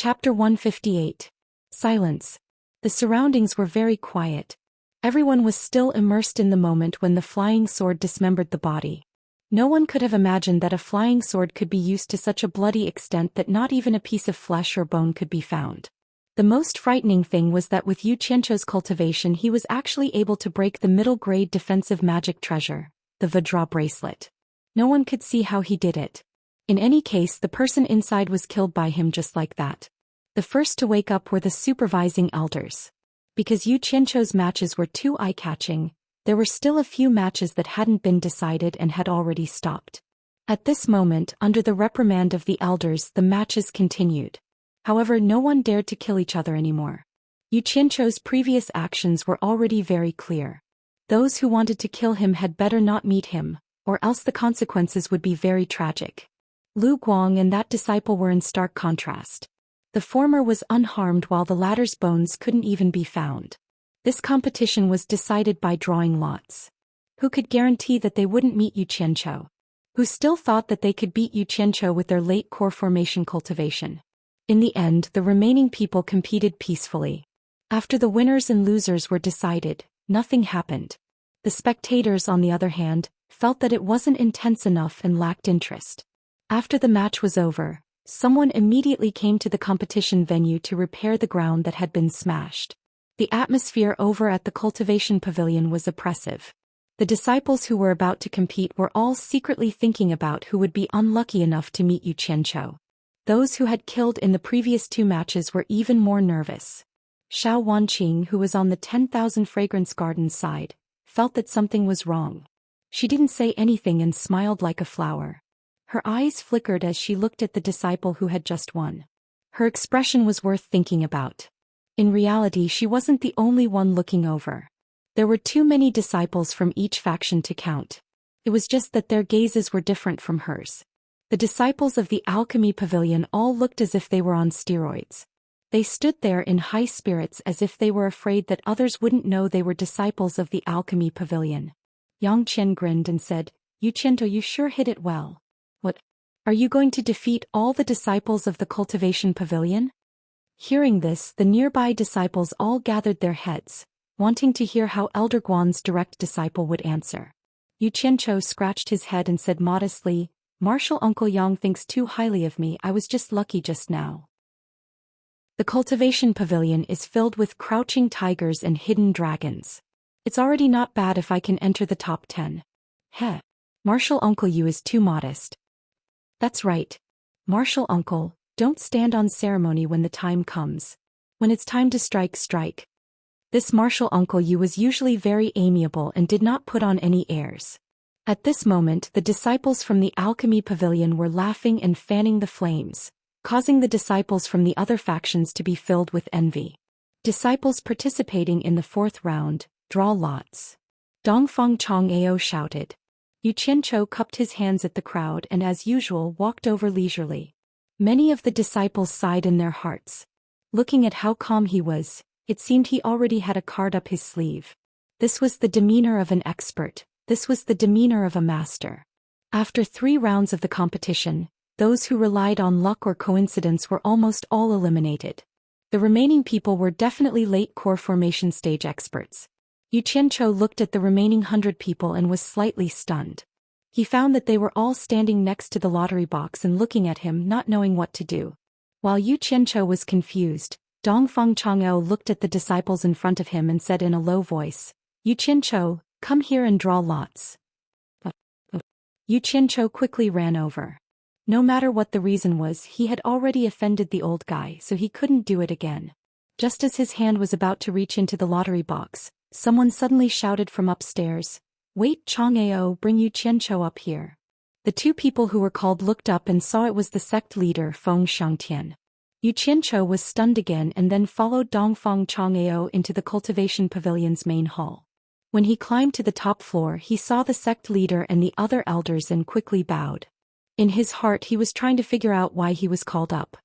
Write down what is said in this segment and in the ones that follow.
Chapter 158. Silence. The surroundings were very quiet. Everyone was still immersed in the moment when the flying sword dismembered the body. No one could have imagined that a flying sword could be used to such a bloody extent that not even a piece of flesh or bone could be found. The most frightening thing was that with Yu Qianzhou's cultivation he was actually able to break the middle-grade defensive magic treasure, the Vajra bracelet. No one could see how he did it. In any case, the person inside was killed by him just like that. The first to wake up were the supervising elders. Because Yu Qianzhou's matches were too eye-catching, there were still a few matches that hadn't been decided and had already stopped. At this moment, under the reprimand of the elders, the matches continued. However, no one dared to kill each other anymore. Yu Qianzhou's previous actions were already very clear. Those who wanted to kill him had better not meet him, or else the consequences would be very tragic. Lu Guang and that disciple were in stark contrast. The former was unharmed while the latter's bones couldn't even be found. This competition was decided by drawing lots. Who could guarantee that they wouldn't meet Yu Qianzhou? Who still thought that they could beat Yu Qianzhou with their late core formation cultivation? In the end, the remaining people competed peacefully. After the winners and losers were decided, nothing happened. The spectators, on the other hand, felt that it wasn't intense enough and lacked interest. After the match was over, someone immediately came to the competition venue to repair the ground that had been smashed. The atmosphere over at the cultivation pavilion was oppressive. The disciples who were about to compete were all secretly thinking about who would be unlucky enough to meet Yu Qianzhou. Those who had killed in the previous two matches were even more nervous. Xiao Wanqing, who was on the 10,000 Fragrance Gardens side, felt that something was wrong. She didn't say anything and smiled like a flower. Her eyes flickered as she looked at the disciple who had just won. Her expression was worth thinking about. In reality, she wasn't the only one looking over. There were too many disciples from each faction to count. It was just that their gazes were different from hers. The disciples of the Alchemy Pavilion all looked as if they were on steroids. They stood there in high spirits as if they were afraid that others wouldn't know they were disciples of the Alchemy Pavilion. Yang Qian grinned and said, "Yu Qianzhou, you sure hit it well. What? Are you going to defeat all the disciples of the Cultivation Pavilion?" Hearing this, the nearby disciples all gathered their heads, wanting to hear how Elder Guan's direct disciple would answer. Yu Qianzhou scratched his head and said modestly, "Martial Uncle Yang thinks too highly of me. I was just lucky just now." The Cultivation Pavilion is filled with crouching tigers and hidden dragons. It's already not bad if I can enter the top 10. Heh. Martial Uncle Yu is too modest. That's right. Martial Uncle, don't stand on ceremony when the time comes. When it's time to strike, strike. This Martial Uncle Yu was usually very amiable and did not put on any airs. At this moment, the disciples from the Alchemy Pavilion were laughing and fanning the flames, causing the disciples from the other factions to be filled with envy. Disciples participating in the fourth round, draw lots. Dongfang Chang'ao shouted. Yu Qianzhou cupped his hands at the crowd and as usual walked over leisurely. Many of the disciples sighed in their hearts. Looking at how calm he was, it seemed he already had a card up his sleeve. This was the demeanor of an expert. This was the demeanor of a master. After 3 rounds of the competition, those who relied on luck or coincidence were almost all eliminated. The remaining people were definitely late core formation stage experts. Yu Qianzhou looked at the remaining 100 people and was slightly stunned. He found that they were all standing next to the lottery box and looking at him, not knowing what to do. While Yu Qianzhou was confused, Dongfang Chang'ao looked at the disciples in front of him and said in a low voice, "Yu Qianzhou, come here and draw lots." Yu Qianzhou quickly ran over. No matter what the reason was, he had already offended the old guy, so he couldn't do it again. Just as his hand was about to reach into the lottery box, someone suddenly shouted from upstairs, "Wait, Chang'ao, bring Yu Qianzhou up here." The 2 people who were called looked up and saw it was the sect leader Feng Xiangtian. Yu Qianzhou was stunned again and then followed Dongfang Chang'ao into the Cultivation Pavilion's main hall. When he climbed to the top floor, he saw the sect leader and the other elders and quickly bowed. In his heart he was trying to figure out why he was called up.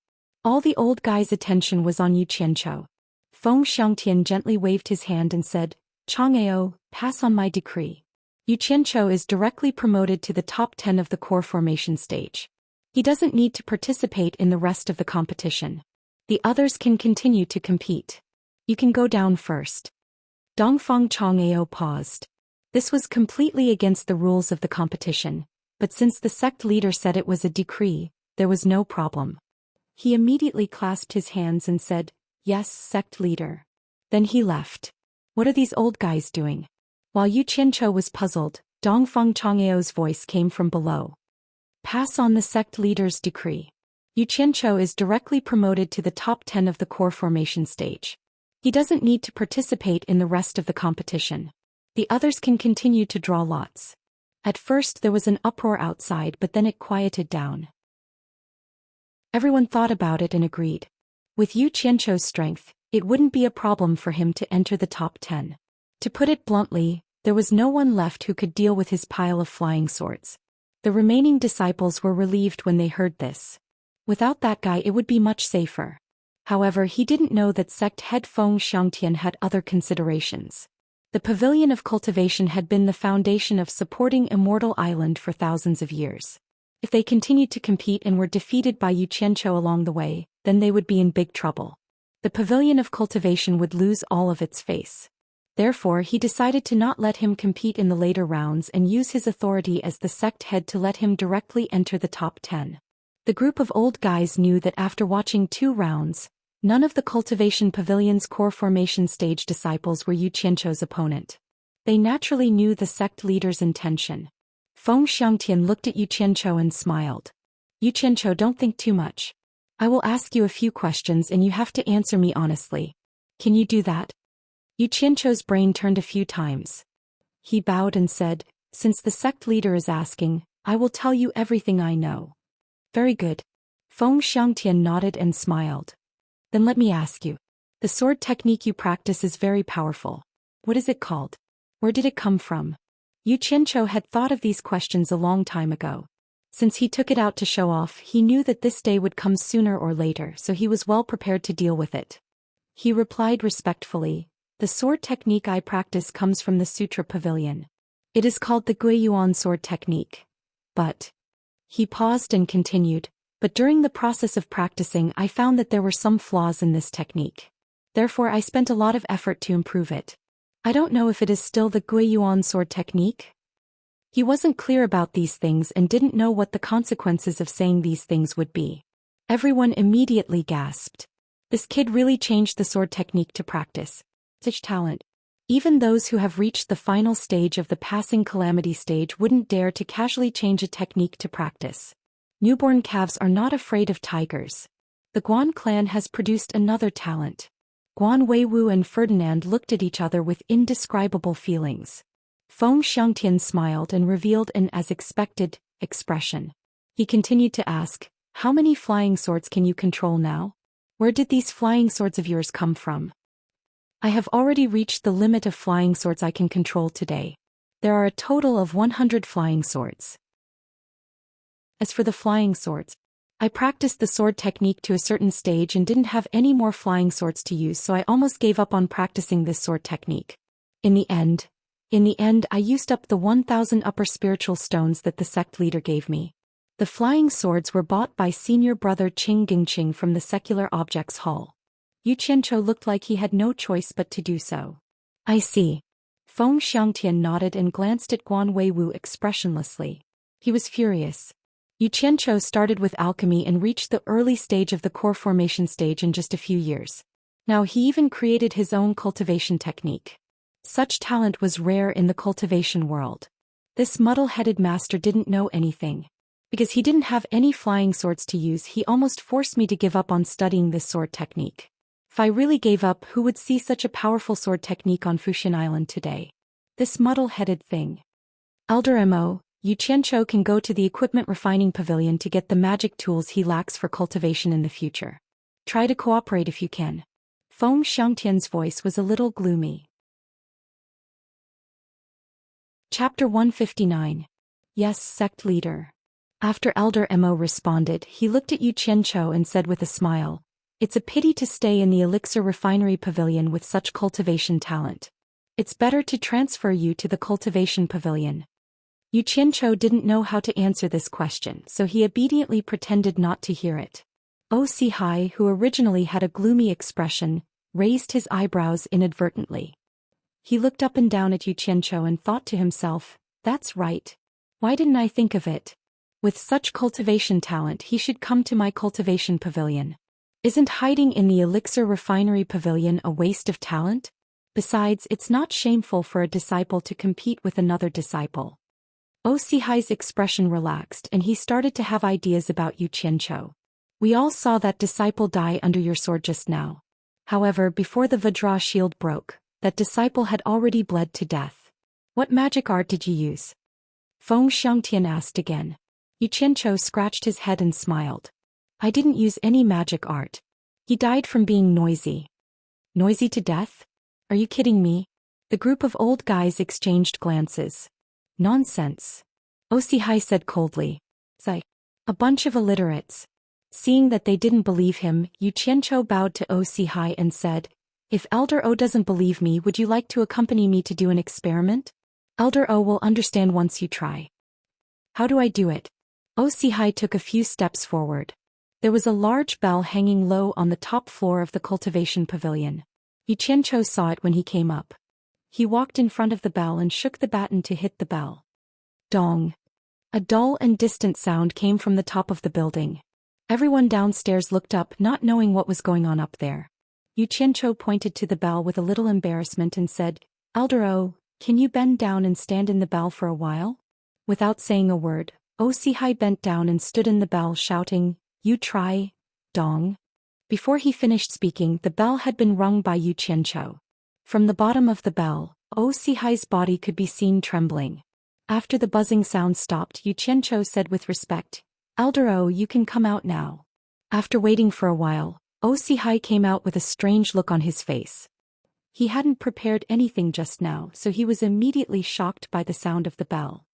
All the old guy's attention was on Yu Qianzhou. Feng Xiangtian gently waved his hand and said, "Chang'ao, pass on my decree. Yu Qianzhou is directly promoted to the top 10 of the core formation stage. He doesn't need to participate in the rest of the competition." The others can continue to compete. You can go down first. Dongfang Chang'ao paused. This was completely against the rules of the competition, but since the sect leader said it was a decree, there was no problem. He immediately clasped his hands and said, "Yes, sect leader." Then he left. What are these old guys doing? While Yu Qianqiu was puzzled, Dongfang Chang'ao's voice came from below. Pass on the sect leader's decree. Yu Qianqiu is directly promoted to the top 10 of the core formation stage. He doesn't need to participate in the rest of the competition. The others can continue to draw lots. At first there was an uproar outside, but then it quieted down. Everyone thought about it and agreed. With Yu Qianqiu's strength, it wouldn't be a problem for him to enter the top 10. To put it bluntly, there was no one left who could deal with his pile of flying swords. The remaining disciples were relieved when they heard this. Without that guy it would be much safer. However, he didn't know that sect head Feng Xiangtian had other considerations. The Pavilion of Cultivation had been the foundation of supporting Immortal Island for thousands of years. If they continued to compete and were defeated by Yu Qianqiu along the way, then they would be in big trouble. The Pavilion of Cultivation would lose all of its face. Therefore, he decided to not let him compete in the later rounds and use his authority as the sect head to let him directly enter the top 10. The group of old guys knew that after watching 2 rounds, none of the Cultivation Pavilion's core formation stage disciples were Yu Qianqiu's opponent. They naturally knew the sect leader's intention. Feng Xiangtian looked at Yu Qianqiu and smiled. Yu Qianqiu, don't think too much. I will ask you a few questions and you have to answer me honestly. Can you do that? Yu Qianqiu's brain turned a few times. He bowed and said, since the sect leader is asking, I will tell you everything I know. Very good. Feng Xiangtian nodded and smiled. Then let me ask you. The sword technique you practice is very powerful. What is it called? Where did it come from? Yu Qianqiu had thought of these questions a long time ago. Since he took it out to show off, he knew that this day would come sooner or later, so he was well prepared to deal with it. He replied respectfully, the sword technique I practice comes from the Sutra Pavilion. It is called the Guiyuan sword technique. But... He paused and continued, but during the process of practicing I found that there were some flaws in this technique. Therefore I spent a lot of effort to improve it. I don't know if it is still the Guiyuan sword technique. He wasn't clear about these things and didn't know what the consequences of saying these things would be. Everyone immediately gasped. This kid really changed the sword technique to practice. Such talent. Even those who have reached the final stage of the passing calamity stage wouldn't dare to casually change a technique to practice. Newborn calves are not afraid of tigers. The Guan clan has produced another talent. Guan Weiwu and Ferdinand looked at each other with indescribable feelings. Feng Xiangtian smiled and revealed an as expected expression. He continued to ask, how many flying swords can you control now? Where did these flying swords of yours come from? I have already reached the limit of flying swords I can control today. There are a total of 100 flying swords. As for the flying swords, I practiced the sword technique to a certain stage and didn't have any more flying swords to use, so I almost gave up on practicing this sword technique. In the end, I used up the 1,000 upper spiritual stones that the sect leader gave me. The flying swords were bought by senior brother Qing Gingqing from the Secular Objects Hall. Yu Qianqiu looked like he had no choice but to do so. I see. Feng Xiangtian nodded and glanced at Guan Weiwu expressionlessly. He was furious. Yu Qianqiu started with alchemy and reached the early stage of the core formation stage in just a few years. Now he even created his own cultivation technique. Such talent was rare in the cultivation world. This muddle-headed master didn't know anything. Because he didn't have any flying swords to use, he almost forced me to give up on studying this sword technique. If I really gave up, who would see such a powerful sword technique on Fuxian Island today? This muddle-headed thing. Elder Mo, Yu Qianqiu can go to the equipment refining pavilion to get the magic tools he lacks for cultivation in the future. Try to cooperate if you can. Feng Xiangtian's voice was a little gloomy. Chapter 159. Yes, sect leader. After Elder Mo responded, he looked at Yu Qianqiu and said with a smile, it's a pity to stay in the elixir refinery pavilion with such cultivation talent. It's better to transfer you to the cultivation pavilion. Yu Qianqiu didn't know how to answer this question, so he obediently pretended not to hear it. Hai, who originally had a gloomy expression, raised his eyebrows inadvertently. He looked up and down at Xianxia and thought to himself, that's right. Why didn't I think of it? With such cultivation talent he should come to my cultivation pavilion. Isn't hiding in the elixir refinery pavilion a waste of talent? Besides, it's not shameful for a disciple to compete with another disciple. Hai's expression relaxed and he started to have ideas about Xianxia. We all saw that disciple die under your sword just now. However, before the Vajra shield broke, that disciple had already bled to death. What magic art did you use? Feng Xiangtian asked again. Xianxia scratched his head and smiled. I didn't use any magic art. He died from being noisy. Noisy to death? Are you kidding me? The group of old guys exchanged glances. Nonsense. Hai said coldly. Say. A bunch of illiterates. Seeing that they didn't believe him, Xianxia bowed to Hai and said, if Elder O doesn't believe me, would you like to accompany me to do an experiment? Elder O will understand once you try. How do I do it? Hai took a few steps forward. There was a large bell hanging low on the top floor of the cultivation pavilion. Xianxia saw it when he came up. He walked in front of the bell and shook the baton to hit the bell. Dong. A dull and distant sound came from the top of the building. Everyone downstairs looked up, not knowing what was going on up there. Xianxia pointed to the bell with a little embarrassment and said, Elder O, can you bend down and stand in the bell for a while? Without saying a word, Hai bent down and stood in the bell shouting, you try, Dong. Before he finished speaking, the bell had been rung by Xianxia. From the bottom of the bell, Hai's body could be seen trembling. After the buzzing sound stopped, Xianxia said with respect, Elder O, you can come out now. After waiting for a while, Hai came out with a strange look on his face. He hadn't prepared anything just now, so he was immediately shocked by the sound of the bell.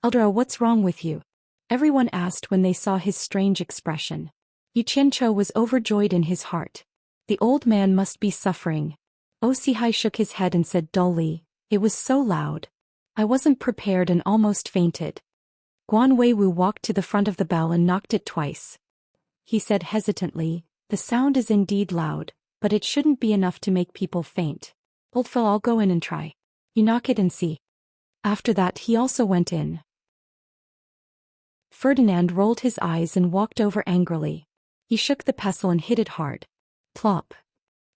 Elder O, what's wrong with you? Everyone asked when they saw his strange expression. Xianxia was overjoyed in his heart. The old man must be suffering. Hai shook his head and said dully, it was so loud. I wasn't prepared and almost fainted. Guan Weiwu walked to the front of the bell and knocked it twice. He said hesitantly, the sound is indeed loud, but it shouldn't be enough to make people faint. Old fellow, I'll go in and try. You knock it and see. After that he also went in. Ferdinand rolled his eyes and walked over angrily. He shook the pestle and hit it hard. Plop.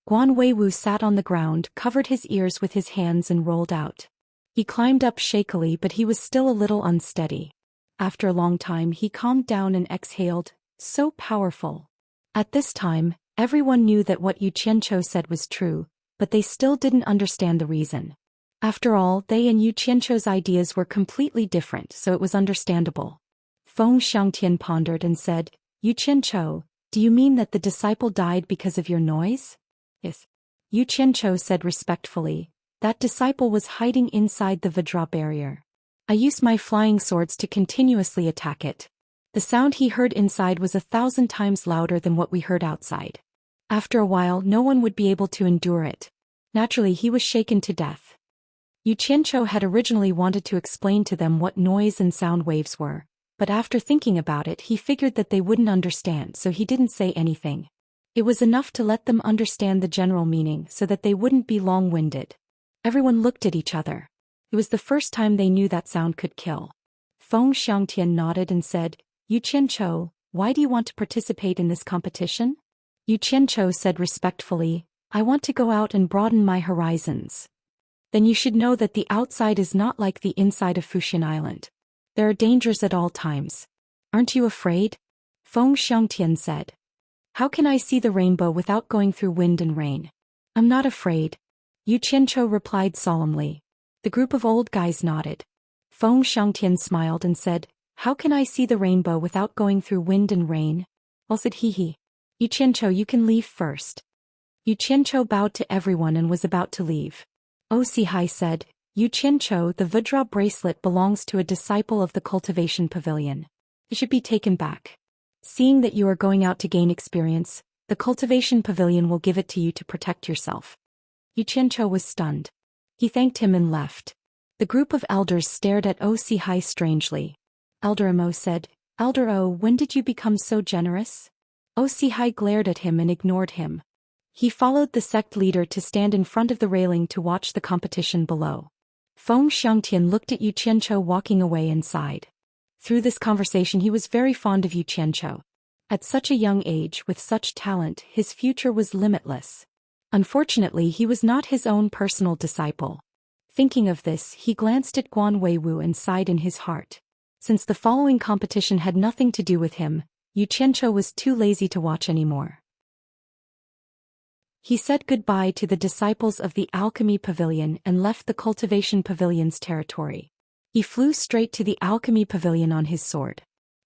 Guan Weiwu sat on the ground, covered his ears with his hands and rolled out. He climbed up shakily, but he was still a little unsteady. After a long time he calmed down and exhaled, so powerful. At this time, everyone knew that what Xianxia said was true, but they still didn't understand the reason. After all, they and Xianxia's ideas were completely different, so it was understandable. Feng Xiangtian pondered and said, Xianxia, do you mean that the disciple died because of your noise? Yes. Xianxia said respectfully, that disciple was hiding inside the Vajra barrier. I used my flying swords to continuously attack it. The sound he heard inside was 1,000 times louder than what we heard outside. After a while, no one would be able to endure it. Naturally, he was shaken to death. Xianxia had originally wanted to explain to them what noise and sound waves were, but after thinking about it, he figured that they wouldn't understand, so he didn't say anything. It was enough to let them understand the general meaning so that they wouldn't be long-winded. Everyone looked at each other. It was the first time they knew that sound could kill. Feng Xiangtian nodded and said, Xianxia, why do you want to participate in this competition? Xianxia said respectfully, I want to go out and broaden my horizons. Then you should know that the outside is not like the inside of Fuxian Island. There are dangers at all times. Aren't you afraid? Feng Xiangtian said. How can I see the rainbow without going through wind and rain? I'm not afraid. Xianxia replied solemnly. The group of old guys nodded. Feng Xiangtian smiled and said, How can I see the rainbow without going through wind and rain? Well, said he. Xianxia, you can leave first. Xianxia bowed to everyone and was about to leave. Hai said, Xianxia, the Vajra bracelet belongs to a disciple of the Cultivation Pavilion. It should be taken back. Seeing that you are going out to gain experience, the Cultivation Pavilion will give it to you to protect yourself. Xianxia was stunned. He thanked him and left. The group of elders stared at Hai strangely. Elder Mo said, Elder O, when did you become so generous? Osihai glared at him and ignored him. He followed the sect leader to stand in front of the railing to watch the competition below. Feng Xiangtian looked at Yu Qianzhou walking away and sighed. Through this conversation he was very fond of Yu Qianzhou. At such a young age with such talent, his future was limitless. Unfortunately, he was not his own personal disciple. Thinking of this, he glanced at Guan Weiwu and sighed in his heart. Since the following competition had nothing to do with him, Yu Qianzhou was too lazy to watch anymore. He said goodbye to the disciples of the Alchemy Pavilion and left the Cultivation Pavilion's territory. He flew straight to the Alchemy Pavilion on his sword.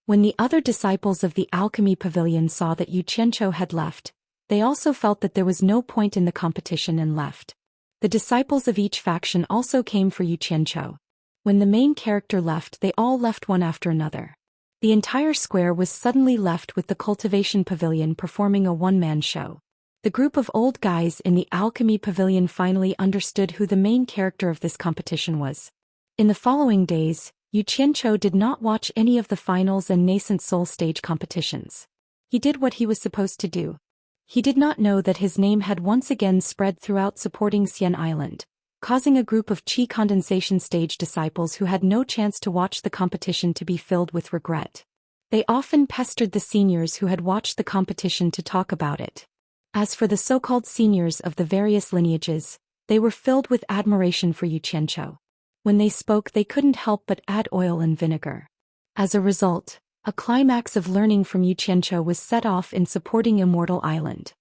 When the other disciples of the Alchemy Pavilion saw that Yu Qianzhou had left, they also felt that there was no point in the competition and left. The disciples of each faction also came for Yu Qianzhou. When the main character left, they all left one after another. The entire square was suddenly left with the Cultivation Pavilion performing a one-man show. The group of old guys in the Alchemy Pavilion finally understood who the main character of this competition was. In the following days, Yu Qianzhou did not watch any of the finals and nascent soul stage competitions. He did what he was supposed to do. He did not know that his name had once again spread throughout supporting Xian Island, causing a group of Qi condensation stage disciples who had no chance to watch the competition to be filled with regret. They often pestered the seniors who had watched the competition to talk about it. As for the so-called seniors of the various lineages, they were filled with admiration for Yu Qianzhou. When they spoke, they couldn't help but add oil and vinegar. As a result, a climax of learning from Yu Qianzhou was set off in supporting Immortal Island.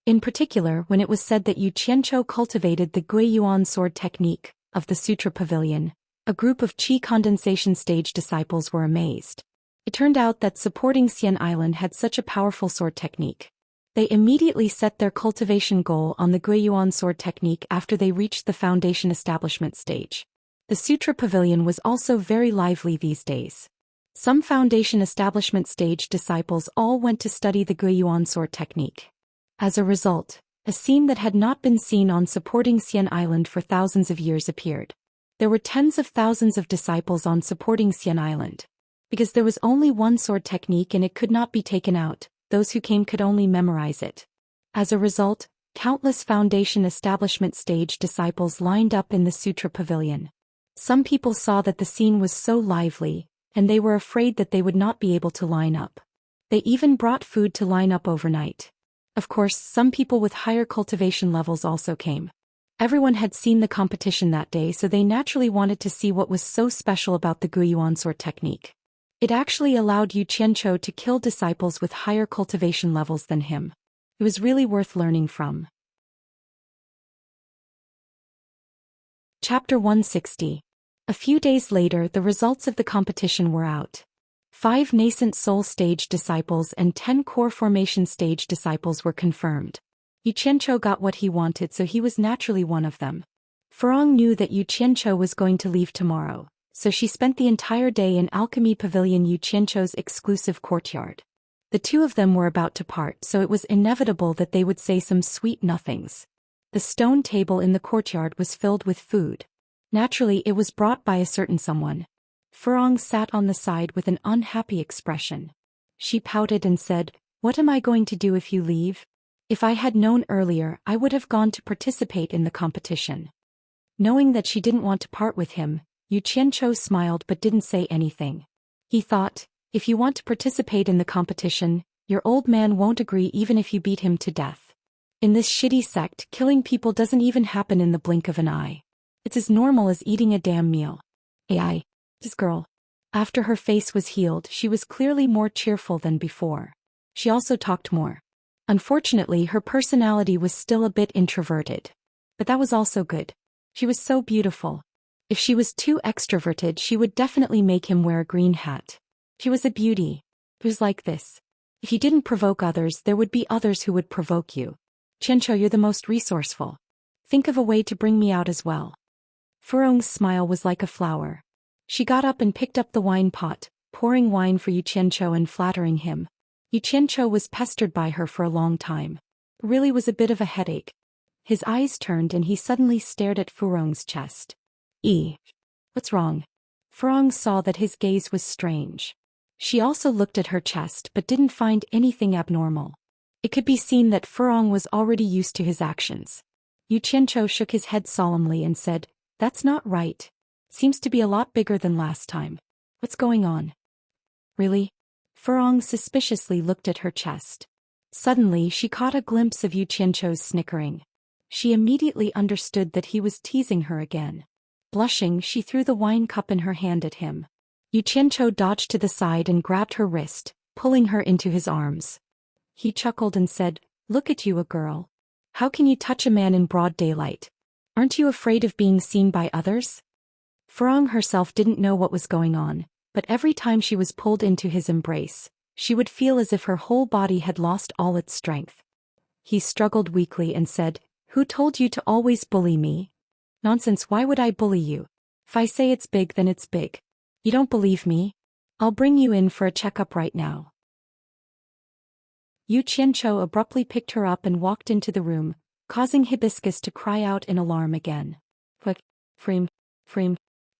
In particular, when it was said that Yu Qianzhou cultivated the Gui Yuan sword technique of the Sutra Pavilion, a group of Qi condensation stage disciples were amazed. It turned out that supporting Xian Island had such a powerful sword technique. They immediately set their cultivation goal on the Gui Yuan sword technique after they reached the foundation establishment stage. The Sutra Pavilion was also very lively these days. Some foundation establishment stage disciples all went to study the Gui Yuan sword technique. As a result, a scene that had not been seen on supporting Xian Island for thousands of years appeared. There were tens of thousands of disciples on supporting Xian Island. Because there was only one sword technique and it could not be taken out, those who came could only memorize it. As a result, countless foundation establishment stage disciples lined up in the Sutra Pavilion. Some people saw that the scene was so lively, and they were afraid that they would not be able to line up. They even brought food to line up overnight. Of course, some people with higher cultivation levels also came. Everyone had seen the competition that day, so they naturally wanted to see what was so special about the Gui Yuan sword technique. It actually allowed Yu Qianzhou to kill disciples with higher cultivation levels than him. It was really worth learning from. Chapter 160. A few days later, the results of the competition were out. 5 nascent soul stage disciples and 10 core formation stage disciples were confirmed. Yu Qianzhou got what he wanted, so he was naturally one of them. Furong knew that Yu Qianzhou was going to leave tomorrow, so she spent the entire day in Alchemy Pavilion, Yu Qianzhou's exclusive courtyard. The two of them were about to part, so it was inevitable that they would say some sweet nothings. The stone table in the courtyard was filled with food. Naturally, it was brought by a certain someone. Furong sat on the side with an unhappy expression. She pouted and said, "What am I going to do if you leave? If I had known earlier, I would have gone to participate in the competition." Knowing that she didn't want to part with him, Yu Qianzhou smiled but didn't say anything. He thought, if you want to participate in the competition, your old man won't agree even if you beat him to death. In this shitty sect, killing people doesn't even happen in the blink of an eye. It's as normal as eating a damn meal. AI. This girl. After her face was healed, she was clearly more cheerful than before. She also talked more. Unfortunately, her personality was still a bit introverted. But that was also good. She was so beautiful. If she was too extroverted, she would definitely make him wear a green hat. She was a beauty. It was like this. If you didn't provoke others, there would be others who would provoke you. Qianzhou, you're the most resourceful. Think of a way to bring me out as well. Furong's smile was like a flower. She got up and picked up the wine pot, pouring wine for Yu Qianzhou and flattering him. Yu Qianzhou was pestered by her for a long time. It really was a bit of a headache. His eyes turned and he suddenly stared at Furong's chest. What's wrong? Furong saw that his gaze was strange. She also looked at her chest but didn't find anything abnormal. It could be seen that Furong was already used to his actions. Yu Qianzhou shook his head solemnly and said, "That's not right. Seems to be a lot bigger than last time. What's going on?" "Really?" Furong suspiciously looked at her chest. Suddenly she caught a glimpse of Yu Qianzhou's snickering. She immediately understood that he was teasing her again. Blushing, she threw the wine cup in her hand at him. Yu Qianzhou dodged to the side and grabbed her wrist, pulling her into his arms. He chuckled and said, "Look at you, a girl. How can you touch a man in broad daylight? Aren't you afraid of being seen by others?" Furong herself didn't know what was going on, but every time she was pulled into his embrace, she would feel as if her whole body had lost all its strength. He struggled weakly and said, "Who told you to always bully me?" "Nonsense, why would I bully you? If I say it's big, then it's big. You don't believe me? I'll bring you in for a checkup right now." Yu Qianzhou abruptly picked her up and walked into the room, causing Hibiscus to cry out in alarm again. "What? Freem.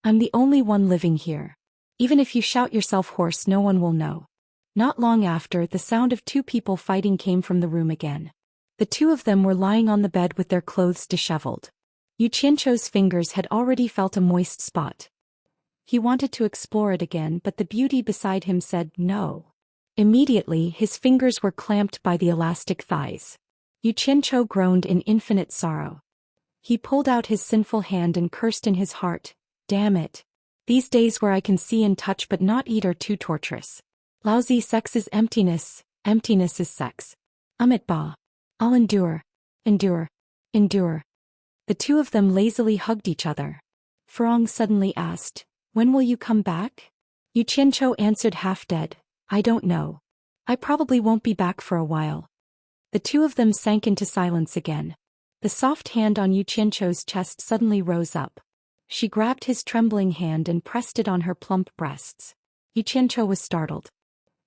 I'm the only one living here. Even if you shout yourself hoarse, no one will know." Not long after, the sound of two people fighting came from the room again. The two of them were lying on the bed with their clothes disheveled. Yu Qianzhou's fingers had already felt a moist spot. He wanted to explore it again, but the beauty beside him said no. Immediately, his fingers were clamped by the elastic thighs. Yu Qianzhou groaned in infinite sorrow. He pulled out his sinful hand and cursed in his heart, "Damn it. These days where I can see and touch but not eat are too torturous. Lousy sex is emptiness, emptiness is sex. Amit ba. I'll endure. The two of them lazily hugged each other. Furong suddenly asked, "When will you come back?" Yu Qianzhou answered half-dead, "I don't know. I probably won't be back for a while." The two of them sank into silence again. The soft hand on Yu Qianzhou's chest suddenly rose up. She grabbed his trembling hand and pressed it on her plump breasts. Yu Qianzhou was startled.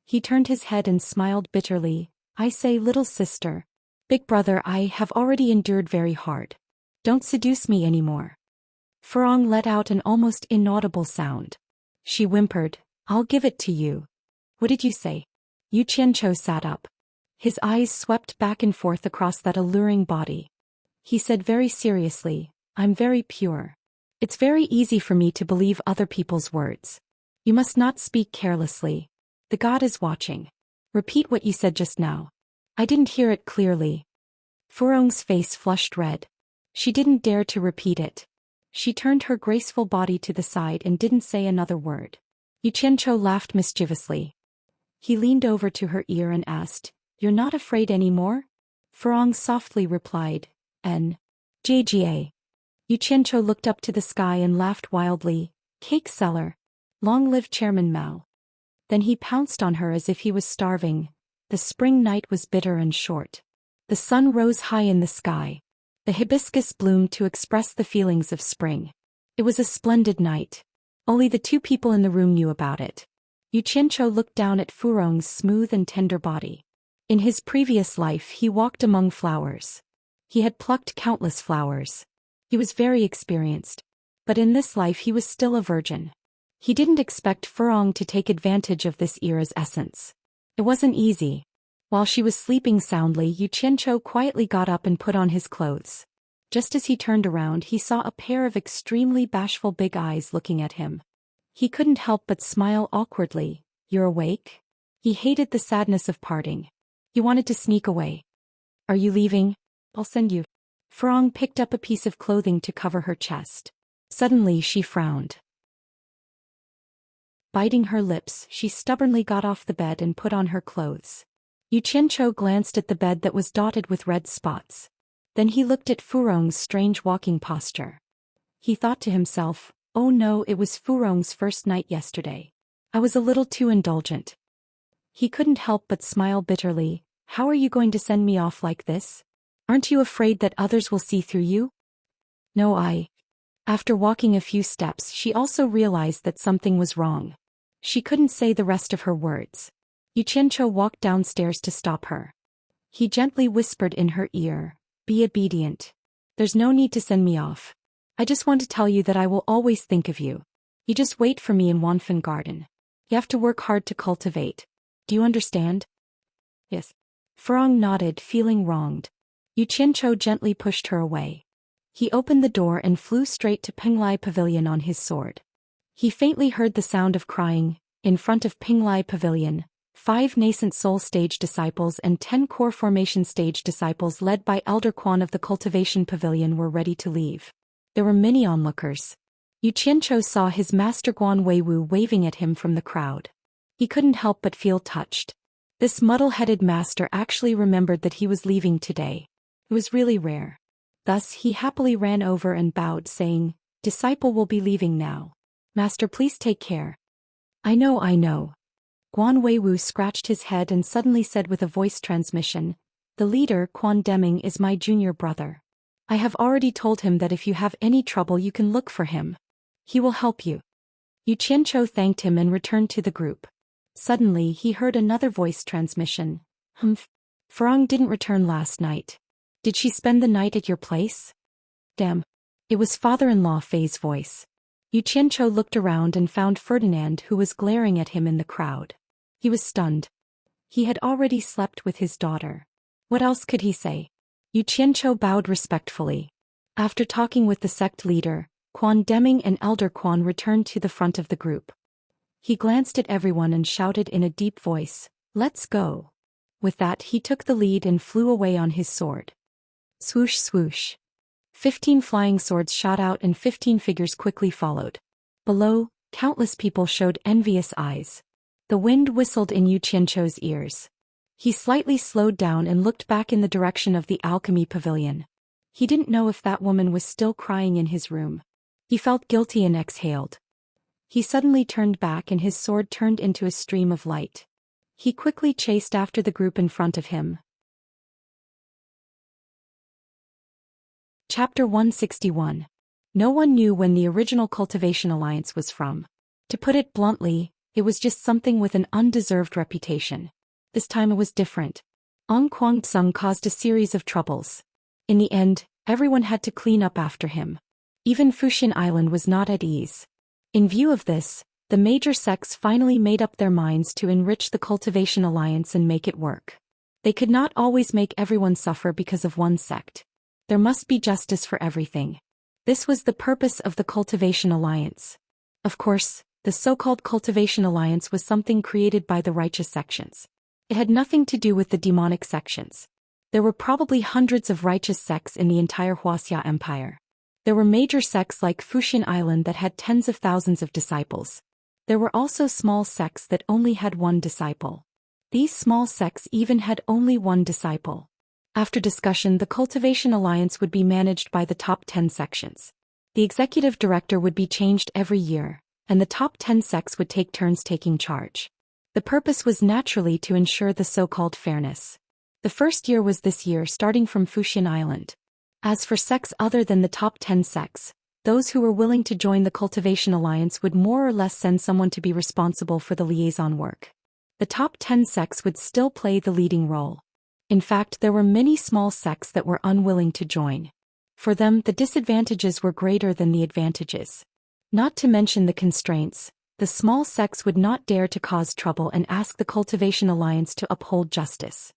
He turned his head and smiled bitterly. "I say, little sister. Big brother, I have already endured very hard. Don't seduce me anymore." Furong let out an almost inaudible sound. She whimpered, "I'll give it to you." "What did you say?" Yu Qianzhou sat up. His eyes swept back and forth across that alluring body. He said very seriously, "I'm very pure. It's very easy for me to believe other people's words. You must not speak carelessly. The God is watching. Repeat what you said just now." "I didn't hear it clearly." Furong's face flushed red. She didn't dare to repeat it. She turned her graceful body to the side and didn't say another word. Yu Qianzhou laughed mischievously. He leaned over to her ear and asked, "You're not afraid anymore?" Furong softly replied, "N.J.G.A." Yu Qianzhou looked up to the sky and laughed wildly, "Cake seller. Long live Chairman Mao." Then he pounced on her as if he was starving. The spring night was bitter and short. The sun rose high in the sky. The hibiscus bloomed to express the feelings of spring. It was a splendid night. Only the two people in the room knew about it. Yu Qianzhou looked down at Furong's smooth and tender body. In his previous life he walked among flowers. He had plucked countless flowers. He was very experienced. But in this life he was still a virgin. He didn't expect Furong to take advantage of this era's essence. It wasn't easy. While she was sleeping soundly, Yu Qianzhou quietly got up and put on his clothes. Just as he turned around, he saw a pair of extremely bashful big eyes looking at him. He couldn't help but smile awkwardly. "You're awake?" He hated the sadness of parting. He wanted to sneak away. "Are you leaving? I'll send you." Furong picked up a piece of clothing to cover her chest. Suddenly she frowned. Biting her lips, she stubbornly got off the bed and put on her clothes. Yu Qianzhou glanced at the bed that was dotted with red spots. Then he looked at Furong's strange walking posture. He thought to himself, "Oh no, it was Furong's first night yesterday. I was a little too indulgent." He couldn't help but smile bitterly. "How are you going to send me off like this? Aren't you afraid that others will see through you?" "No, I." After walking a few steps, she also realized that something was wrong. She couldn't say the rest of her words. Yu Qianzhou walked downstairs to stop her. He gently whispered in her ear, "Be obedient. There's no need to send me off. I just want to tell you that I will always think of you. You just wait for me in Wanfen Garden. You have to work hard to cultivate. Do you understand?" "Yes." Furong nodded, feeling wronged. Yu Qianzhou gently pushed her away. He opened the door and flew straight to Pinglai Pavilion on his sword. He faintly heard the sound of crying. In front of Pinglai Pavilion, 5 nascent soul stage disciples and 10 core formation stage disciples led by Elder Quan of the Cultivation Pavilion were ready to leave. There were many onlookers. Yu Qianzhou saw his master Guan Weiwu waving at him from the crowd. He couldn't help but feel touched. This muddle-headed master actually remembered that he was leaving today. It was really rare. Thus he happily ran over and bowed, saying, "Disciple will be leaving now. Master, please take care." I know. Guan Weiwu scratched his head and suddenly said with a voice transmission, "The leader, Quan Deming, is my junior brother. I have already told him that if you have any trouble you can look for him. He will help you." Yu Qianzhou thanked him and returned to the group. Suddenly he heard another voice transmission. "Humph. Furong didn't return last night. Did she spend the night at your place?" "Damn." It was father-in-law Fei's voice. Yu Qianzhou looked around and found Ferdinand, who was glaring at him in the crowd. He was stunned. He had already slept with his daughter. What else could he say? Yu Qianzhou bowed respectfully. After talking with the sect leader, Quan Deming and Elder Quan returned to the front of the group. He glanced at everyone and shouted in a deep voice, "Let's go." With that he took the lead and flew away on his sword. Swoosh swoosh. 15 flying swords shot out and 15 figures quickly followed. Below, countless people showed envious eyes. The wind whistled in Yu Qianzhou's ears. He slightly slowed down and looked back in the direction of the Alchemy Pavilion. He didn't know if that woman was still crying in his room. He felt guilty and exhaled. He suddenly turned back and his sword turned into a stream of light. He quickly chased after the group in front of him. Chapter 161. No one knew when the original Cultivation Alliance was from. To put it bluntly, it was just something with an undeserved reputation. This time it was different. Ong Kwang-tsung caused a series of troubles. In the end, everyone had to clean up after him. Even Fuxian Island was not at ease. In view of this, the major sects finally made up their minds to enrich the Cultivation Alliance and make it work. They could not always make everyone suffer because of one sect. There must be justice for everything. This was the purpose of the Cultivation Alliance. Of course, the so-called Cultivation Alliance was something created by the righteous sections. It had nothing to do with the demonic sections. There were probably hundreds of righteous sects in the entire Wuxia Empire. There were major sects like Fuxian Island that had tens of thousands of disciples. There were also small sects that only had one disciple. These small sects even had only one disciple. After discussion, the Cultivation Alliance would be managed by the top 10 sections. The executive director would be changed every year, and the top 10 sects would take turns taking charge. The purpose was naturally to ensure the so-called fairness. The first year was this year, starting from Fuxian Island. As for sects other than the top 10 sects, those who were willing to join the Cultivation Alliance would more or less send someone to be responsible for the liaison work. The top 10 sects would still play the leading role. In fact, there were many small sects that were unwilling to join. For them, the disadvantages were greater than the advantages. Not to mention the constraints, the small sects would not dare to cause trouble and ask the Cultivation Alliance to uphold justice.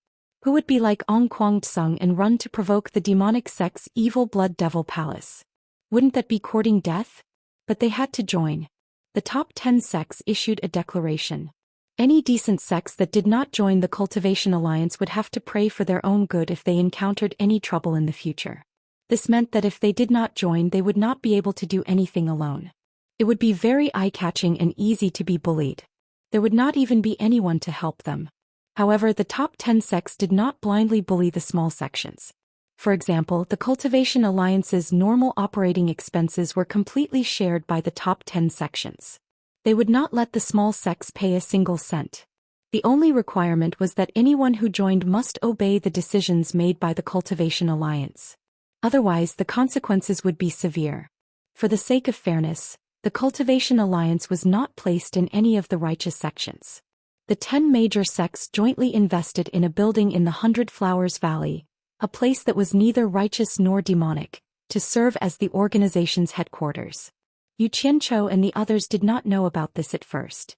Who would be like Ong Kwang-tsung and run to provoke the demonic sect's evil blood devil palace? Wouldn't that be courting death? But they had to join. The top 10 sects issued a declaration. Any decent sects that did not join the Cultivation Alliance would have to pray for their own good if they encountered any trouble in the future. This meant that if they did not join, they would not be able to do anything alone. It would be very eye-catching and easy to be bullied. There would not even be anyone to help them. However, the top 10 sects did not blindly bully the small sections. For example, the Cultivation Alliance's normal operating expenses were completely shared by the top 10 sections. They would not let the small sects pay a single cent. The only requirement was that anyone who joined must obey the decisions made by the Cultivation Alliance. Otherwise, the consequences would be severe. For the sake of fairness, the Cultivation Alliance was not placed in any of the righteous sections. The 10 major sects jointly invested in a building in the 100 Flowers Valley, a place that was neither righteous nor demonic, to serve as the organization's headquarters. Yu Qianzhou and the others did not know about this at first.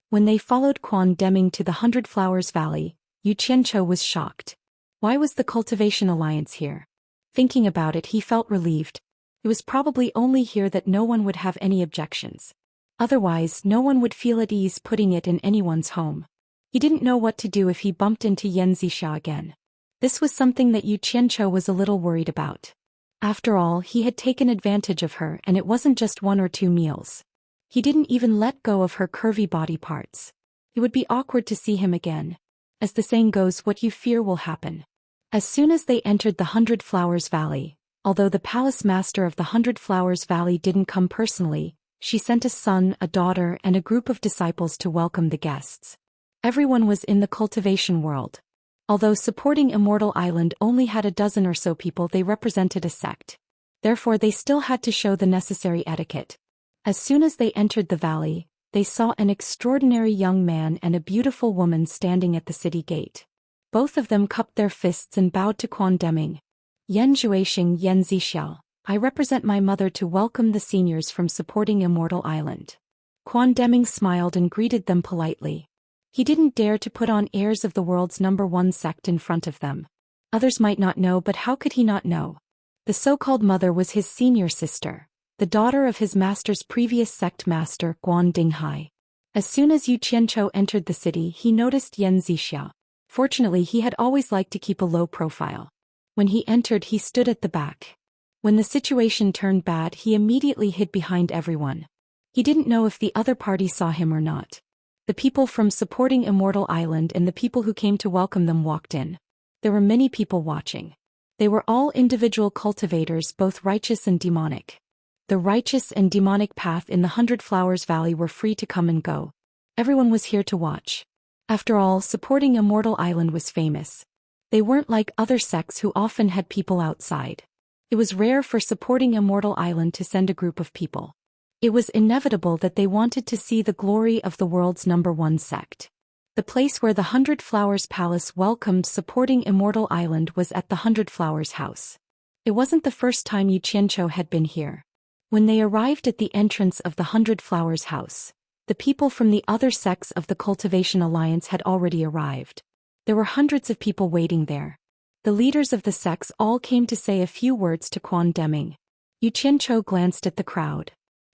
When they followed Quan Deming to the Hundred Flowers Valley, Yu Qianqiu was shocked. Why was the Cultivation Alliance here? Thinking about it, he felt relieved. It was probably only here that no one would have any objections. Otherwise, no one would feel at ease putting it in anyone's home. He didn't know what to do if he bumped into Xianxia again. This was something that Yu Qianqiu was a little worried about. After all, he had taken advantage of her, and it wasn't just 1 or 2 meals. He didn't even let go of her curvy body parts. It would be awkward to see him again. As the saying goes, what you fear will happen. As soon as they entered the Hundred Flowers Valley, although the palace master of the Hundred Flowers Valley didn't come personally, she sent a son, a daughter, and a group of disciples to welcome the guests. Everyone was in the cultivation world. Although supporting Immortal Island only had a dozen or so people, they represented a sect. Therefore they still had to show the necessary etiquette. As soon as they entered the valley, they saw an extraordinary young man and a beautiful woman standing at the city gate. Both of them cupped their fists and bowed to Quan Deming. Yan Zhuixing Yan Zixiao, I represent my mother to welcome the seniors from supporting Immortal Island. Quan Deming smiled and greeted them politely. He didn't dare to put on airs of the world's #1 sect in front of them. Others might not know, but how could he not know? The so-called mother was his senior sister, the daughter of his master's previous sect master, Guan Dinghai. As soon as Yu Qianqiu entered the city, he noticed Yan Zixia. Fortunately, he had always liked to keep a low profile. When he entered, he stood at the back. When the situation turned bad, he immediately hid behind everyone. He didn't know if the other party saw him or not. The people from supporting Immortal Island and the people who came to welcome them walked in. There were many people watching. They were all individual cultivators, both righteous and demonic. The righteous and demonic path in the Hundred Flowers Valley were free to come and go. Everyone was here to watch. After all, supporting Immortal Island was famous. They weren't like other sects who often had people outside. It was rare for supporting Immortal Island to send a group of people. It was inevitable that they wanted to see the glory of the world's #1 sect. The place where the Hundred Flowers Palace welcomed supporting Immortal Island was at the Hundred Flowers House. It wasn't the first time Yu Qianqiu had been here. When they arrived at the entrance of the Hundred Flowers House, the people from the other sects of the Cultivation Alliance had already arrived. There were hundreds of people waiting there. The leaders of the sects all came to say a few words to Quan Deming. Yu Qianqiu glanced at the crowd.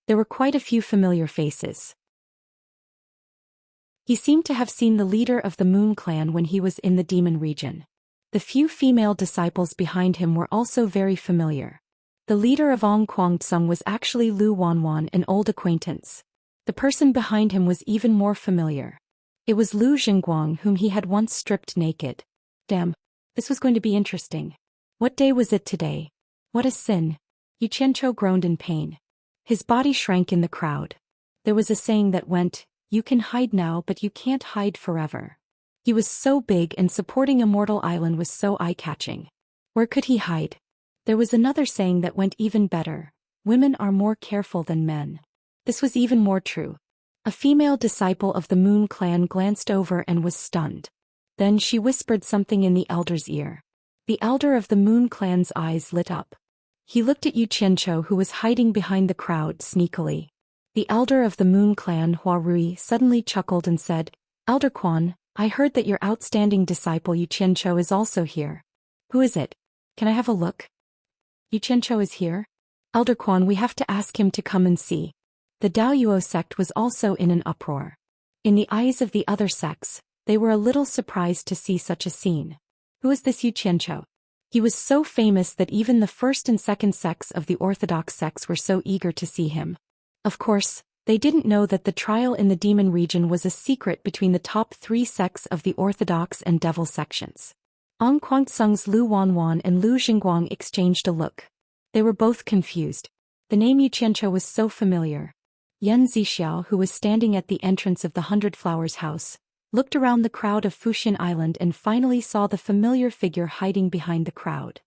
There were quite a few familiar faces. He seemed to have seen the leader of the Moon Clan when he was in the Demon region. The few female disciples behind him were also very familiar. The leader of Ong Kwangtsung was actually Lu Wanwan, an old acquaintance. The person behind him was even more familiar. It was Lu Jingguang, whom he had once stripped naked. Damn, this was going to be interesting. What day was it today? What a sin. Yu Qianqiu groaned in pain. His body shrank in the crowd. There was a saying that went, "You can hide now, but you can't hide forever." He was so big, and supporting Immortal Island was so eye-catching. Where could he hide? There was another saying that went even better. Women are more careful than men. This was even more true. A female disciple of the Moon Clan glanced over and was stunned. Then she whispered something in the elder's ear. The elder of the Moon Clan's eyes lit up. He looked at Yu Qianqiu, who was hiding behind the crowd sneakily. The elder of the Moon Clan, Hua Rui, suddenly chuckled and said, "Elder Quan, I heard that your outstanding disciple Yu Qianqiu is also here. Who is it? Can I have a look?" Yu Qianqiu is here? Elder Quan, we have to ask him to come and see. The Daoist sect was also in an uproar. In the eyes of the other sects, they were a little surprised to see such a scene. Who is this Yu Qianqiu? He was so famous that even the first and second sects of the Orthodox sects were so eager to see him. Of course, they didn't know that the trial in the Demon region was a secret between the top 3 sects of the Orthodox and Devil sections. Ong Kwangtsung's Lu Wanwan and Lu Jingguang exchanged a look. They were both confused. The name Yu Qianqiu was so familiar. Yan Zixiao, who was standing at the entrance of the Hundred Flowers House, looked around the crowd of Fuxian Island and finally saw the familiar figure hiding behind the crowd.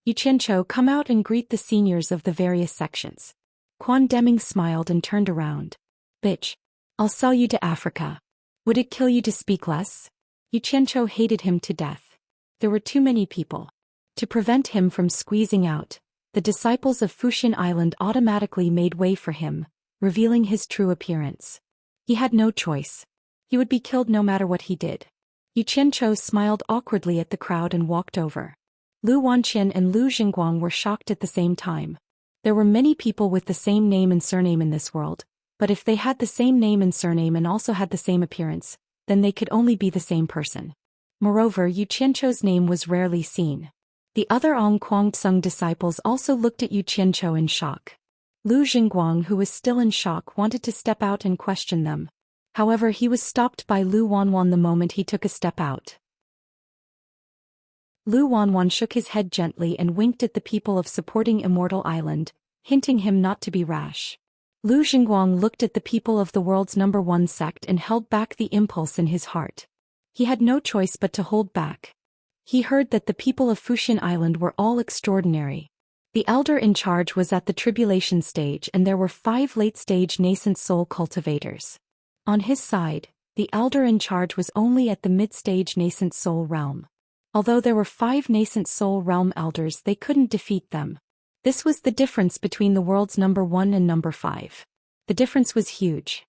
Yu Qianqiu, come out and greet the seniors of the various sections. Quan Deming smiled and turned around. Bitch. I'll sell you to Africa. Would it kill you to speak less? Yu Qianqiu hated him to death. There were too many people. To prevent him from squeezing out, the disciples of Fuxian Island automatically made way for him, revealing his true appearance. He had no choice. He would be killed no matter what he did. Yu Qianchou smiled awkwardly at the crowd and walked over. Lu Wanqian and Lu Jingguang were shocked at the same time. There were many people with the same name and surname in this world, but if they had the same name and surname and also had the same appearance, then they could only be the same person. Moreover, Yu Qianchou's name was rarely seen. The other Ong Kuang-tsung disciples also looked at Yu Qianchou in shock. Lu Jingguang, who was still in shock, wanted to step out and question them. However, he was stopped by Lu Wanwan the moment he took a step out. Lu Wanwan shook his head gently and winked at the people of supporting Immortal Island, hinting him not to be rash. Lu Jingguang looked at the people of the world's #1 sect and held back the impulse in his heart. He had no choice but to hold back. He heard that the people of Fuxian Island were all extraordinary. The elder in charge was at the tribulation stage and there were 5 late-stage nascent soul cultivators. On his side, the elder in charge was only at the mid-stage nascent soul realm. Although there were 5 nascent soul realm elders, they couldn't defeat them. This was the difference between the world's #1 and #5. The difference was huge.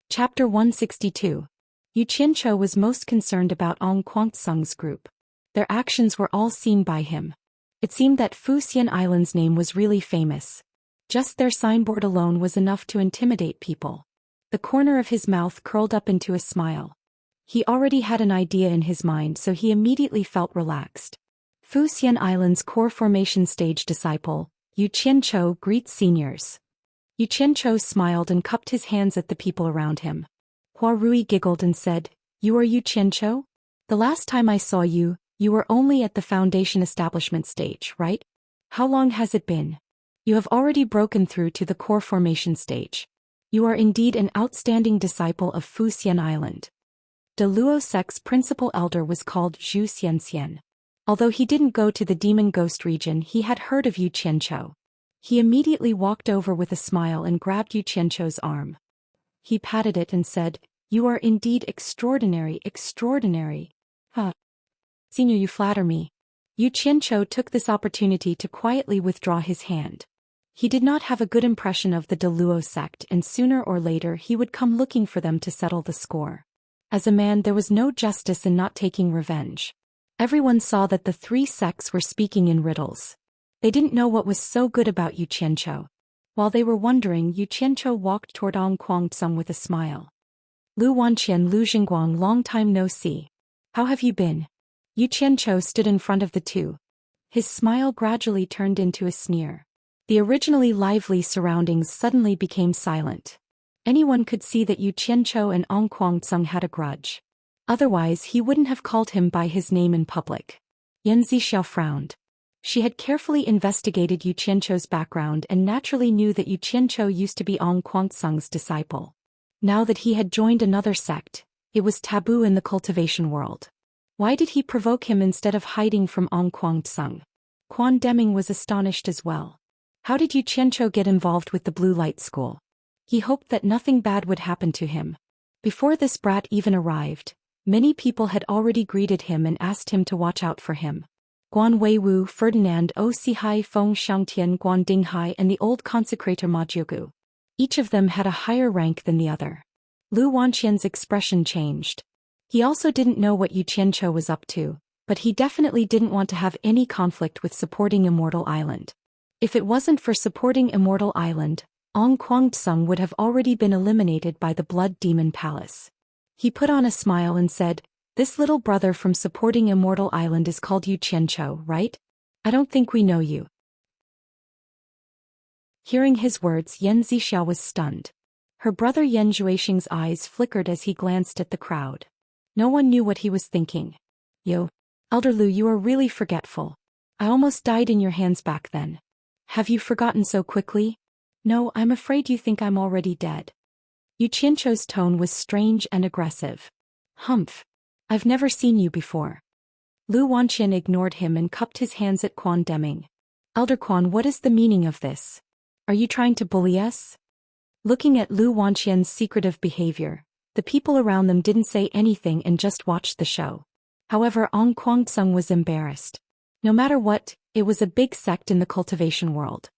Chapter 162. Yu Qianchou was most concerned about Ong Kuang-tsung's group. Their actions were all seen by him. It seemed that Fuxian Island's name was really famous. Just their signboard alone was enough to intimidate people. The corner of his mouth curled up into a smile. He already had an idea in his mind, so he immediately felt relaxed. Fuxian Island's core formation stage disciple, Yu Qianchou, greets seniors. Yu Qianchou smiled and cupped his hands at the people around him. Hua Rui giggled and said, "You are Yu Qianchou? The last time I saw you, you were only at the foundation establishment stage, right? How long has it been? You have already broken through to the core formation stage. You are indeed an outstanding disciple of Fuxian Island." De Luo sect's principal elder was called Zhou Xian. Although he didn't go to the demon ghost region, he had heard of Yu Qianchou. He immediately walked over with a smile and grabbed Yu Qianchou's arm. He patted it and said, "You are indeed extraordinary, extraordinary." "Huh. Senior, you flatter me." Yu Qianchou took this opportunity to quietly withdraw his hand. He did not have a good impression of the De Luo sect, and sooner or later he would come looking for them to settle the score. As a man, there was no justice in not taking revenge. Everyone saw that the 3 sects were speaking in riddles. They didn't know what was so good about Yu Qianchou. While they were wondering, Yu Qianchou walked toward Ong Kuang-tsung with a smile. "Lu Wanqian, Lu Jingguang, long time no see. How have you been?" Yu Qianchou stood in front of the two. His smile gradually turned into a sneer. The originally lively surroundings suddenly became silent. Anyone could see that Yu Qianchou and Ong Kuang-tsung had a grudge. Otherwise, he wouldn't have called him by his name in public. Xianxia frowned. She had carefully investigated Yu Qianchou's background and naturally knew that Yu Qianchou used to be Ong Kuang-tsung's disciple. Now that he had joined another sect, it was taboo in the cultivation world. Why did he provoke him instead of hiding from Ong Kuang-tsung? Quan Deming was astonished as well. How did Yu Qianchou get involved with the Blue Light School? He hoped that nothing bad would happen to him. Before this brat even arrived, many people had already greeted him and asked him to watch out for him. Guan Weiwu, Ferdinand, O Sihai, Feng Xiangtian, Guan Dinghai, and the old consecrator Ma Jiugu. Each of them had a higher rank than the other. Lu Wanqian's expression changed. He also didn't know what Yu Qianchou was up to, but he definitely didn't want to have any conflict with supporting Immortal Island. If it wasn't for supporting Immortal Island, Ong Kuang-tsung would have already been eliminated by the Blood Demon Palace. He put on a smile and said, "This little brother from supporting Immortal Island is called Yu Qianchou, right? I don't think we know you." Hearing his words, Xianxia was stunned. Her brother Yan Zhuixing's eyes flickered as he glanced at the crowd. No one knew what he was thinking. "Yo, Elder Lu, you are really forgetful. I almost died in your hands back then. Have you forgotten so quickly?" "No, I'm afraid you think I'm already dead." Yu Qianchou's tone was strange and aggressive. "Humph. I've never seen you before." Lu Wanqian ignored him and cupped his hands at Quan Deming. "Elder Quan, what is the meaning of this? Are you trying to bully us?" Looking at Lu Wanqian's secretive behavior, the people around them didn't say anything and just watched the show. However, Ong Kuang-tsung was embarrassed. No matter what, it was a big sect in the cultivation world.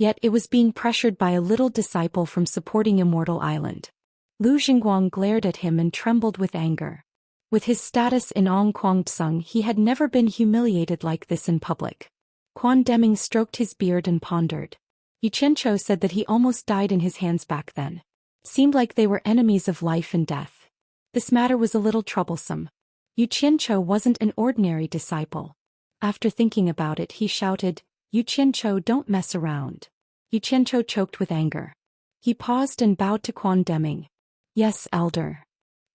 Yet it was being pressured by a little disciple from supporting Immortal Island. Lu Xingguang glared at him and trembled with anger. With his status in Ong Kwang-tsung, he had never been humiliated like this in public. Quan Deming stroked his beard and pondered. Yu Qianzhou said that he almost died in his hands back then. Seemed like they were enemies of life and death. This matter was a little troublesome. Yu Qianzhou wasn't an ordinary disciple. After thinking about it, he shouted, "Yu Qianzhou, don't mess around." Yu Qianzhou choked with anger. He paused and bowed to Quan Deming. "Yes, elder."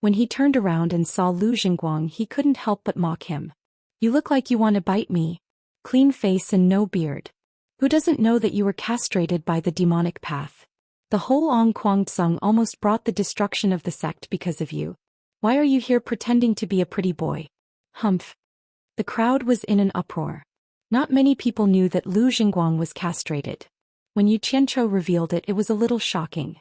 When he turned around and saw Lu Xingguang, he couldn't help but mock him. "You look like you want to bite me. Clean face and no beard. Who doesn't know that you were castrated by the demonic path? The whole Ong Kwang-tsung almost brought the destruction of the sect because of you. Why are you here pretending to be a pretty boy?" Humph. The crowd was in an uproar. Not many people knew that Lu Xingguang was castrated. When Yu Qianzhou revealed it, it was a little shocking.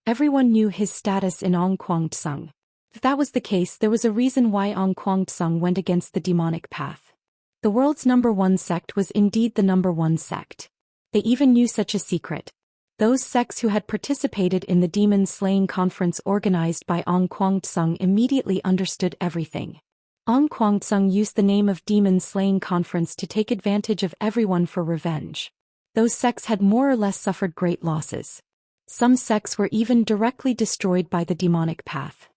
Everyone knew his status in Ong Kwang-tsung. If that was the case, there was a reason why Ong Kwang-tsung went against the demonic path. The world's #1 sect was indeed the #1 sect. They even knew such a secret. Those sects who had participated in the demon-slaying conference organized by Ong Kwang-tsung immediately understood everything. Ong Kwang-tsung used the name of demon-slaying conference to take advantage of everyone for revenge. Those sects had more or less suffered great losses. Some sects were even directly destroyed by the demonic path.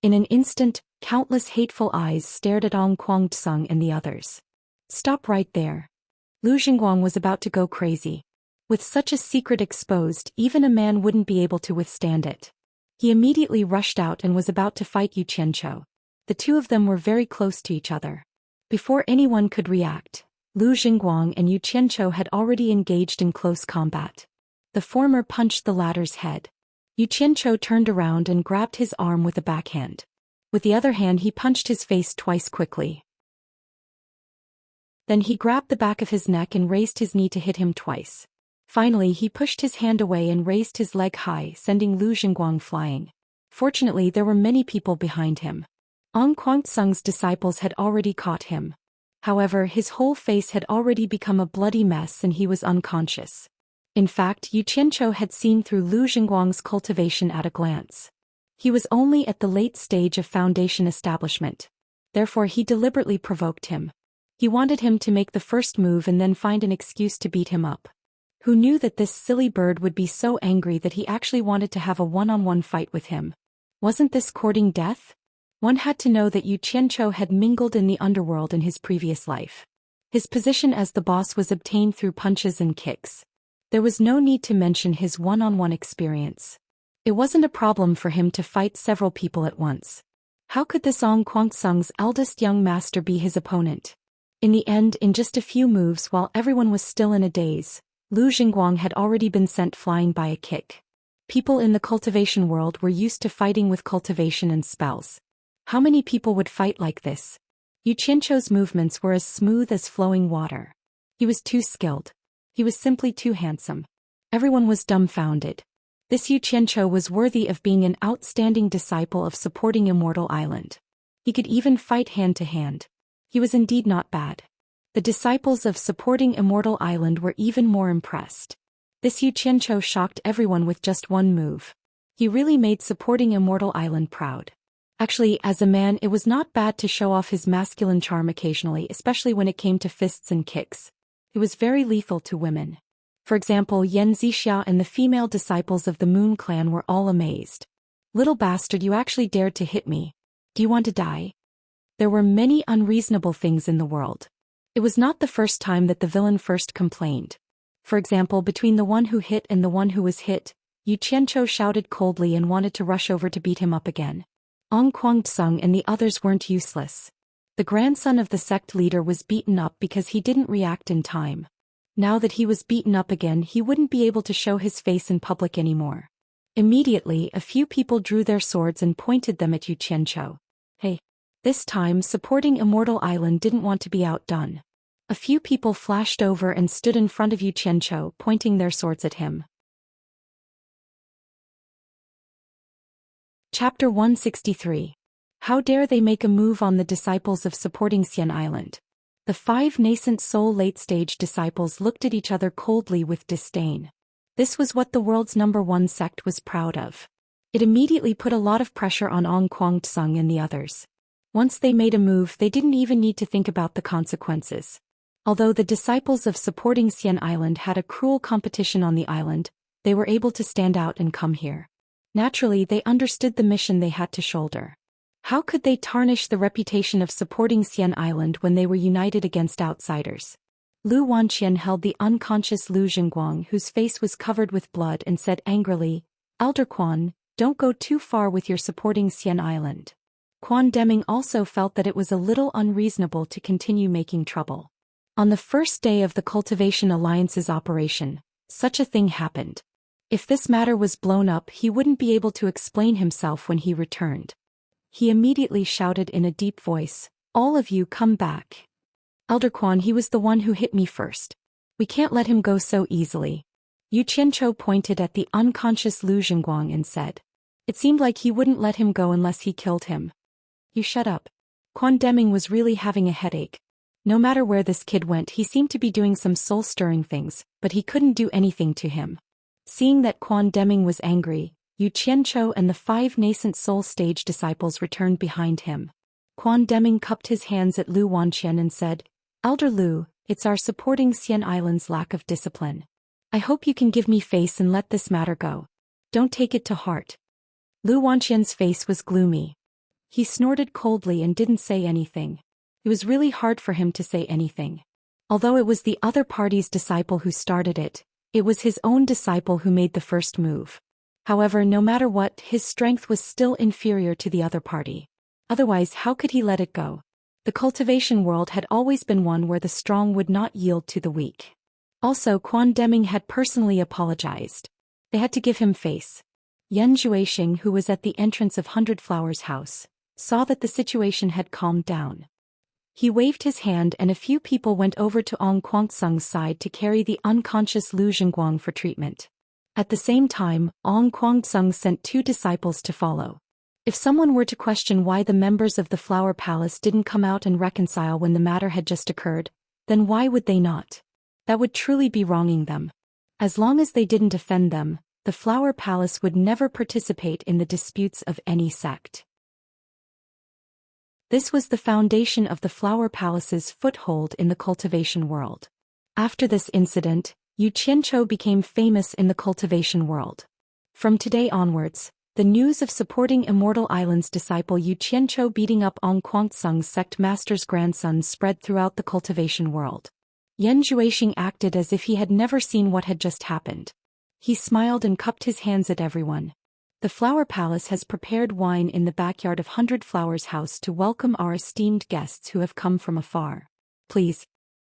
In an instant, countless hateful eyes stared at Ong Kwang-tsung and the others. "Stop right there." Lu Xingguang was about to go crazy. With such a secret exposed, even a man wouldn't be able to withstand it. He immediately rushed out and was about to fight Yu Qianzhou. The two of them were very close to each other. Before anyone could react, Lu Xingguang and Yu Qianzhou had already engaged in close combat. The former punched the latter's head. Yu Qianzhou turned around and grabbed his arm with a backhand. With the other hand, he punched his face twice quickly. Then he grabbed the back of his neck and raised his knee to hit him twice. Finally, he pushed his hand away and raised his leg high, sending Lu Xingguang flying. Fortunately, there were many people behind him. Ong Kwang-tsung's disciples had already caught him. However, his whole face had already become a bloody mess and he was unconscious. In fact, Yu Qianzhou had seen through Lu Xingguang's cultivation at a glance. He was only at the late stage of foundation establishment. Therefore, he deliberately provoked him. He wanted him to make the first move and then find an excuse to beat him up. Who knew that this silly bird would be so angry that he actually wanted to have a one-on-one fight with him? Wasn't this courting death? One had to know that Yu Qianzhou had mingled in the underworld in his previous life. His position as the boss was obtained through punches and kicks. There was no need to mention his one-on-one experience. It wasn't a problem for him to fight several people at once. How could this Ong Kwang-tsung's eldest young master be his opponent? In the end, in just a few moves while everyone was still in a daze, Lu Xingguang had already been sent flying by a kick. People in the cultivation world were used to fighting with cultivation and spells. How many people would fight like this? Yu Qianzhou's movements were as smooth as flowing water. He was too skilled. He was simply too handsome. Everyone was dumbfounded. This Yu Qianzhou was worthy of being an outstanding disciple of supporting Immortal Island. He could even fight hand to hand. He was indeed not bad. The disciples of supporting Immortal Island were even more impressed. This Yu Qianzhou shocked everyone with just one move. He really made supporting Immortal Island proud. Actually, as a man, it was not bad to show off his masculine charm occasionally, especially when it came to fists and kicks. It was very lethal to women. For example, Yan Zixia and the female disciples of the Moon Clan were all amazed. "Little bastard, you actually dared to hit me. Do you want to die?" There were many unreasonable things in the world. It was not the first time that the villain first complained. For example, between the one who hit and the one who was hit, Yu Qianzhou shouted coldly and wanted to rush over to beat him up again. Ong Kwang-tsung and the others weren't useless. The grandson of the sect leader was beaten up because he didn't react in time. Now that he was beaten up again, he wouldn't be able to show his face in public anymore. Immediately, a few people drew their swords and pointed them at Yu Qianzhou. Hey! This time, supporting Immortal Island didn't want to be outdone. A few people flashed over and stood in front of Yu Qianzhou, pointing their swords at him. Chapter 163. How dare they make a move on the disciples of supporting Xian Island? The 5 nascent soul late-stage disciples looked at each other coldly with disdain. This was what the world's #1 sect was proud of. It immediately put a lot of pressure on Ong Kwang-tsung and the others. Once they made a move, they didn't even need to think about the consequences. Although the disciples of supporting Xian Island had a cruel competition on the island, they were able to stand out and come here. Naturally, they understood the mission they had to shoulder. How could they tarnish the reputation of supporting Xian Island when they were united against outsiders? Lu Wanqian held the unconscious Lu Zhengguang, whose face was covered with blood, and said angrily, "Elder Quan, don't go too far with your supporting Xian Island." Quan Deming also felt that it was a little unreasonable to continue making trouble. On the first day of the Cultivation Alliance's operation, such a thing happened. If this matter was blown up, he wouldn't be able to explain himself when he returned. He immediately shouted in a deep voice, "All of you come back. Elder Quan, he was the one who hit me first. We can't let him go so easily." Yu Qianchou pointed at the unconscious Lu Zhengguang and said, "It seemed like he wouldn't let him go unless he killed him." "You shut up." Quan Deming was really having a headache. No matter where this kid went, he seemed to be doing some soul-stirring things, but he couldn't do anything to him. Seeing that Quan Deming was angry, Yu Qianchou and the 5 nascent soul stage disciples returned behind him. Quan Deming cupped his hands at Lu Wanqian and said, "Elder Lu, it's our supporting Xian Island's lack of discipline. I hope you can give me face and let this matter go. Don't take it to heart." Lu Wanqian's face was gloomy. He snorted coldly and didn't say anything. It was really hard for him to say anything. Although it was the other party's disciple who started it, it was his own disciple who made the first move. However, no matter what, his strength was still inferior to the other party. Otherwise, how could he let it go? The cultivation world had always been one where the strong would not yield to the weak. Also, Quan Deming had personally apologized. They had to give him face. Yan Zhuixing, who was at the entrance of 100 Flowers' house, saw that the situation had calmed down. He waved his hand and a few people went over to Ong Kwang-tsung's side to carry the unconscious Lu Zhengguang for treatment. At the same time, Ong Kwang-tsung sent 2 disciples to follow. If someone were to question why the members of the Flower Palace didn't come out and reconcile when the matter had just occurred, then why would they not? That would truly be wronging them. As long as they didn't offend them, the Flower Palace would never participate in the disputes of any sect. This was the foundation of the Flower Palace's foothold in the cultivation world. After this incident, Yu Qianchou became famous in the cultivation world. From today onwards, the news of supporting Immortal Island's disciple Yu Qianchou beating up Ong Kwang-tsung's sect master's grandson spread throughout the cultivation world. Yan Zhuixing acted as if he had never seen what had just happened. He smiled and cupped his hands at everyone. "The Flower Palace has prepared wine in the backyard of 100 Flowers' house to welcome our esteemed guests who have come from afar. Please."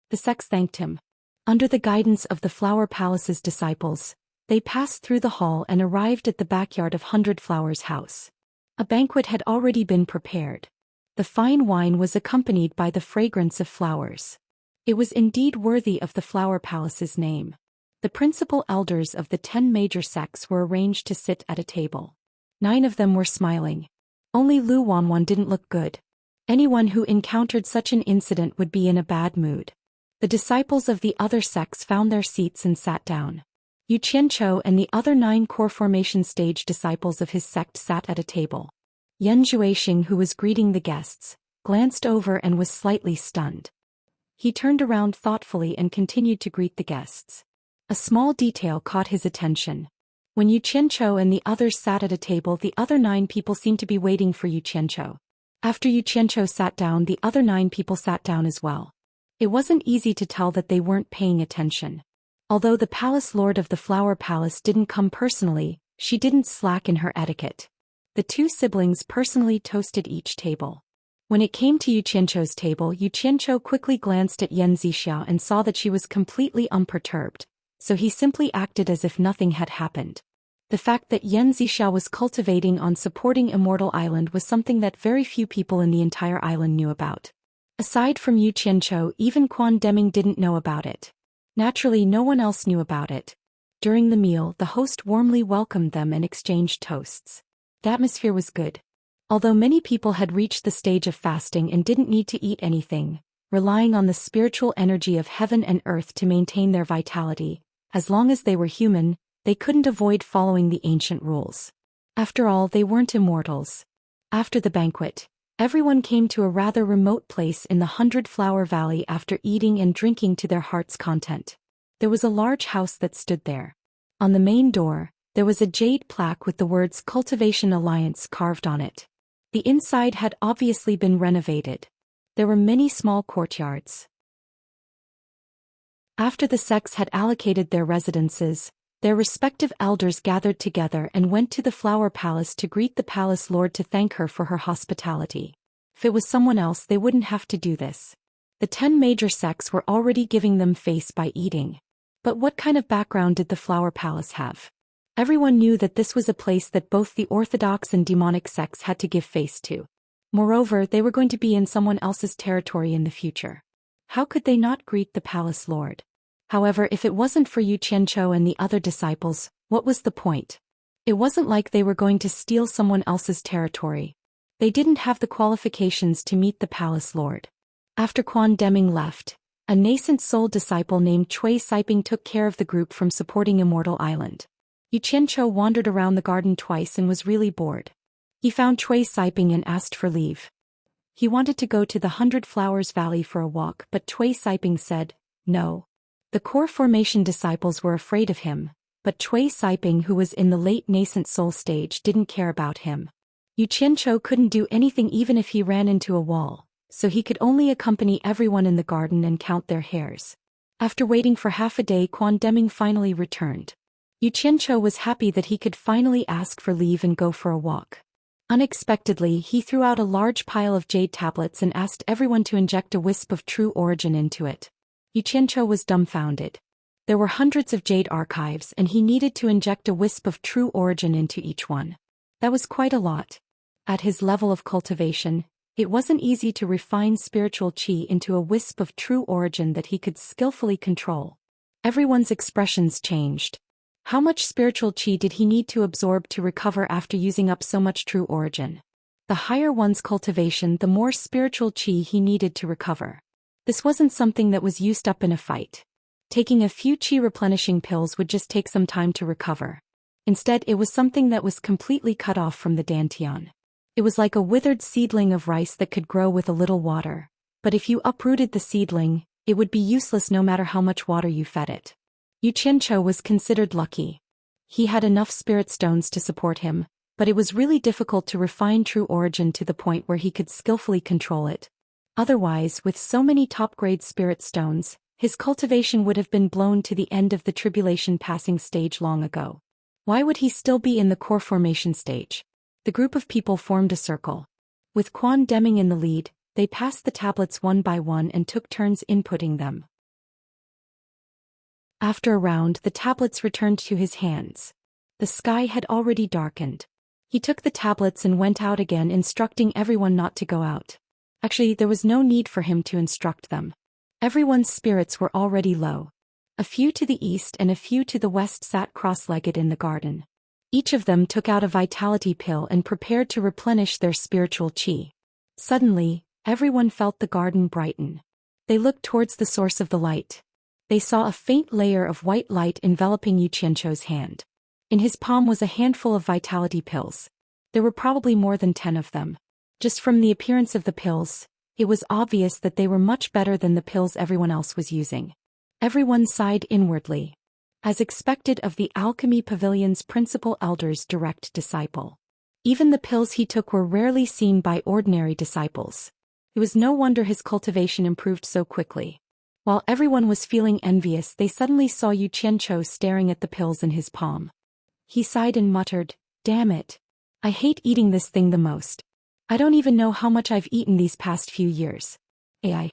The sects thanked him. Under the guidance of the Flower Palace's disciples, they passed through the hall and arrived at the backyard of 100 Flowers' house. A banquet had already been prepared. The fine wine was accompanied by the fragrance of flowers. It was indeed worthy of the Flower Palace's name. The principal elders of the 10 major sects were arranged to sit at a table. 9 of them were smiling. Only Lu Wanwan didn't look good. Anyone who encountered such an incident would be in a bad mood. The disciples of the other sects found their seats and sat down. Yu Qianchou and the other 9 core formation stage disciples of his sect sat at a table. Yan Zhuixing, who was greeting the guests, glanced over and was slightly stunned. He turned around thoughtfully and continued to greet the guests. A small detail caught his attention. When Yu Qianchou and the others sat at a table, the other 9 people seemed to be waiting for Yu Qianchou. After Yu Qianchou sat down, the other 9 people sat down as well. It wasn't easy to tell that they weren't paying attention. Although the palace lord of the Flower Palace didn't come personally, she didn't slack in her etiquette. The 2 siblings personally toasted each table. When it came to Yu Qianchou's table, Yu Qianchou quickly glanced at Yan Zixia and saw that she was completely unperturbed, so he simply acted as if nothing had happened. The fact that Yan Zixia was cultivating on supporting Immortal Island was something that very few people in the entire island knew about. Aside from Yu Qianchou, even Quan Deming didn't know about it. Naturally, no one else knew about it. During the meal, the host warmly welcomed them and exchanged toasts. The atmosphere was good. Although many people had reached the stage of fasting and didn't need to eat anything, relying on the spiritual energy of heaven and earth to maintain their vitality, as long as they were human, they couldn't avoid following the ancient rules. After all, they weren't immortals. After the banquet, everyone came to a rather remote place in the 100-Flower Valley after eating and drinking to their heart's content. There was a large house that stood there. On the main door, there was a jade plaque with the words Cultivation Alliance carved on it. The inside had obviously been renovated. There were many small courtyards. After the sects had allocated their residences, their respective elders gathered together and went to the Flower Palace to greet the palace lord to thank her for her hospitality. If it was someone else, they wouldn't have to do this. The 10 major sects were already giving them face by eating. But what kind of background did the Flower Palace have? Everyone knew that this was a place that both the orthodox and demonic sects had to give face to. Moreover, they were going to be in someone else's territory in the future. How could they not greet the palace lord? However, if it wasn't for Xianxia and the other disciples, what was the point? It wasn't like they were going to steal someone else's territory. They didn't have the qualifications to meet the palace lord. After Quan Deming left, a nascent soul disciple named Cui Siping took care of the group from supporting Immortal Island. Xianxia wandered around the garden twice and was really bored. He found Cui Siping and asked for leave. He wanted to go to the 100 Flowers Valley for a walk, but Cui Siping said, no. The core formation disciples were afraid of him, but Cui Siping, who was in the late nascent soul stage, didn't care about him. Xianxia couldn't do anything even if he ran into a wall, so he could only accompany everyone in the garden and count their hairs. After waiting for half a day, Quan Deming finally returned. Xianxia was happy that he could finally ask for leave and go for a walk. Unexpectedly, he threw out a large pile of jade tablets and asked everyone to inject a wisp of true origin into it. Xianxia was dumbfounded. There were hundreds of jade archives and he needed to inject a wisp of true origin into each one. That was quite a lot. At his level of cultivation, it wasn't easy to refine spiritual qi into a wisp of true origin that he could skillfully control. Everyone's expressions changed. How much spiritual qi did he need to absorb to recover after using up so much true origin? The higher one's cultivation, the more spiritual qi he needed to recover. This wasn't something that was used up in a fight. Taking a few qi replenishing pills would just take some time to recover. Instead, it was something that was completely cut off from the dantian. It was like a withered seedling of rice that could grow with a little water. But if you uprooted the seedling, it would be useless no matter how much water you fed it. Xianxia was considered lucky. He had enough spirit stones to support him, but it was really difficult to refine true origin to the point where he could skillfully control it. Otherwise, with so many top-grade spirit stones, his cultivation would have been blown to the end of the tribulation passing stage long ago. Why would he still be in the core formation stage? The group of people formed a circle. With Quan Deming in the lead, they passed the tablets one by one and took turns inputting them. After a round, the tablets returned to his hands. The sky had already darkened. He took the tablets and went out again, instructing everyone not to go out. Actually, there was no need for him to instruct them. Everyone's spirits were already low. A few to the east and a few to the west sat cross-legged in the garden. Each of them took out a vitality pill and prepared to replenish their spiritual qi. Suddenly, everyone felt the garden brighten. They looked towards the source of the light. They saw a faint layer of white light enveloping Xianxia's hand. In his palm was a handful of vitality pills. There were probably more than 10 of them. Just from the appearance of the pills, it was obvious that they were much better than the pills everyone else was using. Everyone sighed inwardly. As expected of the Alchemy Pavilion's principal elder's direct disciple. Even the pills he took were rarely seen by ordinary disciples. It was no wonder his cultivation improved so quickly. While everyone was feeling envious, they suddenly saw Xianxia staring at the pills in his palm. He sighed and muttered, "Damn it. I hate eating this thing the most. I don't even know how much I've eaten these past few years. AI."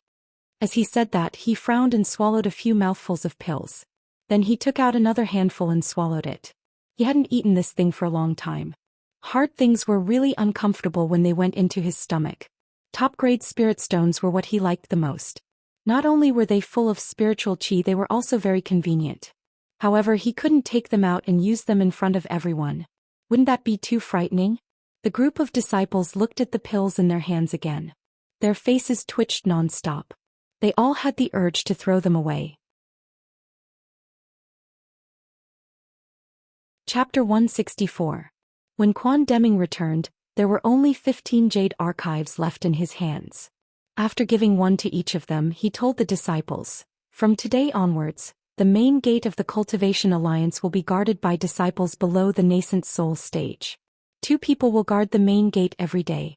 As he said that, he frowned and swallowed a few mouthfuls of pills. Then he took out another handful and swallowed it. He hadn't eaten this thing for a long time. Hard things were really uncomfortable when they went into his stomach. Top-grade spirit stones were what he liked the most. Not only were they full of spiritual qi, they were also very convenient. However, he couldn't take them out and use them in front of everyone. Wouldn't that be too frightening? The group of disciples looked at the pills in their hands again. Their faces twitched non-stop. They all had the urge to throw them away. Chapter 164. When Quan Deming returned, there were only 15 jade archives left in his hands. After giving one to each of them, he told the disciples, "From today onwards, the main gate of the Cultivation Alliance will be guarded by disciples below the nascent soul stage. 2 people will guard the main gate every day."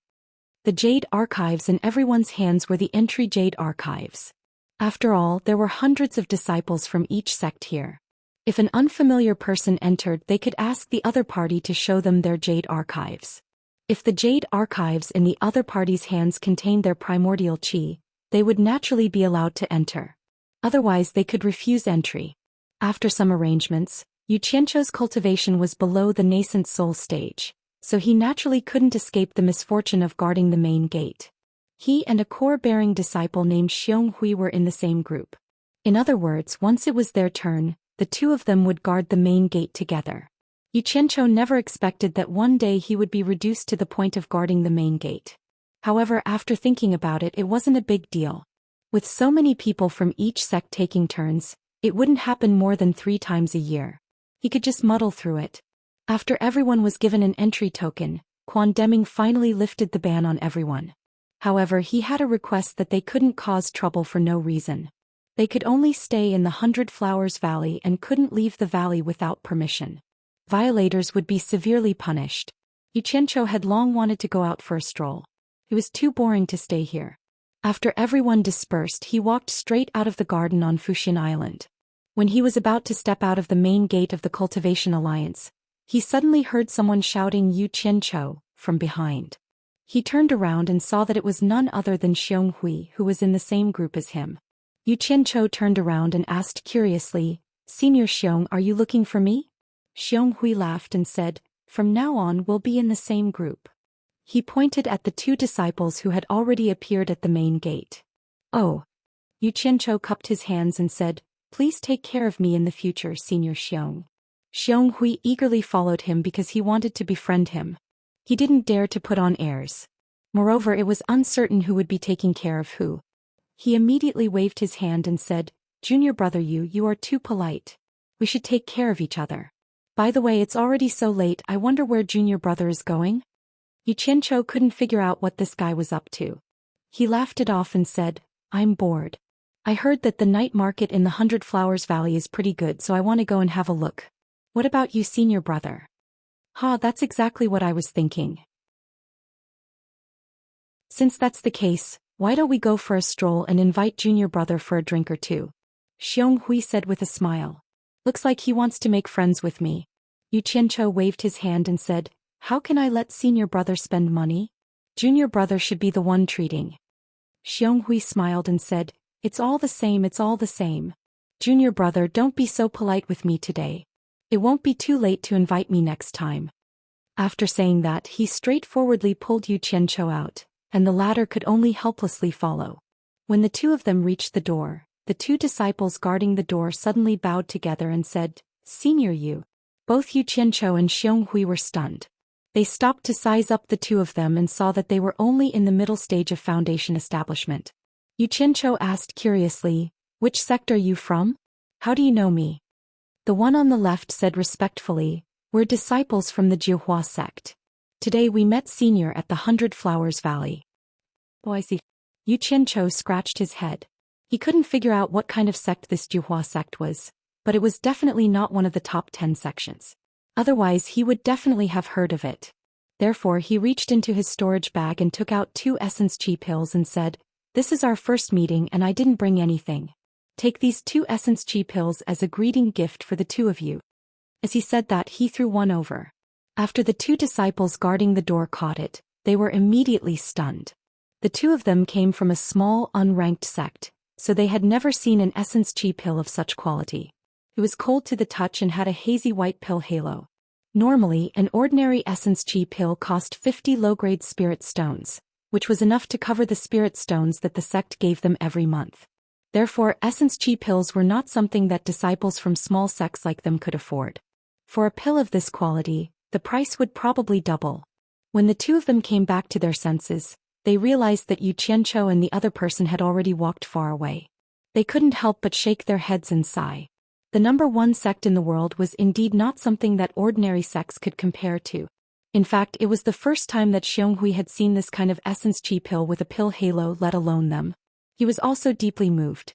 The jade archives in everyone's hands were the entry jade archives. After all, there were hundreds of disciples from each sect here. If an unfamiliar person entered, they could ask the other party to show them their jade archives. If the jade archives in the other party's hands contained their primordial qi, they would naturally be allowed to enter. Otherwise, they could refuse entry. After some arrangements, Xianxia's cultivation was below the nascent soul stage, so he naturally couldn't escape the misfortune of guarding the main gate. He and a core-bearing disciple named Xianxia were in the same group. In other words, once it was their turn, the 2 of them would guard the main gate together. Xianxia never expected that one day he would be reduced to the point of guarding the main gate. However, after thinking about it, it wasn't a big deal. With so many people from each sect taking turns, it wouldn't happen more than 3 times a year. He could just muddle through it. After everyone was given an entry token, Quan Deming finally lifted the ban on everyone. However, he had a request that they couldn't cause trouble for no reason. They could only stay in the 100 Flowers Valley and couldn't leave the valley without permission. Violators would be severely punished. Xianxia had long wanted to go out for a stroll. It was too boring to stay here. After everyone dispersed, he walked straight out of the garden on Fuxian Island. When he was about to step out of the main gate of the Cultivation Alliance, he suddenly heard someone shouting Xianxia from behind. He turned around and saw that it was none other than Xianxia, who was in the same group as him. Xianxia turned around and asked curiously, "Senior Xiang, are you looking for me?" Xianxia laughed and said, "From now on we'll be in the same group." He pointed at the 2 disciples who had already appeared at the main gate. "Oh." Xianxia cupped his hands and said, "Please take care of me in the future, Senior Xiang." Xianxia eagerly followed him because he wanted to befriend him. He didn't dare to put on airs. Moreover, it was uncertain who would be taking care of who. He immediately waved his hand and said, "Junior brother, you are too polite. We should take care of each other. By the way, it's already so late, I wonder where junior brother is going?" Xianxia couldn't figure out what this guy was up to. He laughed it off and said, "I'm bored. I heard that the night market in the 100 Flowers Valley is pretty good, so I want to go and have a look. What about you, senior brother?" "Ha, that's exactly what I was thinking. Since that's the case, why don't we go for a stroll and invite junior brother for a drink or 2? Xianxia said with a smile. "Looks like he wants to make friends with me." Xianxia waved his hand and said, "How can I let senior brother spend money? Junior brother should be the one treating." Xianxia smiled and said, it's all the same. Junior brother, don't be so polite with me today. It won't be too late to invite me next time." After saying that, he straightforwardly pulled Xianxia out, and the latter could only helplessly follow. When the 2 of them reached the door, the 2 disciples guarding the door suddenly bowed together and said, "Senior you." Both Xianxia and Xianxia were stunned. They stopped to size up the 2 of them and saw that they were only in the middle stage of foundation establishment. Xianxia asked curiously, "Which sect are you from? How do you know me?" The one on the left said respectfully, "We're disciples from the Jihua sect. Today we met senior at the 100 Flowers Valley." "Oh, I see." Xianxia scratched his head. He couldn't figure out what kind of sect this Jihua sect was, but it was definitely not one of the top 10 sections. Otherwise, he would definitely have heard of it. Therefore, he reached into his storage bag and took out 2 essence chi pills and said, "This is our first meeting and I didn't bring anything. Take these 2 essence chi pills as a greeting gift for the 2 of you." As he said that, he threw one over. After the 2 disciples guarding the door caught it, they were immediately stunned. The 2 of them came from a small, unranked sect, so they had never seen an essence chi pill of such quality. It was cold to the touch and had a hazy white pill halo. Normally, an ordinary essence chi pill cost 50 low-grade spirit stones, which was enough to cover the spirit stones that the sect gave them every month. Therefore, essence chi pills were not something that disciples from small sects like them could afford. For a pill of this quality, the price would probably double. When the 2 of them came back to their senses, they realized that Xianxia and the other person had already walked far away. They couldn't help but shake their heads and sigh. The number one sect in the world was indeed not something that ordinary sects could compare to. In fact, it was the first time that Xionghui had seen this kind of essence chi pill with a pill halo, let alone them. He was also deeply moved.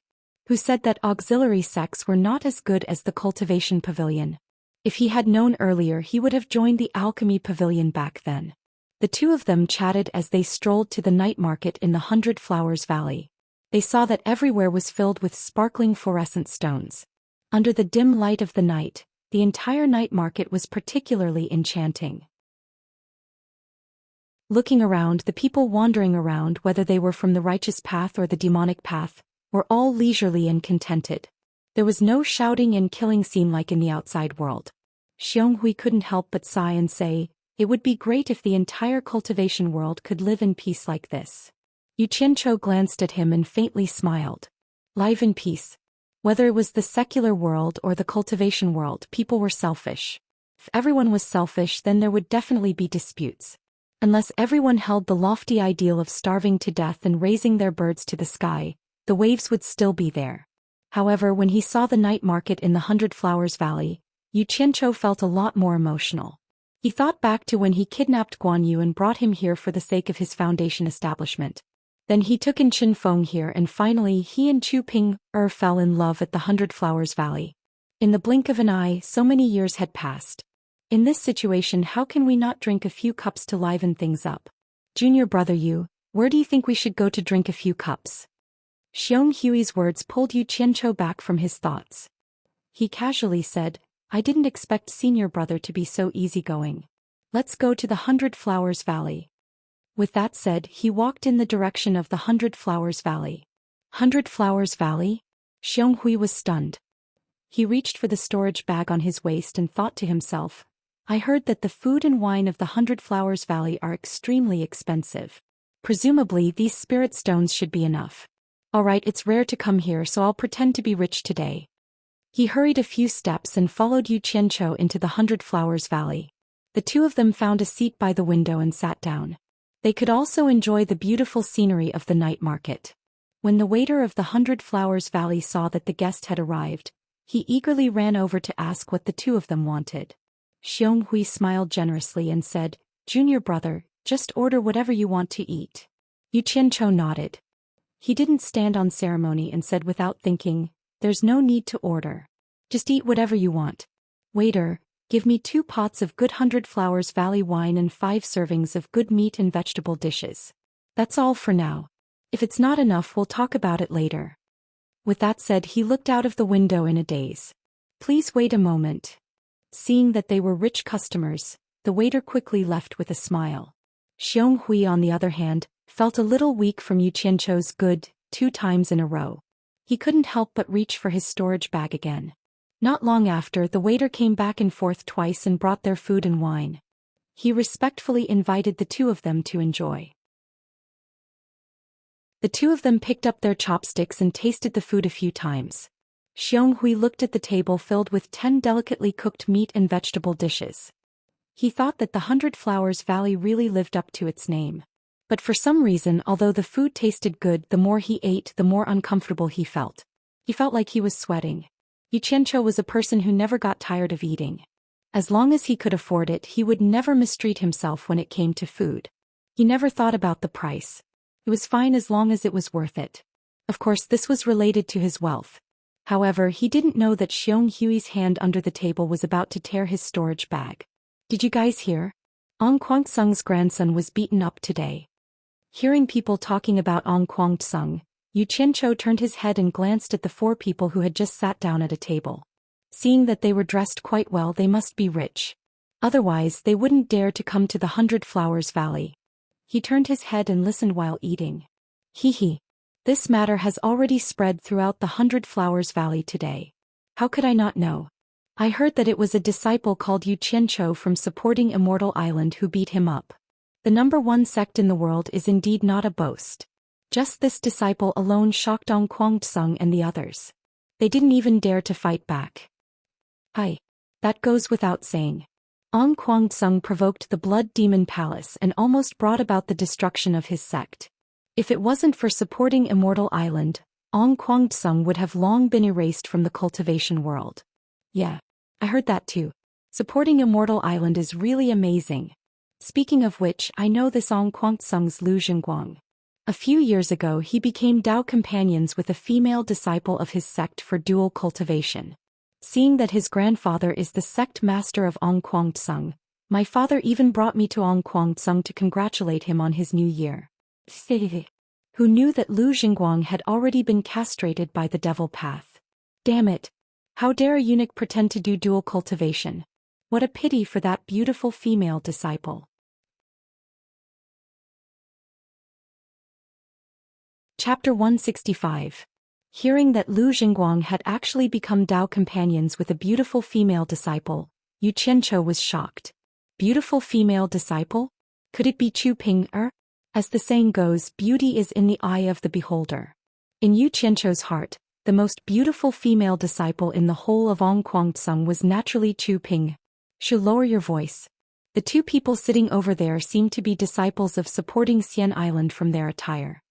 Who said that auxiliary sects were not as good as the Cultivation Pavilion? If he had known earlier, he would have joined the Alchemy Pavilion back then. The two of them chatted as they strolled to the night market in the 100 Flowers Valley. They saw that everywhere was filled with sparkling fluorescent stones. Under the dim light of the night, the entire night market was particularly enchanting. Looking around, the people wandering around, whether they were from the righteous path or the demonic path, were all leisurely and contented. There was no shouting and killing scene like in the outside world. Xionghui couldn't help but sigh and say, it would be great if the entire cultivation world could live in peace like this. Yu Qianzhou glanced at him and faintly smiled. Live in peace. Whether it was the secular world or the cultivation world, people were selfish. If everyone was selfish, then there would definitely be disputes. Unless everyone held the lofty ideal of starving to death and raising their birds to the sky, the waves would still be there. However, when he saw the night market in the 100 Flowers Valley, Yu Qianzhou felt a lot more emotional. He thought back to when he kidnapped Guan Yu and brought him here for the sake of his foundation establishment. Then he took in Chen Feng here, and finally he and Chu Ping fell in love at the 100 Flowers Valley. In the blink of an eye, so many years had passed. In this situation, how can we not drink a few cups to liven things up? Junior brother Yu, where do you think we should go to drink a few cups? Xionghui's words pulled Yu Qianzhou back from his thoughts. He casually said, I didn't expect senior brother to be so easygoing. Let's go to the 100 Flowers Valley. With that said, he walked in the direction of the 100 Flowers Valley. 100 Flowers Valley? Xionghui was stunned. He reached for the storage bag on his waist and thought to himself, I heard that the food and wine of the 100 Flowers Valley are extremely expensive. Presumably these spirit stones should be enough. Alright, it's rare to come here, so I'll pretend to be rich today. He hurried a few steps and followed Yu Qianzhou into the 100 Flowers Valley. The two of them found a seat by the window and sat down. They could also enjoy the beautiful scenery of the night market. When the waiter of the 100 Flowers Valley saw that the guest had arrived, he eagerly ran over to ask what the two of them wanted. Xionghui smiled generously and said, Junior brother, just order whatever you want to eat. Yu Qianzhou nodded. He didn't stand on ceremony and said without thinking, there's no need to order. Just eat whatever you want. Waiter, give me 2 pots of good 100 Flowers Valley wine and 5 servings of good meat and vegetable dishes. That's all for now. If it's not enough, we'll talk about it later. With that said, he looked out of the window in a daze. Please wait a moment. Seeing that they were rich customers, the waiter quickly left with a smile. Xionghui, on the other hand, felt a little weak from Yu Qianzhou's good 2 times in a row. He couldn't help but reach for his storage bag again. Not long after, the waiter came back and forth twice and brought their food and wine. He respectfully invited the two of them to enjoy. The two of them picked up their chopsticks and tasted the food a few times. Xionghui looked at the table filled with 10 delicately cooked meat and vegetable dishes. He thought that the 100 Flowers Valley really lived up to its name. But for some reason, although the food tasted good, the more he ate, the more uncomfortable he felt. He felt like he was sweating. Yu Qianzhou was a person who never got tired of eating. As long as he could afford it, he would never mistreat himself when it came to food. He never thought about the price. It was fine as long as it was worth it. Of course, this was related to his wealth. However, he didn't know that Xionghui's hand under the table was about to tear his storage bag. Did you guys hear? Ong Kwangsung's grandson was beaten up today. Hearing people talking about Ong Kwangsung, Yu Qianzhou turned his head and glanced at the 4 people who had just sat down at a table. Seeing that they were dressed quite well, they must be rich. Otherwise, they wouldn't dare to come to the 100 Flowers Valley. He turned his head and listened while eating. Hee. This matter has already spread throughout the 100 Flowers Valley today. How could I not know? I heard that it was a disciple called Yu Qianzhou from supporting Immortal Island who beat him up. The number 1 sect in the world is indeed not a boast. Just this disciple alone shocked Ong Kwangsung and the others. They didn't even dare to fight back. That goes without saying. Ong Kwangsung provoked the Blood Demon Palace and almost brought about the destruction of his sect. If it wasn't for supporting Immortal Island, Ong Kwangtsung would have long been erased from the cultivation world. Yeah. I heard that too. Supporting Immortal Island is really amazing. Speaking of which, I know this Ong Kwangtsung's Lu Zhenguang. A few years ago he became Dao companions with a female disciple of his sect for dual cultivation. Seeing that his grandfather is the sect master of Ong Kwangtsung, my father even brought me to Ong Kwangtsung to congratulate him on his new year. Who knew that Lu Zhenguang had already been castrated by the devil path? Damn it! How dare a eunuch pretend to do dual cultivation? What a pity for that beautiful female disciple. Chapter 165. Hearing that Lu Zhenguang had actually become Dao companions with a beautiful female disciple, Yu Qianzhou was shocked. Beautiful female disciple? Could it be Chu Ping-er? As the saying goes, beauty is in the eye of the beholder. In Yu Qianzhou's heart, the most beautiful female disciple in the whole of Ong Kwangtsung was naturally Chu Ping. Should lower your voice. The two people sitting over there seemed to be disciples of supporting Xian Island from their attire.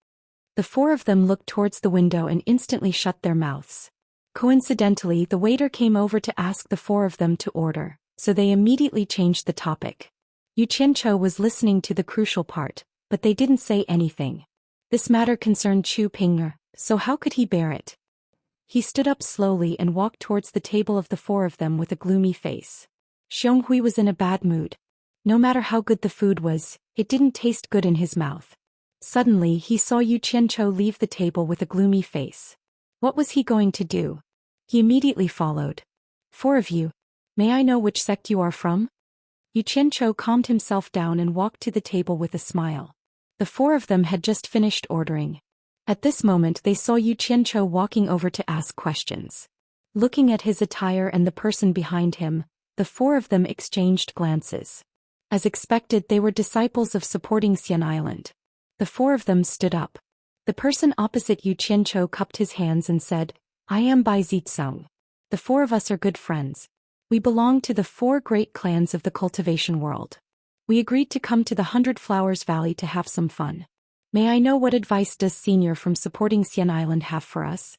The four of them looked towards the window and instantly shut their mouths. Coincidentally, the waiter came over to ask the four of them to order, so they immediately changed the topic. Yu Qianzhou was listening to the crucial part, but they didn't say anything. This matter concerned Chu Ping, so how could he bear it? He stood up slowly and walked towards the table of the four of them with a gloomy face. Xionghui was in a bad mood. No matter how good the food was, it didn't taste good in his mouth. Suddenly he saw Yu Qianzhou leave the table with a gloomy face. What was he going to do? He immediately followed. Four of you. May I know which sect you are from? Yu Qianzhou calmed himself down and walked to the table with a smile. The four of them had just finished ordering. At this moment they saw Yu Qianzhou walking over to ask questions. Looking at his attire and the person behind him, the four of them exchanged glances. As expected, they were disciples of supporting Xian Island. The four of them stood up. The person opposite Yu Qianzhou cupped his hands and said, I am Bai Zitsung. The four of us are good friends. We belong to the four great clans of the cultivation world. We agreed to come to the 100 Flowers Valley to have some fun. May I know what advice does Senior from supporting Xian Island have for us?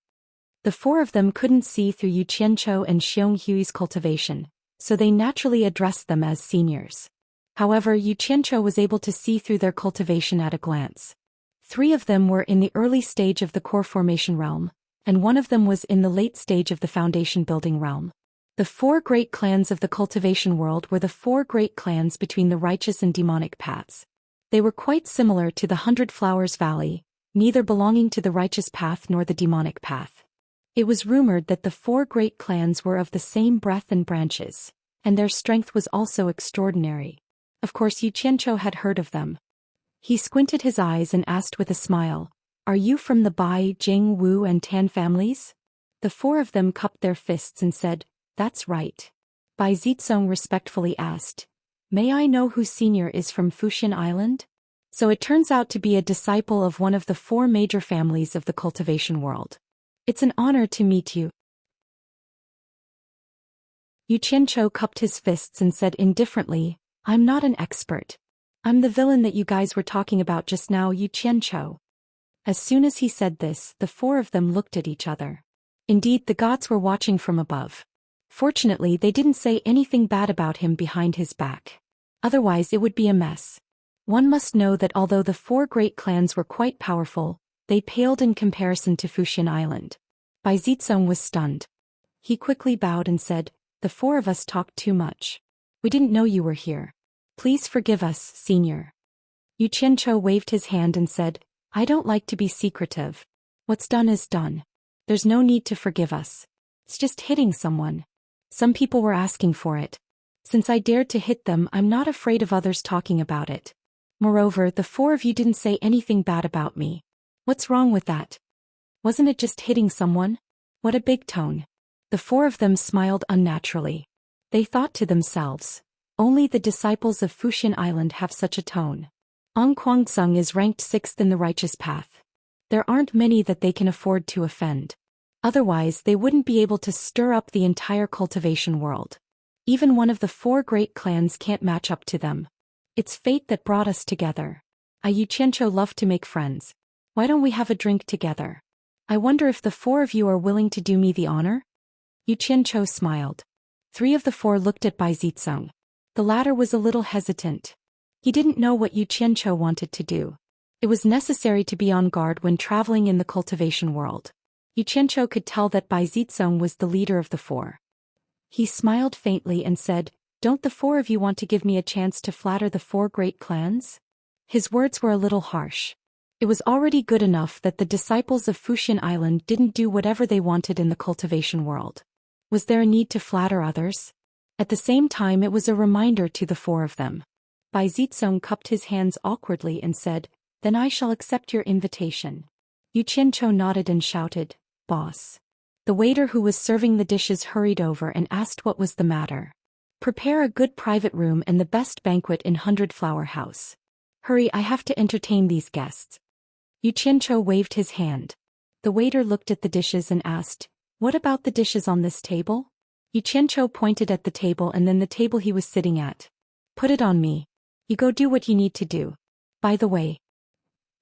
The four of them couldn't see through Yu Qianzhou and Xionghui's cultivation, so they naturally addressed them as seniors. However, Yu Qianzhou was able to see through their cultivation at a glance. Three of them were in the early stage of the core formation realm, and one of them was in the late stage of the foundation building realm. The four great clans of the cultivation world were the four great clans between the righteous and demonic paths. They were quite similar to the 100 Flowers Valley, neither belonging to the righteous path nor the demonic path. It was rumored that the four great clans were of the same breadth and branches, and their strength was also extraordinary. Of course, Yu Qianzhou had heard of them. He squinted his eyes and asked with a smile, Are you from the Bai, Jing, Wu and Tan families? The four of them cupped their fists and said, That's right. Bai Zitsong respectfully asked, May I know who Senior is from Fuxian Island? So it turns out to be a disciple of one of the four major families of the cultivation world. It's an honor to meet you. Yu Qianzhou cupped his fists and said indifferently, I'm not an expert. I'm the villain that you guys were talking about just now, Yu Qianzhou. As soon as he said this, the four of them looked at each other. Indeed, the gods were watching from above. Fortunately, they didn't say anything bad about him behind his back. Otherwise it would be a mess. One must know that although the four great clans were quite powerful, they paled in comparison to Fuxian Island. Bai Zitsong was stunned. He quickly bowed and said, The four of us talked too much. We didn't know you were here. Please forgive us, Senior. Yu Qianzhou waved his hand and said, I don't like to be secretive. What's done is done. There's no need to forgive us. It's just hitting someone. Some people were asking for it. Since I dared to hit them, I'm not afraid of others talking about it. Moreover, the four of you didn't say anything bad about me. What's wrong with that? Wasn't it just hitting someone? What a big tone. The four of them smiled unnaturally. They thought to themselves, only the disciples of Fuxian Island have such a tone. Ong Kwangtsung is ranked 6th in the righteous path. There aren't many that they can afford to offend. Otherwise, they wouldn't be able to stir up the entire cultivation world. Even one of the four great clans can't match up to them. It's fate that brought us together. I Yu Qianzhou love to make friends. Why don't we have a drink together? I wonder if the four of you are willing to do me the honor? Yu Qianzhou smiled. 3 of the 4 looked at Bai Zizong. The latter was a little hesitant. He didn't know what Yu Qianzhou wanted to do. It was necessary to be on guard when traveling in the cultivation world. Yu Qianzhou could tell that Bai Zizong was the leader of the 4. He smiled faintly and said, "Don't the 4 of you want to give me a chance to flatter the 4 great clans?" His words were a little harsh. It was already good enough that the disciples of Fuxian Island didn't do whatever they wanted in the cultivation world. Was there a need to flatter others? At the same time, it was a reminder to the 4 of them. Bai Zizong cupped his hands awkwardly and said, "Then I shall accept your invitation." Yu Qianzhou nodded and shouted, "Boss." The waiter who was serving the dishes hurried over and asked what was the matter. "Prepare a good private room and the best banquet in 100 Flower House. Hurry, I have to entertain these guests." Yu Qianzhou waved his hand. The waiter looked at the dishes and asked, "What about the dishes on this table?" Yu Qianzhou pointed at the table and then the table he was sitting at. "Put it on me. You go do what you need to do. By the way."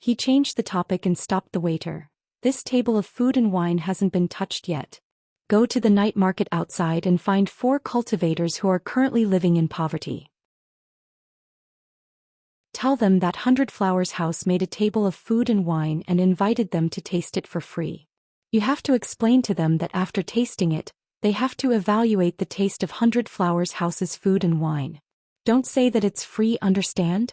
He changed the topic and stopped the waiter. "This table of food and wine hasn't been touched yet. Go to the night market outside and find 4 cultivators who are currently living in poverty. Tell them that 100 Flowers House made a table of food and wine and invited them to taste it for free. You have to explain to them that after tasting it, they have to evaluate the taste of 100 Flowers House's food and wine. Don't say that it's free, understand?"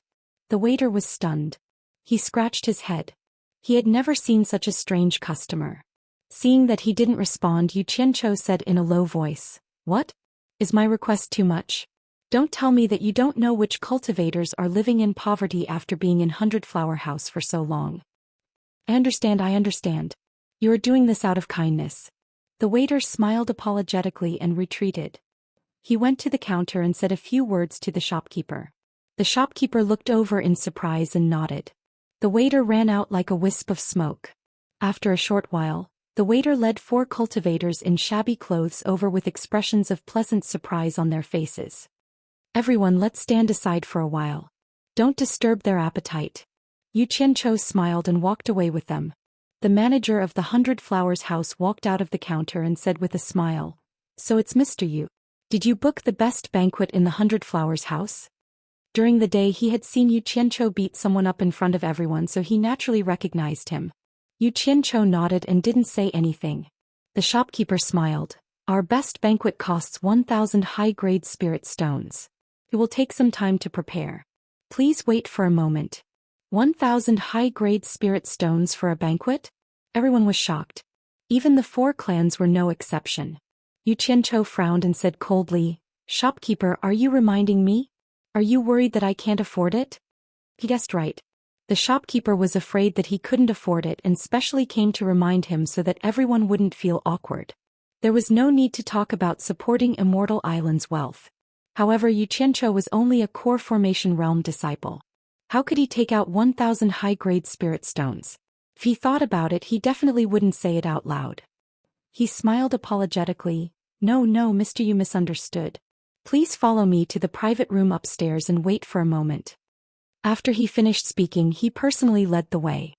The waiter was stunned. He scratched his head. He had never seen such a strange customer. Seeing that he didn't respond, Yu Qianzhou said in a low voice, "What? Is my request too much? Don't tell me that you don't know which cultivators are living in poverty after being in 100 Flower House for so long." I understand. You are doing this out of kindness." The waiter smiled apologetically and retreated. He went to the counter and said a few words to the shopkeeper. The shopkeeper looked over in surprise and nodded. The waiter ran out like a wisp of smoke. After a short while, the waiter led 4 cultivators in shabby clothes over with expressions of pleasant surprise on their faces. "Everyone, let's stand aside for a while. Don't disturb their appetite." Yu Qianzhou smiled and walked away with them. The manager of the 100 Flowers House walked out of the counter and said with a smile, "So it's Mr. Yu. Did you book the best banquet in the 100 Flowers House?" During the day he had seen Yu Qianzhou beat someone up in front of everyone, so he naturally recognized him. Yu Qianzhou nodded and didn't say anything. The shopkeeper smiled. "Our best banquet costs 1,000 high-grade spirit stones. It will take some time to prepare. Please wait for a moment." 1,000 high-grade spirit stones for a banquet? Everyone was shocked. Even the 4 clans were no exception. Yu Qianzhou frowned and said coldly, "Shopkeeper, are you reminding me? Are you worried that I can't afford it?" He guessed right. The shopkeeper was afraid that he couldn't afford it and specially came to remind him so that everyone wouldn't feel awkward. There was no need to talk about supporting Immortal Island's wealth. However, Yu Qianzhou was only a core formation realm disciple. How could he take out 1,000 high-grade spirit stones? If he thought about it, he definitely wouldn't say it out loud. He smiled apologetically. No, Mr. You misunderstood. Please follow me to the private room upstairs and wait for a moment." After he finished speaking, he personally led the way.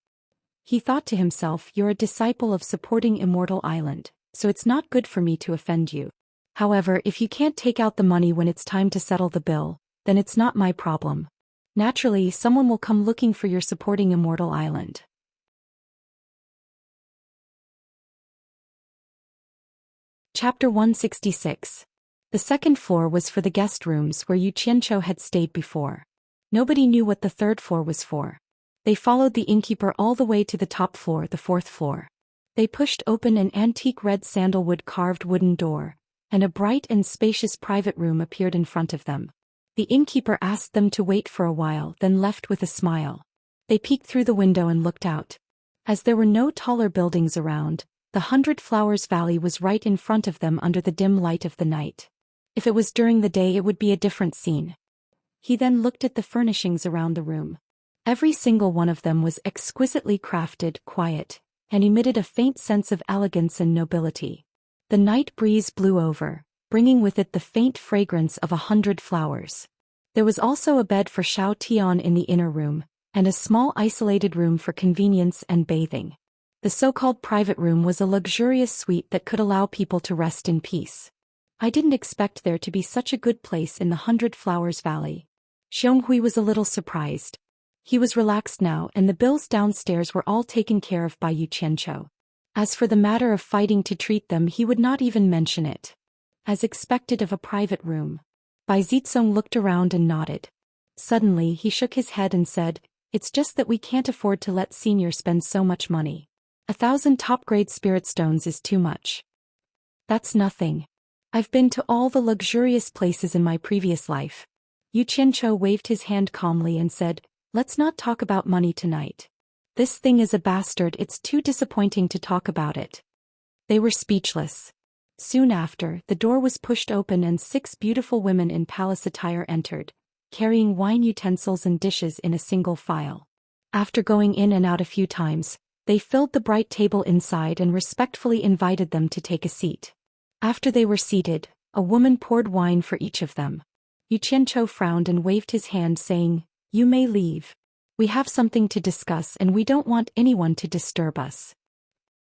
He thought to himself, "You're a disciple of supporting Immortal Island, so it's not good for me to offend you. However, if you can't take out the money when it's time to settle the bill, then it's not my problem. Naturally, someone will come looking for your supporting Immortal Island." Chapter 166. The second floor was for the guest rooms where Yu Qianzhou had stayed before. Nobody knew what the third floor was for. They followed the innkeeper all the way to the top floor, the 4th floor. They pushed open an antique red sandalwood carved wooden door, and a bright and spacious private room appeared in front of them. The innkeeper asked them to wait for a while, then left with a smile. They peeked through the window and looked out. As there were no taller buildings around, the 100 Flowers Valley was right in front of them under the dim light of the night. If it was during the day, it would be a different scene. He then looked at the furnishings around the room. Every single one of them was exquisitely crafted, quiet, and emitted a faint sense of elegance and nobility. The night breeze blew over, bringing with it the faint fragrance of 100 flowers. There was also a bed for Xiao Tian in the inner room, and a small isolated room for convenience and bathing. The so-called private room was a luxurious suite that could allow people to rest in peace. I didn't expect there to be such a good place in the 100 Flowers Valley. Xionghui was a little surprised. He was relaxed now and the bills downstairs were all taken care of by Yu Qianqiu. As for the matter of fighting to treat them, he would not even mention it. As expected of a private room. Bai Zitsong looked around and nodded. Suddenly he shook his head and said, "It's just that we can't afford to let senior spend so much money. 1,000 top-grade spirit stones is too much. That's nothing. I've been to all the luxurious places in my previous life." Yu Qianqiu waved his hand calmly and said, "Let's not talk about money tonight. This thing is a bastard, it's too disappointing to talk about it." They were speechless. Soon after, the door was pushed open and 6 beautiful women in palace attire entered, carrying wine utensils and dishes in a single file. After going in and out a few times, they filled the bright table inside and respectfully invited them to take a seat. After they were seated, a woman poured wine for each of them. Yu Qianqiu frowned and waved his hand saying, "You may leave. We have something to discuss and we don't want anyone to disturb us."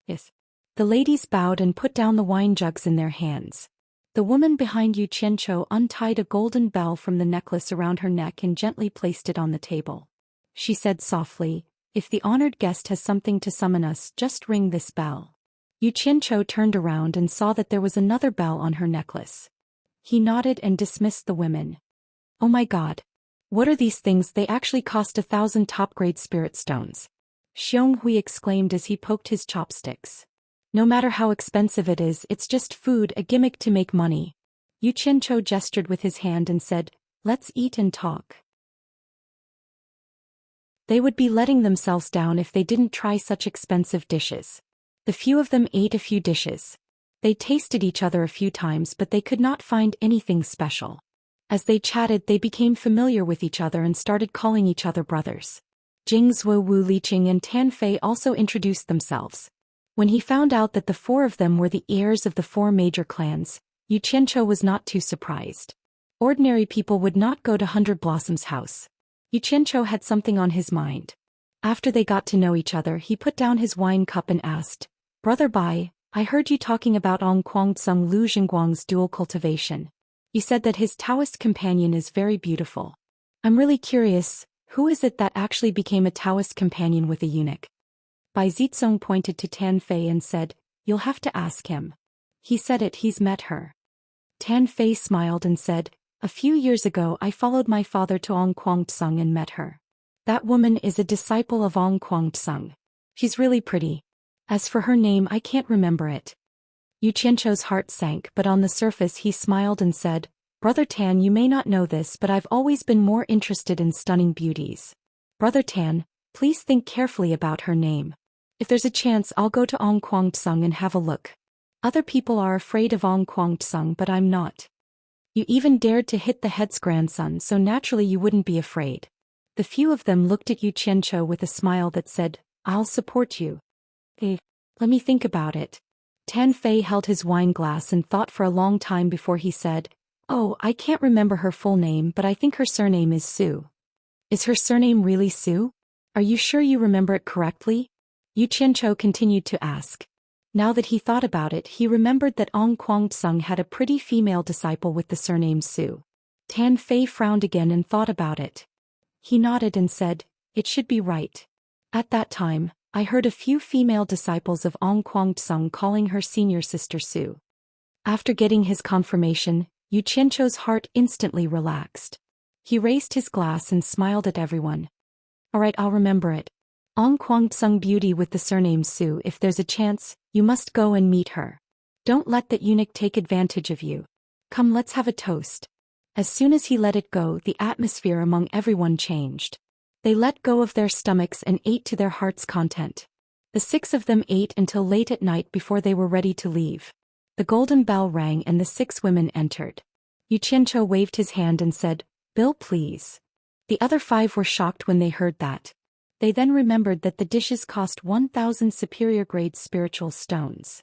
Yes. The ladies bowed and put down the wine jugs in their hands. The woman behind Yu Qianqiu untied a golden bell from the necklace around her neck and gently placed it on the table. She said softly, "If the honored guest has something to summon us, just ring this bell." Yu Qianqiu turned around and saw that there was another bell on her necklace. He nodded and dismissed the women. "Oh my God. What are these things? They actually cost 1,000 top-grade spirit stones." Xionghui exclaimed as he poked his chopsticks. "No matter how expensive it is, it's just food, a gimmick to make money." Yu Qianqiu gestured with his hand and said, "Let's eat and talk." They would be letting themselves down if they didn't try such expensive dishes. The few of them ate a few dishes. They tasted each other a few times but they could not find anything special. As they chatted, they became familiar with each other and started calling each other brothers. Jing Zhuo, Wu Liqing and Tan Fei also introduced themselves. When he found out that the 4 of them were the heirs of the 4 major clans, Yu Qianqiu was not too surprised. Ordinary people would not go to 100 Blossom's house. Yu Qianqiu had something on his mind. After they got to know each other, he put down his wine cup and asked, "Brother Bai, I heard you talking about Ong Kuang-tsung Lu Xingguang's dual cultivation. You said that his Taoist companion is very beautiful. I'm really curious, who is it that actually became a Taoist companion with a eunuch?" Bai Zitsong pointed to Tan Fei and said, "You'll have to ask him. He said he's met her." Tan Fei smiled and said, "A few years ago I followed my father to Ong Kuang-tsung and met her. That woman is a disciple of Ong Kuang-tsung. She's really pretty. As for her name, I can't remember it." Yu Qianqiu's heart sank, but on the surface he smiled and said, "Brother Tan, you may not know this, but I've always been more interested in stunning beauties. Brother Tan, please think carefully about her name. If there's a chance, I'll go to Ong Kuang-tsung and have a look. Other people are afraid of Ong Kuang-tsung, but I'm not. You even dared to hit the head's grandson, so naturally you wouldn't be afraid." The few of them looked at Yu Qianqiu with a smile that said, "I'll support you." "Hey, let me think about it." Tan Fei held his wine glass and thought for a long time before he said, "Oh, I can't remember her full name, but I think her surname is Su." "Is her surname really Su? Are you sure you remember it correctly?" Yu Qianqiu continued to ask. Now that he thought about it, he remembered that Ong Kuang-tsung had a pretty female disciple with the surname Su. Tan Fei frowned again and thought about it. He nodded and said, "It should be right. At that time, I heard a few female disciples of Ong Kuang-tsung calling her senior sister Su." After getting his confirmation, Yu Qianqiu's heart instantly relaxed. He raised his glass and smiled at everyone. "All right, I'll remember it. Ong Kuang-tsung beauty with the surname Su. If there's a chance, you must go and meet her. Don't let that eunuch take advantage of you. Come, let's have a toast." As soon as he let it go, the atmosphere among everyone changed. They let go of their stomachs and ate to their heart's content. The 6 of them ate until late at night before they were ready to leave. The golden bell rang and the 6 women entered. Yu Qianqiu waved his hand and said, "Bill, please." The other 5 were shocked when they heard that. They then remembered that the dishes cost 1,000 superior-grade spiritual stones.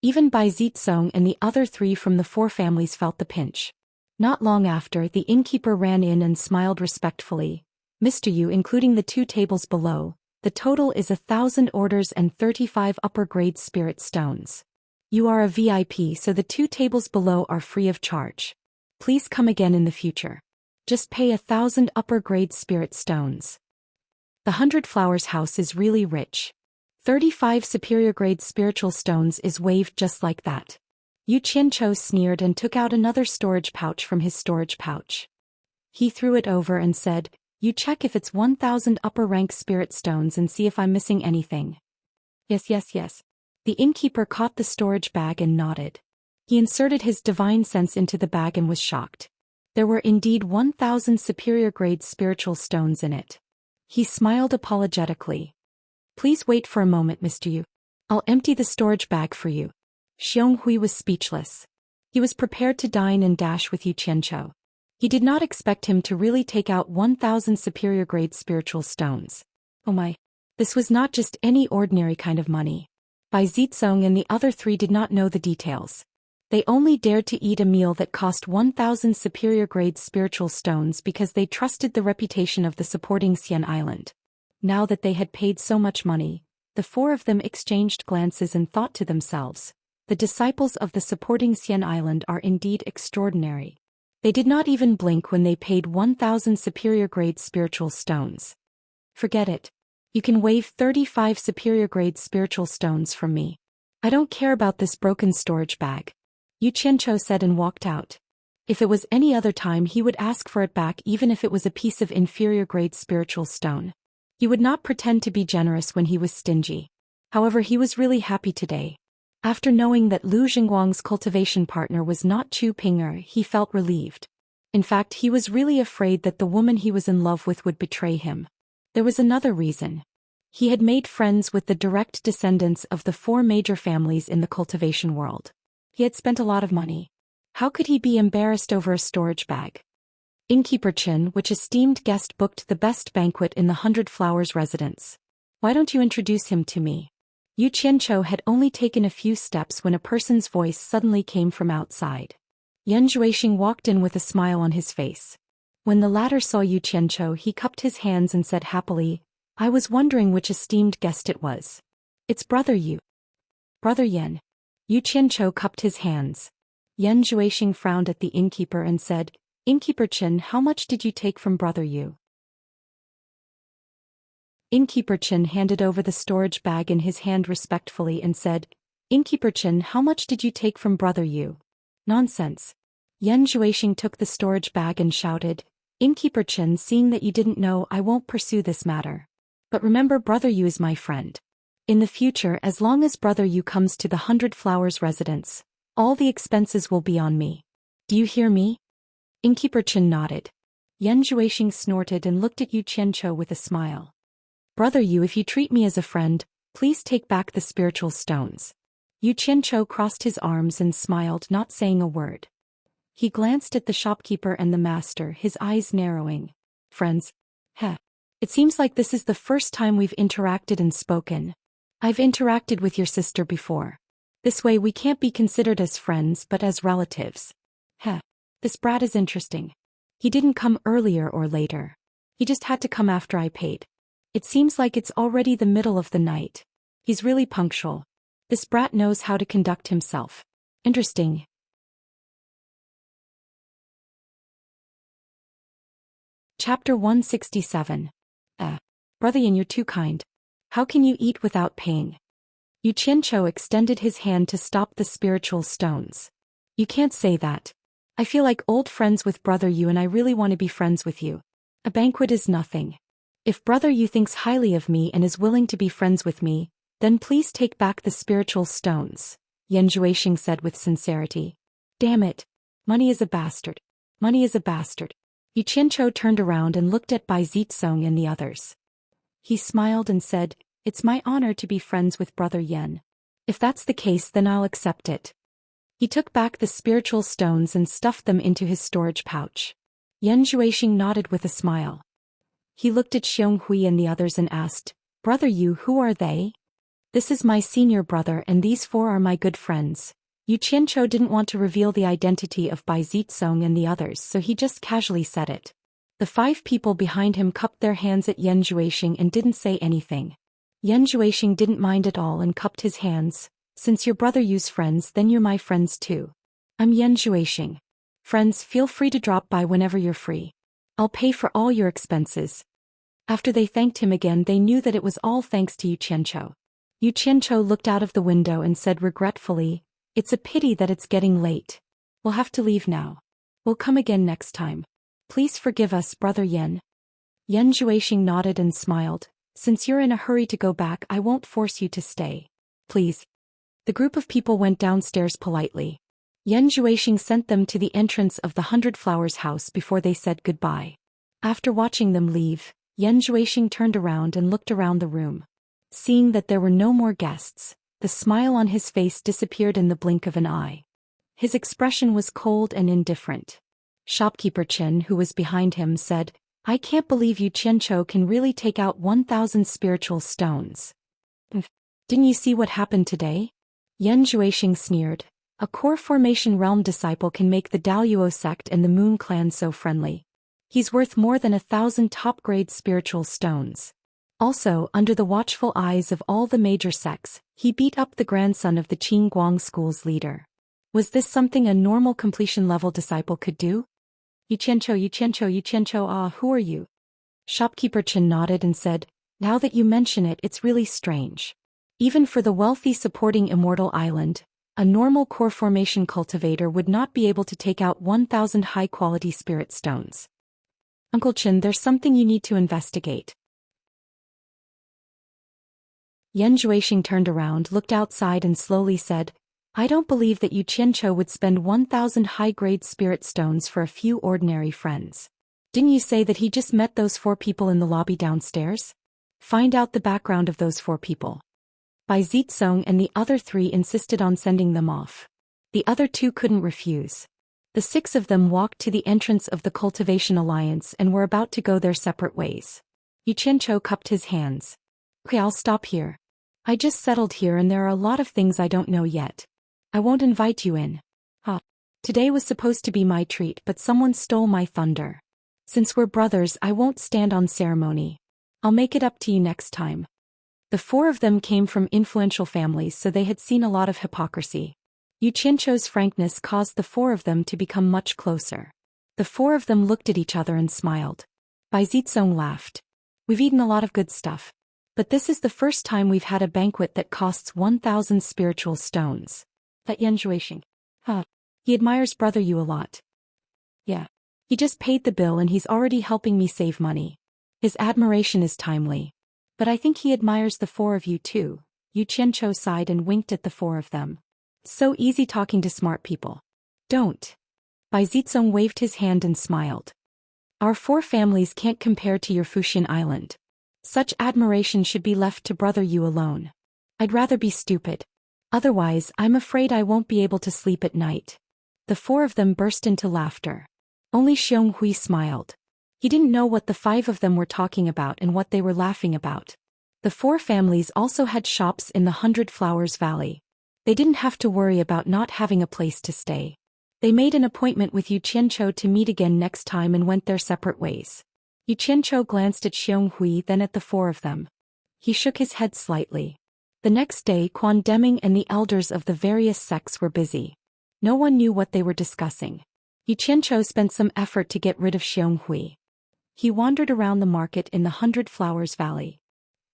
Even Bai Zitsong and the other 3 from the 4 families felt the pinch. Not long after, the innkeeper ran in and smiled respectfully. "Mr. Yu, including the 2 tables below, The total is 1,000 orders and 35 upper-grade spirit stones. You are a VIP, so the 2 tables below are free of charge. Please come again in the future. Just pay 1,000 upper-grade spirit stones. The 100 Flowers house is really rich. 35 superior-grade spiritual stones is waived just like that. Yu Qianchou sneered and took out another storage pouch from his storage pouch. He threw it over and said, "You check if it's 1,000 upper-rank spirit stones and see if I'm missing anything." Yes, yes, yes. The innkeeper caught the storage bag and nodded. He inserted his divine sense into the bag and was shocked. There were indeed 1,000 superior-grade spiritual stones in it. He smiled apologetically. "Please wait for a moment, Mr. Yu. I'll empty the storage bag for you." Xionghui was speechless. He was prepared to dine and dash with Yu Qianchou. He did not expect him to really take out 1,000 superior-grade spiritual stones. Oh my. This was not just any ordinary kind of money. Bai Zizong and the other 3 did not know the details. They only dared to eat a meal that cost 1,000 superior-grade spiritual stones because they trusted the reputation of the supporting Xian Island. Now that they had paid so much money, the 4 of them exchanged glances and thought to themselves, the disciples of the supporting Xian Island are indeed extraordinary. They did not even blink when they paid 1,000 superior-grade spiritual stones. Forget it. You can waive 35 superior-grade spiritual stones from me. I don't care about this broken storage bag. Yu Qianchou said and walked out. If it was any other time he would ask for it back even if it was a piece of inferior-grade spiritual stone. He would not pretend to be generous when he was stingy. However, he was really happy today. After knowing that Lu Jingguang's cultivation partner was not Chu Ping'er, he felt relieved. In fact, he was really afraid that the woman he was in love with would betray him. There was another reason. He had made friends with the direct descendants of the 4 major families in the cultivation world. He had spent a lot of money. How could he be embarrassed over a storage bag? Innkeeper Chen, which esteemed guest booked the best banquet in the 100 Flowers residence. Why don't you introduce him to me? Yu Qianchou had only taken a few steps when a person's voice suddenly came from outside. Yan Zhuixing walked in with a smile on his face. When the latter saw Yu Qianchou, he cupped his hands and said happily, "I was wondering which esteemed guest it was. It's Brother Yu." "Brother Yan." Yu Qianchou cupped his hands. Yan Zhuixing frowned at the innkeeper and said, "Innkeeper Chen, how much did you take from Brother Yu?" Innkeeper Chen handed over the storage bag in his hand respectfully and said, "Innkeeper Chen, how much did you take from Brother Yu?" "Nonsense." Yan Zhuixing took the storage bag and shouted, "Innkeeper Chen, seeing that you didn't know, I won't pursue this matter. But remember, Brother Yu is my friend. In the future, as long as Brother Yu comes to the 100 Flowers residence, all the expenses will be on me. Do you hear me?" Innkeeper Chen nodded. Yan Zhuixing snorted and looked at Yu Qianchou with a smile. "Brother Yu, if you treat me as a friend, please take back the spiritual stones." Yu Qianchou crossed his arms and smiled, not saying a word. He glanced at the shopkeeper and the master, his eyes narrowing. "Friends? Heh. It seems like this is the first time we've interacted and spoken. I've interacted with your sister before. This way we can't be considered as friends but as relatives. Heh. This brat is interesting. He didn't come earlier or later. He just had to come after I paid. It seems like it's already the middle of the night. He's really punctual. This brat knows how to conduct himself. Interesting." Chapter 167. Brother Yin, you're too kind. How can you eat without paying? Yu Qianchou extended his hand to stop the spiritual stones. "You can't say that. I feel like old friends with Brother Yu and I really want to be friends with you. A banquet is nothing. If Brother Yu thinks highly of me and is willing to be friends with me, then please take back the spiritual stones," Yan Zhuixing said with sincerity. "Damn it. Money is a bastard. Money is a bastard." Yu Qianchou turned around and looked at Bai Zizong and the others. He smiled and said, "It's my honor to be friends with Brother Yan. If that's the case, then I'll accept it." He took back the spiritual stones and stuffed them into his storage pouch. Yan Zhuixing nodded with a smile. He looked at Xionghui and the others and asked, "Brother Yu, who are they?" "This is my senior brother and these 4 are my good friends." Yu Qianchou didn't want to reveal the identity of Bai Zizong and the others, so he just casually said it. The 5 people behind him cupped their hands at Yan Zhuixing and didn't say anything. Yan Zhuixing didn't mind at all and cupped his hands. Since your brother used friends, then you're my friends too. I'm Yan Zhuixing. Friends, feel free to drop by whenever you're free. I'll pay for all your expenses. After they thanked him again, they knew that it was all thanks to Yu Qianchou. Yu Qianchou looked out of the window and said regretfully, "It's a pity that it's getting late. We'll have to leave now. We'll come again next time. Please forgive us, Brother Yan." Yan Zhuixing nodded and smiled. "Since you're in a hurry to go back, I won't force you to stay. Please." The group of people went downstairs politely. Yan Zhuixing sent them to the entrance of the 100 Flowers house before they said goodbye. After watching them leave, Yan Zhuixing turned around and looked around the room. Seeing that there were no more guests, the smile on his face disappeared in the blink of an eye. His expression was cold and indifferent. Shopkeeper Chen, who was behind him, said, "I can't believe Yu Qianchou can really take out 1,000 spiritual stones. Didn't you see what happened today?" Yan Zhuixing sneered. "A core formation realm disciple can make the Daoist sect and the Moon clan so friendly. He's worth more than 1,000 top-grade spiritual stones. Also, under the watchful eyes of all the major sects, he beat up the grandson of the Qingguang school's leader. Was this something a normal completion-level disciple could do?" Yu Qianchou, who are you?" Shopkeeper Chen nodded and said, "Now that you mention it, it's really strange. Even for the wealthy supporting Immortal Island, a normal core formation cultivator would not be able to take out 1,000 high-quality spirit stones. Uncle Chen, there's something you need to investigate." Yan Zhuixing turned around, looked outside and slowly said, "I don't believe that Yu Qianchou would spend 1,000 high-grade spirit stones for a few ordinary friends. Didn't you say that he just met those 4 people in the lobby downstairs? Find out the background of those 4 people." Bai Zitsong and the other 3 insisted on sending them off. The other 2 couldn't refuse. The 6 of them walked to the entrance of the Cultivation Alliance and were about to go their separate ways. Yu Qianchou cupped his hands. "Okay, I'll stop here. I just settled here and there are a lot of things I don't know yet. I won't invite you in. Today was supposed to be my treat, but someone stole my thunder. Since we're brothers, I won't stand on ceremony. I'll make it up to you next time." The 4 of them came from influential families, so they had seen a lot of hypocrisy. Yu Qianchou's frankness caused the 4 of them to become much closer. The 4 of them looked at each other and smiled. Bai Zitsong laughed. "We've eaten a lot of good stuff. But this is the first time we've had a banquet that costs 1,000 spiritual stones." That Yan Zhuixing. He admires Brother Yu a lot. Yeah. He just paid the bill and he's already helping me save money. His admiration is timely. But I think he admires the 4 of you too. Yu Qianchou sighed and winked at the 4 of them. So easy talking to smart people. Don't. Bai Zitsong waved his hand and smiled. Our 4 families can't compare to your Fuxian Island. Such admiration should be left to Brother Yu alone. I'd rather be stupid. Otherwise, I'm afraid I won't be able to sleep at night. The 4 of them burst into laughter. Only Xionghui smiled. He didn't know what the 5 of them were talking about and what they were laughing about. The 4 families also had shops in the 100 Flowers Valley. They didn't have to worry about not having a place to stay. They made an appointment with Yu Qianchou to meet again next time and went their separate ways. Yu Qianchou glanced at Xionghui, then at the 4 of them. He shook his head slightly. The next day, Quan Deming and the elders of the various sects were busy. No one knew what they were discussing. Yu Qianchou spent some effort to get rid of Xionghui. He wandered around the market in the 100 Flowers Valley.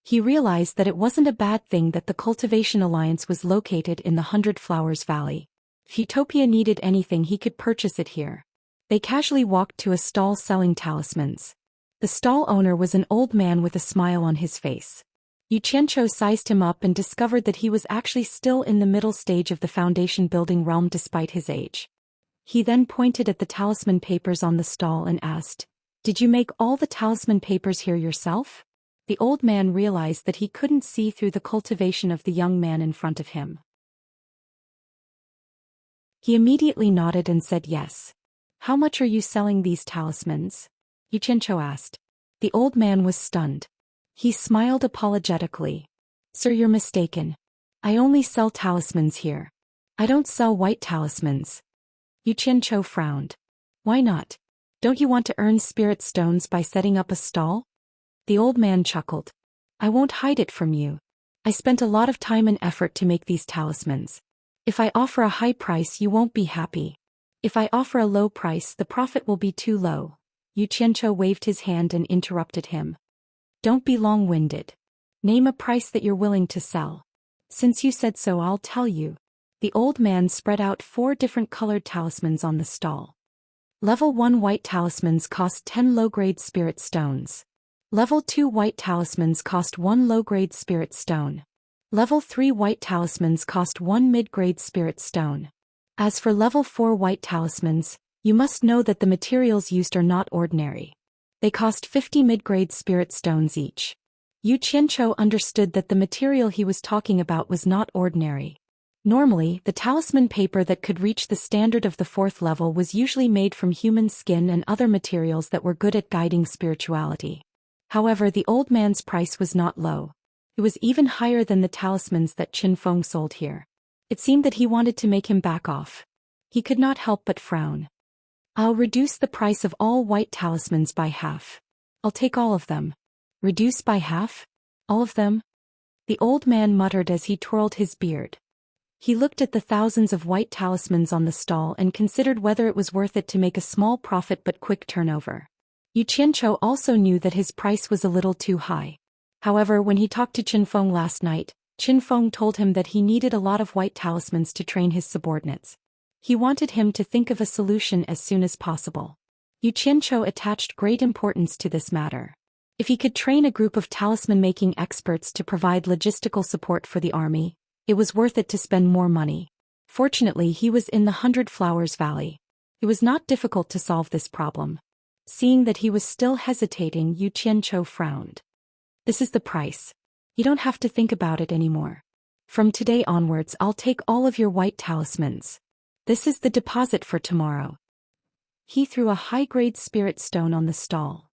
He realized that it wasn't a bad thing that the Cultivation Alliance was located in the 100 Flowers Valley. If Utopia needed anything, he could purchase it here. They casually walked to a stall selling talismans. The stall owner was an old man with a smile on his face. Yu Qianchou sized him up and discovered that he was actually still in the middle stage of the foundation building realm despite his age. He then pointed at the talisman papers on the stall and asked, "Did you make all the talisman papers here yourself?" The old man realized that he couldn't see through the cultivation of the young man in front of him. He immediately nodded and said yes. "How much are you selling these talismans?" Yu Qianchou asked. The old man was stunned. He smiled apologetically. "Sir, you're mistaken. I only sell talismans here. I don't sell white talismans." Yu Qianchou frowned. "Why not? Don't you want to earn spirit stones by setting up a stall? The old man chuckled. I won't hide it from you. I spent a lot of time and effort to make these talismans. If I offer a high price, you won't be happy. If I offer a low price, the profit will be too low. Xianxia waved his hand and interrupted him. Don't be long-winded. Name a price that you're willing to sell. Since you said so, I'll tell you. The old man spread out 4 different colored talismans on the stall. Level 1 white talismans cost 10 low-grade spirit stones. Level 2 white talismans cost 1 low-grade spirit stone. Level 3 white talismans cost 1 mid-grade spirit stone. As for level 4 white talismans, you must know that the materials used are not ordinary. They cost 50 mid-grade spirit stones each. Xianxia understood that the material he was talking about was not ordinary. Normally, the talisman paper that could reach the standard of the 4th level was usually made from human skin and other materials that were good at guiding spirituality. However, the old man's price was not low. It was even higher than the talismans that Qinfeng sold here. It seemed that he wanted to make him back off. He could not help but frown. I'll reduce the price of all white talismans by half. I'll take all of them. Reduce by half? All of them? The old man muttered as he twirled his beard. He looked at the thousands of white talismans on the stall and considered whether it was worth it to make a small profit but quick turnover. Xianxia also knew that his price was a little too high. However, when he talked to Qinfeng last night, Qinfeng told him that he needed a lot of white talismans to train his subordinates. He wanted him to think of a solution as soon as possible. Xianxia attached great importance to this matter. If he could train a group of talisman-making experts to provide logistical support for the army, it was worth it to spend more money. Fortunately, he was in the 100 Flowers Valley. It was not difficult to solve this problem. Seeing that he was still hesitating, Xianxia frowned. This is the price. You don't have to think about it anymore. From today onwards, I'll take all of your white talismans. This is the deposit for tomorrow. He threw a high-grade spirit stone on the stall.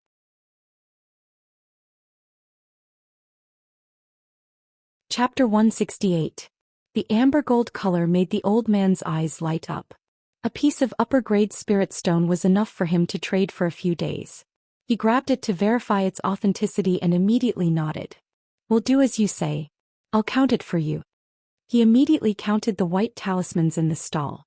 Chapter 168. The amber gold color made the old man's eyes light up. A piece of upper-grade spirit stone was enough for him to trade for a few days. He grabbed it to verify its authenticity and immediately nodded. We'll do as you say. I'll count it for you. He immediately counted the white talismans in the stall.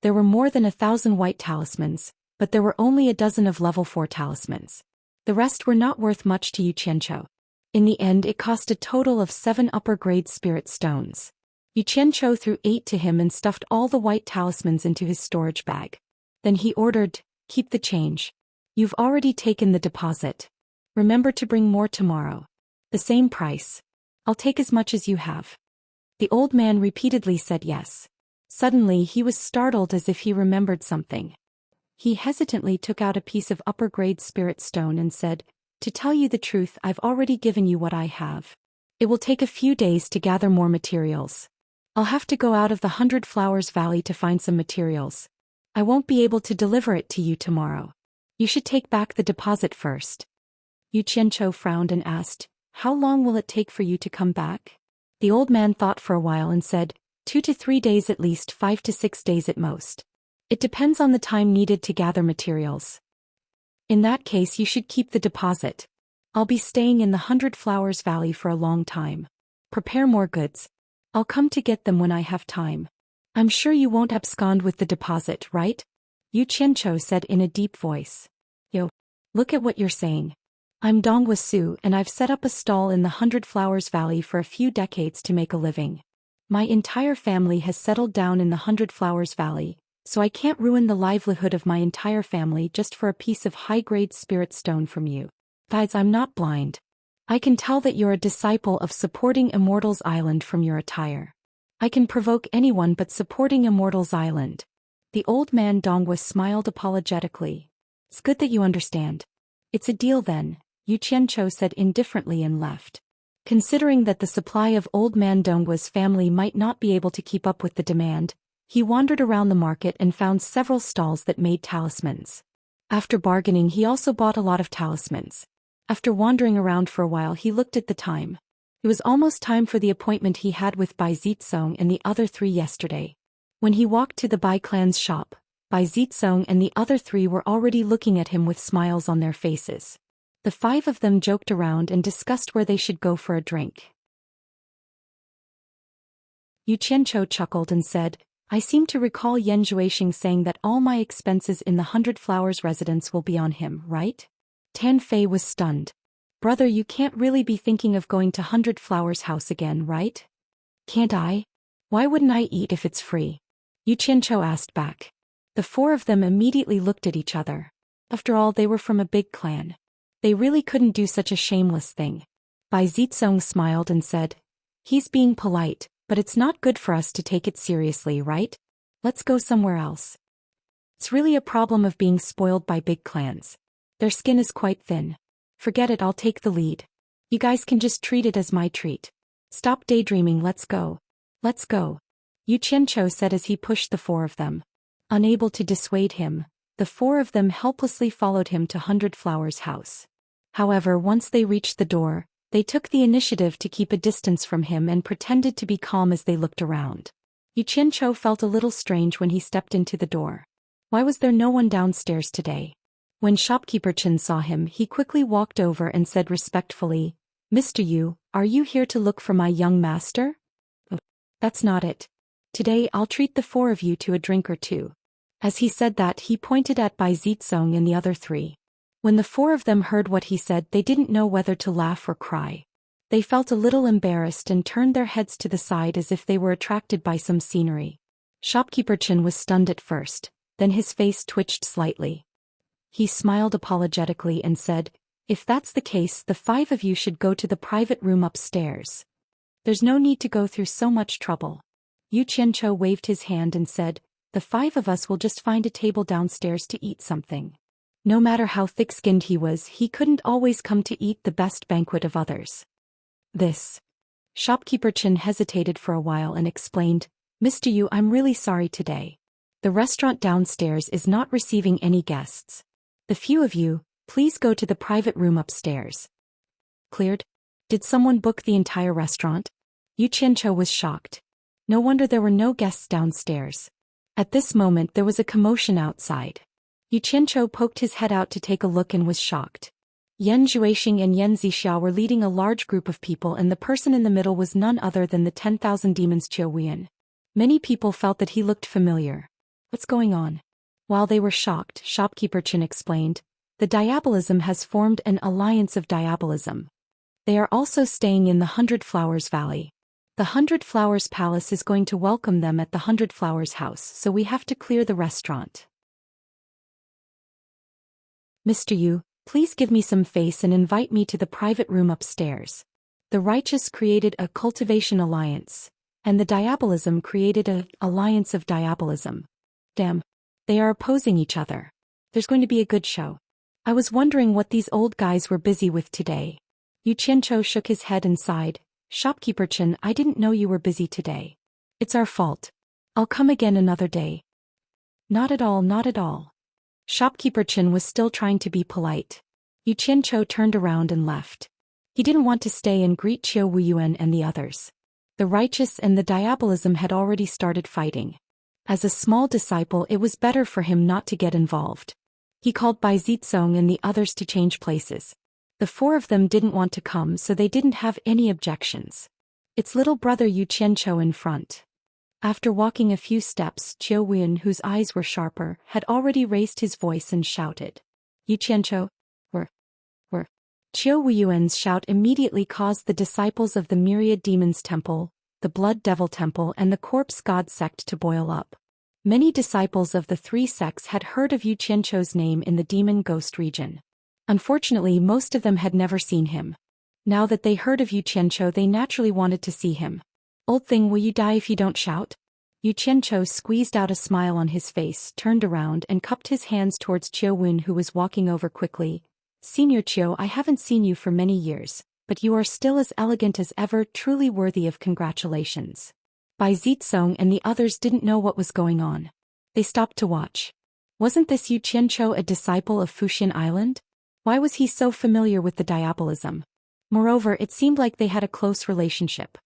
There were more than 1,000 white talismans, but there were only a dozen of level 4 talismans. The rest were not worth much to Xianxia. In the end, it cost a total of 7 upper-grade spirit stones. Xianxia threw 8 to him and stuffed all the white talismans into his storage bag. Then he ordered, keep the change. You've already taken the deposit. Remember to bring more tomorrow. The same price. I'll take as much as you have. The old man repeatedly said yes. Suddenly he was startled as if he remembered something. He hesitantly took out a piece of upper-grade spirit stone and said, to tell you the truth, I've already given you what I have. It will take a few days to gather more materials. I'll have to go out of the 100 Flowers Valley to find some materials. I won't be able to deliver it to you tomorrow. You should take back the deposit first. Xianxia frowned and asked, how long will it take for you to come back? The old man thought for a while and said, 2 to 3 days at least, 5 to 6 days at most. It depends on the time needed to gather materials. In that case, you should keep the deposit. I'll be staying in the 100 Flowers Valley for a long time. Prepare more goods. I'll come to get them when I have time. I'm sure you won't abscond with the deposit, right? Xianxia said in a deep voice. Yo, look at what you're saying. I'm Daoist and I've set up a stall in the 100 Flowers Valley for a few decades to make a living. My entire family has settled down in the 100 Flowers Valley, so I can't ruin the livelihood of my entire family just for a piece of high-grade spirit stone from you. Besides, I'm not blind. I can tell that you're a disciple of supporting Immortal's Island from your attire. I can provoke anyone but supporting Immortal's Island. The old man Daoist smiled apologetically. It's good that you understand. It's a deal then, Xianxia said indifferently and left. Considering that the supply of old man Daoist's family might not be able to keep up with the demand, he wandered around the market and found several stalls that made talismans. After bargaining, he also bought a lot of talismans. After wandering around for a while, he looked at the time. It was almost time for the appointment he had with Bai Zitsong and the other 3 yesterday. When he walked to the Bai clan's shop, Bai Zitsong and the other three were already looking at him with smiles on their faces. The five of them joked around and discussed where they should go for a drink. Yu Qianqiu chuckled and said, I seem to recall Yan Zhuixing saying that all my expenses in the 100 Flowers residence will be on him, right? Tan Fei was stunned. Brother, you can't really be thinking of going to 100 Flowers house again, right? Can't I? Why wouldn't I eat if it's free? Yu Qianqiu asked back. The four of them immediately looked at each other. After all, they were from a big clan. They really couldn't do such a shameless thing. Bai Zitsong smiled and said, He's being polite, but it's not good for us to take it seriously, right? Let's go somewhere else. It's really a problem of being spoiled by big clans. Their skin is quite thin. Forget it, I'll take the lead. You guys can just treat it as my treat. Stop daydreaming, let's go. Let's go. Yu Qianqiu said as he pushed the four of them. Unable to dissuade him, the four of them helplessly followed him to 100 Flowers house. However, once they reached the door, they took the initiative to keep a distance from him and pretended to be calm as they looked around. Yu Qianqiu felt a little strange when he stepped into the door. Why was there no one downstairs today? When shopkeeper Chen saw him, he quickly walked over and said respectfully, Mr. Yu, are you here to look for my young master? Oh, that's not it. Today I'll treat the four of you to a drink or two. As he said that, he pointed at Bai Zitsong and the other three. When the four of them heard what he said, they didn't know whether to laugh or cry. They felt a little embarrassed and turned their heads to the side as if they were attracted by some scenery. Shopkeeper Chen was stunned at first, then his face twitched slightly. He smiled apologetically and said, If that's the case, the five of you should go to the private room upstairs. There's no need to go through so much trouble. Yu Qianqiu waved his hand and said, The five of us will just find a table downstairs to eat something. No matter how thick-skinned he was, he couldn't always come to eat the best banquet of others. This. Shopkeeper Chen hesitated for a while and explained, Mr. Yu, I'm really sorry today. The restaurant downstairs is not receiving any guests. The few of you, please go to the private room upstairs. Cleared? Did someone book the entire restaurant? Yu Qianqiu was shocked. No wonder there were no guests downstairs. At this moment there was a commotion outside. Yu Qianqiu poked his head out to take a look and was shocked. Yan Zhuixing and Yan Zixia were leading a large group of people, and the person in the middle was none other than the 10,000 demons Zhou Xian. Many people felt that he looked familiar. What's going on? While they were shocked, shopkeeper Chen explained, the Diabolism has formed an alliance of Diabolism. They are also staying in the 100 Flowers Valley. The 100 Flowers Palace is going to welcome them at the 100 Flowers house, so we have to clear the restaurant. Mr. Yu, please give me some face and invite me to the private room upstairs. The righteous created a cultivation alliance, and the Diabolism created a alliance of Diabolism. Damn. They are opposing each other. There's going to be a good show. I was wondering what these old guys were busy with today. Yu Qianqiu shook his head and sighed. Shopkeeper Chen, I didn't know you were busy today. It's our fault. I'll come again another day. Not at all, not at all. Shopkeeper Chen was still trying to be polite. Yu Qianqiu turned around and left. He didn't want to stay and greet Qiu Wuyuan and the others. The righteous and the Diabolism had already started fighting. As a small disciple, it was better for him not to get involved. He called Bai Zitsong and the others to change places. The four of them didn't want to come, so they didn't have any objections. It's little brother Yu Qianqiu in front. After walking a few steps, Qiu Wuyuan, whose eyes were sharper, had already raised his voice and shouted, Yu Qianqiu, we're. Qiu Wuyuan's shout immediately caused the disciples of the Myriad Demons Temple, the Blood Devil Temple and the Corpse God sect to boil up. Many disciples of the three sects had heard of Yu Qianqiu's name in the Demon Ghost region. Unfortunately, most of them had never seen him. Now that they heard of Yu Qianqiu, they naturally wanted to see him. Old thing, will you die if you don't shout? Yu Qianqiu squeezed out a smile on his face, turned around and cupped his hands towards Qiu Wen, who was walking over quickly. Senior Qiu, I haven't seen you for many years, but you are still as elegant as ever, truly worthy of congratulations. Bai Zitsong and the others didn't know what was going on. They stopped to watch. Wasn't this Yu Qianqiu a disciple of Fuxian Island? Why was he so familiar with the Diabolism? Moreover, it seemed like they had a close relationship.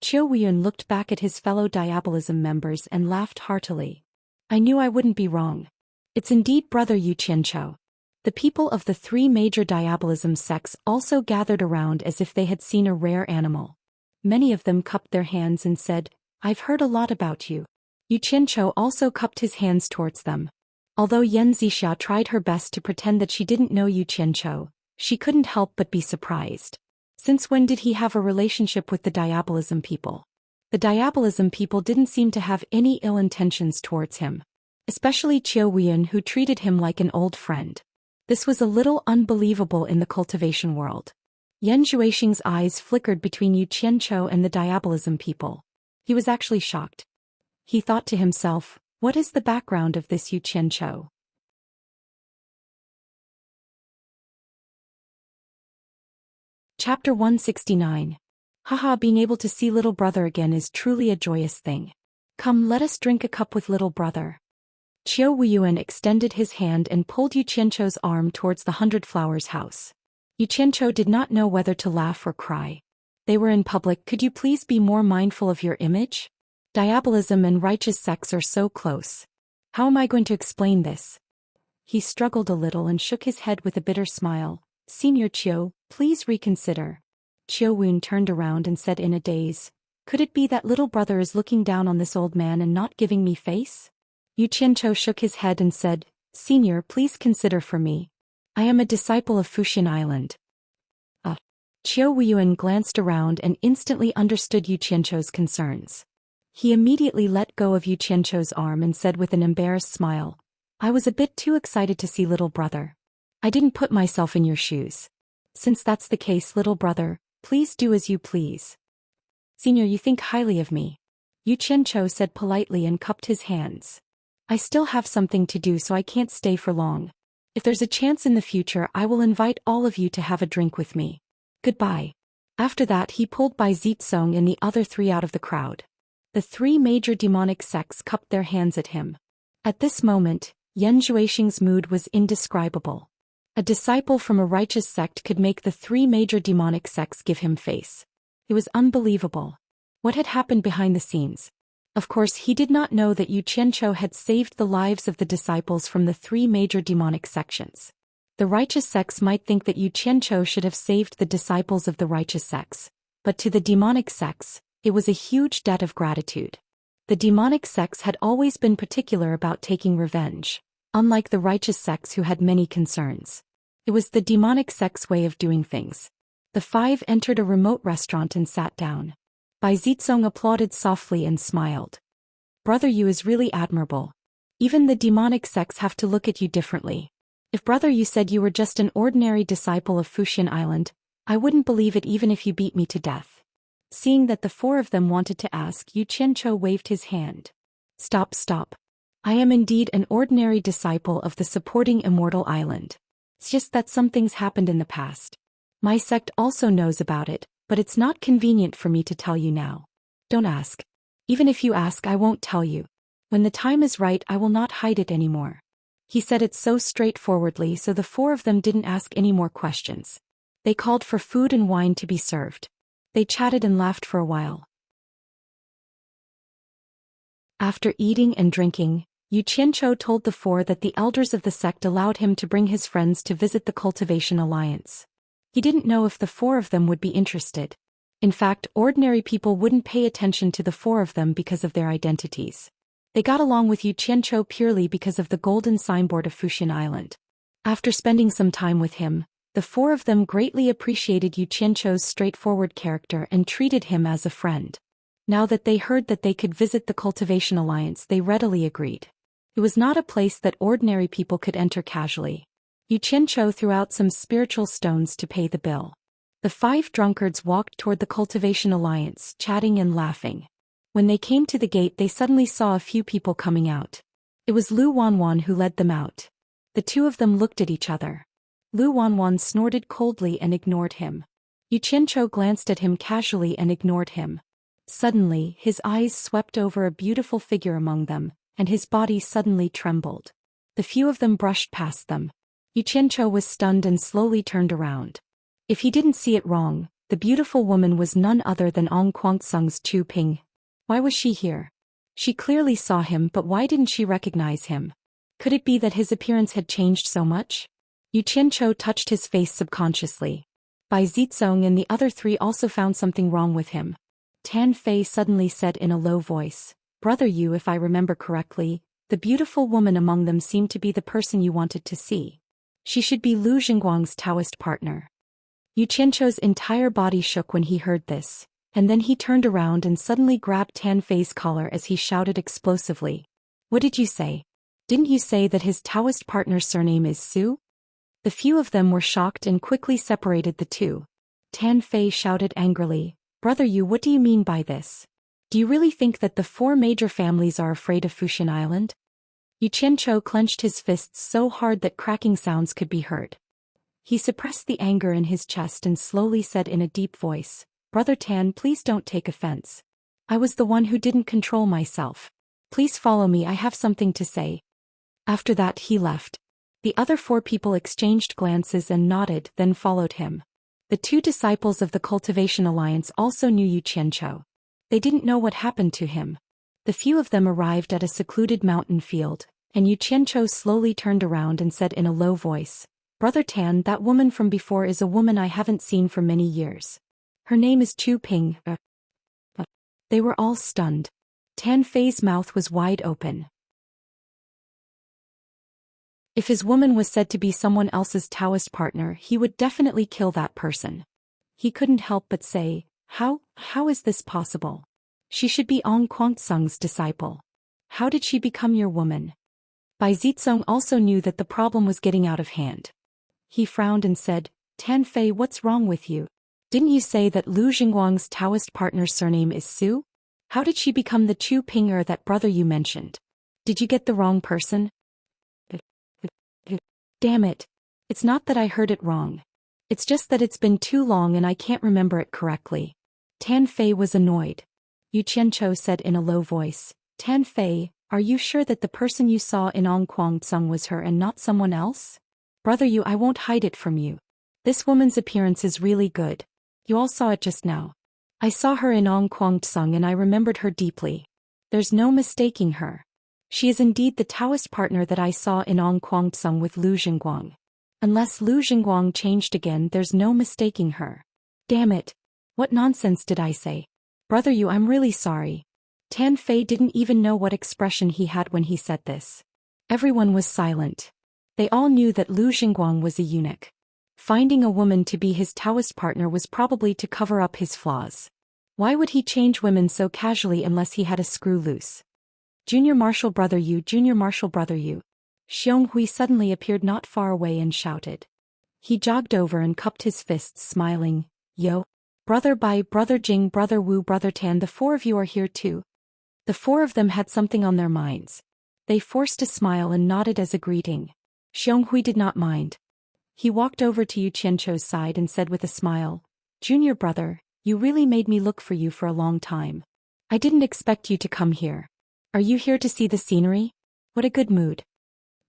Qiu Wuyun looked back at his fellow Diabolism members and laughed heartily. I knew I wouldn't be wrong. It's indeed brother Yu Qianchou. The people of the three major diabolism sects also gathered around as if they had seen a rare animal. Many of them cupped their hands and said, I've heard a lot about you. Yu Qianchou also cupped his hands towards them. Although Xianxia tried her best to pretend that she didn't know Yu Qianchou, she couldn't help but be surprised. Since when did he have a relationship with the diabolism people? The diabolism people didn't seem to have any ill intentions towards him. Especially Zhou Xian, who treated him like an old friend. This was a little unbelievable in the cultivation world. Yan Zhuixing's eyes flickered between Yu Qianchou and the diabolism people. He was actually shocked. He thought to himself, what is the background of this Yu Qianchou? Chapter 169. Haha, being able to see little brother again is truly a joyous thing. Come, let us drink a cup with little brother. Qiu Wuyuan extended his hand and pulled Yu Qianchou's arm towards the 100 Flowers house. Yu Qianchou did not know whether to laugh or cry. They were in public. Could you please be more mindful of your image? Diabolism and righteous sects are so close. How am I going to explain this? He struggled a little and shook his head with a bitter smile. Senior Qiu, please reconsider. Qiu Wun turned around and said in a daze, could it be that little brother is looking down on this old man and not giving me face? Yu Qianchou shook his head and said, Senior, please consider for me. I am a disciple of Fuxian Island. Qiu Wuyuan glanced around and instantly understood Yu Qianchou's concerns. He immediately let go of Yu Qianchou's arm and said with an embarrassed smile, I was a bit too excited to see little brother. I didn't put myself in your shoes. Since that's the case, little brother, please do as you please. Senior, you think highly of me. Yu Qianchou said politely and cupped his hands. I still have something to do, so I can't stay for long. If there's a chance in the future, I will invite all of you to have a drink with me. Goodbye. After that, he pulled Bai Zitsong and the other three out of the crowd. The three major demonic sects cupped their hands at him. At this moment, Yan Zhuixing's mood was indescribable. A disciple from a righteous sect could make the three major demonic sects give him face. It was unbelievable. What had happened behind the scenes? Of course, he did not know that Yu Qianchou had saved the lives of the disciples from the three major demonic sections. The righteous sects might think that Yu Qianchou should have saved the disciples of the righteous sects, but to the demonic sects, it was a huge debt of gratitude. The demonic sects had always been particular about taking revenge, unlike the righteous sects who had many concerns. It was the demonic sects' way of doing things. The five entered a remote restaurant and sat down. Bai Zitsong applauded softly and smiled. Brother Yu is really admirable. Even the demonic sects have to look at you differently. If Brother Yu said you were just an ordinary disciple of Fuxian Island, I wouldn't believe it even if you beat me to death. Seeing that the four of them wanted to ask, Yu Qianchou waved his hand. Stop. I am indeed an ordinary disciple of the supporting Immortal Island. It's just that some things happened in the past. My sect also knows about it, but it's not convenient for me to tell you now. Don't ask. Even if you ask, I won't tell you. When the time is right, I will not hide it anymore. He said it so straightforwardly, so the four of them didn't ask any more questions. They called for food and wine to be served. They chatted and laughed for a while. After eating and drinking, Yu Qianchou told the four that the elders of the sect allowed him to bring his friends to visit the Cultivation Alliance. He didn't know if the four of them would be interested. In fact, ordinary people wouldn't pay attention to the four of them because of their identities. They got along with Yu Qianchou purely because of the golden signboard of Fuxian Island. After spending some time with him, the four of them greatly appreciated Yu Qianchou's straightforward character and treated him as a friend. Now that they heard that they could visit the Cultivation Alliance, they readily agreed. It was not a place that ordinary people could enter casually. Yu Qianchou threw out some spiritual stones to pay the bill. The five drunkards walked toward the Cultivation Alliance, chatting and laughing. When they came to the gate, they suddenly saw a few people coming out. It was Lu Wanwan who led them out. The two of them looked at each other. Lu Wanwan snorted coldly and ignored him. Yu Qianchou glanced at him casually and ignored him. Suddenly, his eyes swept over a beautiful figure among them, and his body suddenly trembled. The few of them brushed past them. Yu Qianchou was stunned and slowly turned around. If he didn't see it wrong, the beautiful woman was none other than Ong Guangsung's Chu Ping. Why was she here? She clearly saw him, but why didn't she recognize him? Could it be that his appearance had changed so much? Yu Qianzhou touched his face subconsciously. Bai Zizong and the other three also found something wrong with him. Tan Fei suddenly said in a low voice, "Brother Yu, if I remember correctly, the beautiful woman among them seemed to be the person you wanted to see. She should be Lu Xingguang's Taoist partner." Yu Qianzhou's entire body shook when he heard this, and then he turned around and suddenly grabbed Tan Fei's collar as he shouted explosively, "What did you say? Didn't you say that his Taoist partner's surname is Su?" The few of them were shocked and quickly separated the two. Tan Fei shouted angrily, "Brother Yu, what do you mean by this? Do you really think that the four major families are afraid of Fuxian Island?" Yu Qianzhou clenched his fists so hard that cracking sounds could be heard. He suppressed the anger in his chest and slowly said in a deep voice, "Brother Tan, please don't take offense. I was the one who didn't control myself. Please follow me, I have something to say." After that he left. The other four people exchanged glances and nodded, then followed him. The two disciples of the Cultivation Alliance also knew Yu Qianzhou. They didn't know what happened to him. The few of them arrived at a secluded mountain field, and Yu Qianzhou slowly turned around and said in a low voice, "Brother Tan, that woman from before is a woman I haven't seen for many years. Her name is Chu Ping." They were all stunned. Tan Fei's mouth was wide open. If his woman was said to be someone else's Taoist partner, he would definitely kill that person. He couldn't help but say, How is this possible? She should be Ong Kuangsung's disciple. How did she become your woman?" Bai Zizong also knew that the problem was getting out of hand. He frowned and said, "Tan Fei, what's wrong with you? Didn't you say that Lu Xingguang's Taoist partner's surname is Su? How did she become the Chu Pinger that brother you mentioned? Did you get the wrong person?" "Damn it. It's not that I heard it wrong. It's just that it's been too long and I can't remember it correctly." Tan Fei was annoyed. Yu Qianzhou said in a low voice, "Tan Fei, are you sure that the person you saw in Ong Kuangsung was her and not someone else?" "Brother Yu, I won't hide it from you. This woman's appearance is really good. You all saw it just now. I saw her in Ong Kuangsung and I remembered her deeply. There's no mistaking her. She is indeed the Taoist partner that I saw in Ong Kuangsung with Lu Xingguang. Unless Lu Xingguang changed again, there's no mistaking her." "Damn it. What nonsense did I say? Brother Yu, I'm really sorry." Tan Fei didn't even know what expression he had when he said this. Everyone was silent. They all knew that Lu Xingguang was a eunuch. Finding a woman to be his Taoist partner was probably to cover up his flaws. Why would he change women so casually unless he had a screw loose? "Junior Marshal Brother Yu, Junior Marshal Brother Yu." Xionghui suddenly appeared not far away and shouted. He jogged over and cupped his fists, smiling, "Yo. Brother Bai, Brother Jing, Brother Wu, Brother Tan, the four of you are here too." The four of them had something on their minds. They forced a smile and nodded as a greeting. Xionghui did not mind. He walked over to Yu Qianzhou's side and said with a smile, "Junior brother, you really made me look for you for a long time. I didn't expect you to come here. Are you here to see the scenery? What a good mood."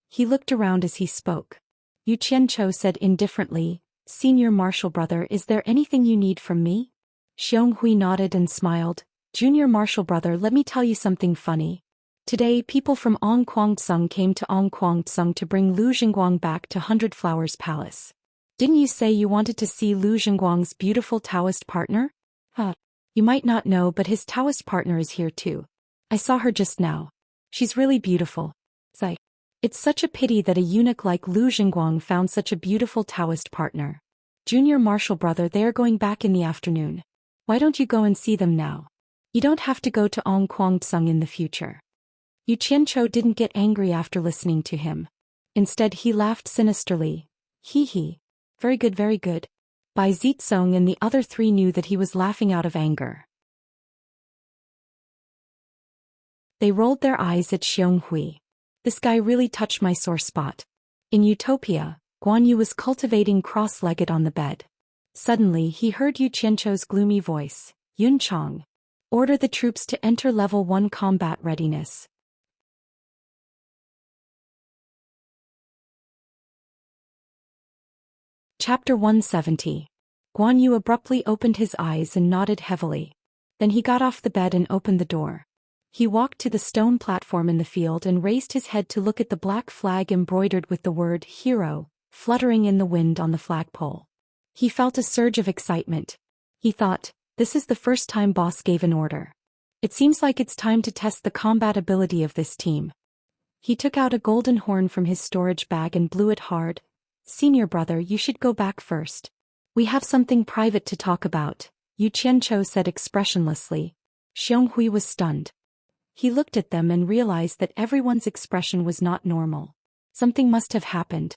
He looked around as he spoke. Yu Qianzhou said indifferently, "Senior Marshal Brother, is there anything you need from me?" Xionghui nodded and smiled. "Junior Marshal Brother, let me tell you something funny. Today people from Ong Kuangsung came to Ong Kuangsung to bring Lu Xingguang back to Hundred Flowers Palace. Didn't you say you wanted to see Lu Xingguang's beautiful Taoist partner? You might not know, but his Taoist partner is here too. I saw her just now. She's really beautiful. It's such a pity that a eunuch like Lu Xingguang found such a beautiful Taoist partner. Junior Marshal Brother, they are going back in the afternoon. Why don't you go and see them now? You don't have to go to Ong Kuangsung in the future." Yu Qianzhou didn't get angry after listening to him. Instead he laughed sinisterly. "Hee hee. Very good, very good." Bai Zizong and the other three knew that he was laughing out of anger. They rolled their eyes at Xionghui. This guy really touched my sore spot. In Utopia, Guan Yu was cultivating cross-legged on the bed. Suddenly he heard Yu Qianzhou's gloomy voice, "Yun Chang. Order the troops to enter level 1 combat readiness." Chapter 170. Guan Yu abruptly opened his eyes and nodded heavily. Then he got off the bed and opened the door. He walked to the stone platform in the field and raised his head to look at the black flag embroidered with the word hero, fluttering in the wind on the flagpole. He felt a surge of excitement. He thought, this is the first time boss gave an order. It seems like it's time to test the combat ability of this team. He took out a golden horn from his storage bag and blew it hard. Senior brother, you should go back first. We have something private to talk about, Yu Qianzhou said expressionlessly. Xionghui was stunned. He looked at them and realized that everyone's expression was not normal. Something must have happened.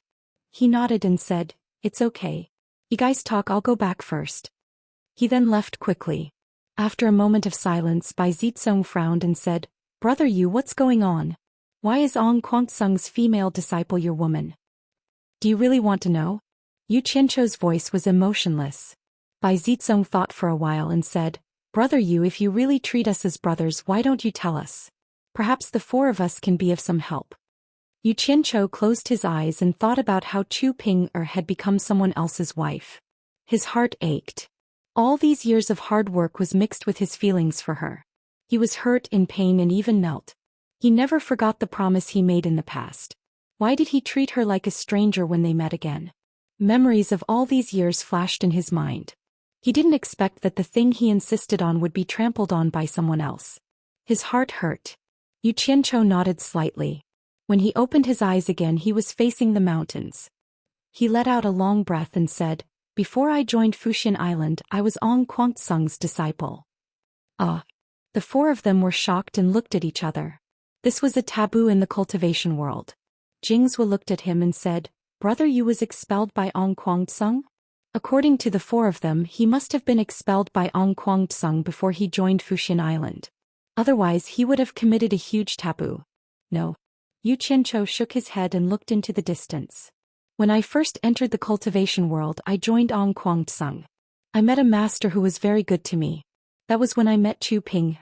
He nodded and said, it's okay. You guys talk, I'll go back first. He then left quickly. After a moment of silence, Bai Zizong frowned and said, Brother Yu, what's going on? Why is Ong Kuangsung's female disciple your woman? Do you really want to know? Yu Qianzhou's voice was emotionless. Bai Zizong thought for a while and said, Brother Yu, if you really treat us as brothers, why don't you tell us? Perhaps the four of us can be of some help. Yu Qianzhou closed his eyes and thought about how Chu Ping-er had become someone else's wife. His heart ached. All these years of hard work was mixed with his feelings for her. He was hurt, in pain, and even knelt. He never forgot the promise he made in the past. Why did he treat her like a stranger when they met again? Memories of all these years flashed in his mind. He didn't expect that the thing he insisted on would be trampled on by someone else. His heart hurt. Yu Qianzhou nodded slightly. When he opened his eyes again, he was facing the mountains. He let out a long breath and said, Before I joined Fuxian Island, I was Ong Kuangsung's disciple. The four of them were shocked and looked at each other. This was a taboo in the cultivation world. Jingzhou looked at him and said, Brother Yu was expelled by Ong Kuangsung? According to the four of them, he must have been expelled by Ong Kuangsung before he joined Fuxian Island. Otherwise, he would have committed a huge taboo. No. Yu Qianzhou shook his head and looked into the distance. When I first entered the cultivation world, I joined Ong Kuangsung. I met a master who was very good to me. That was when I met Chu Ping.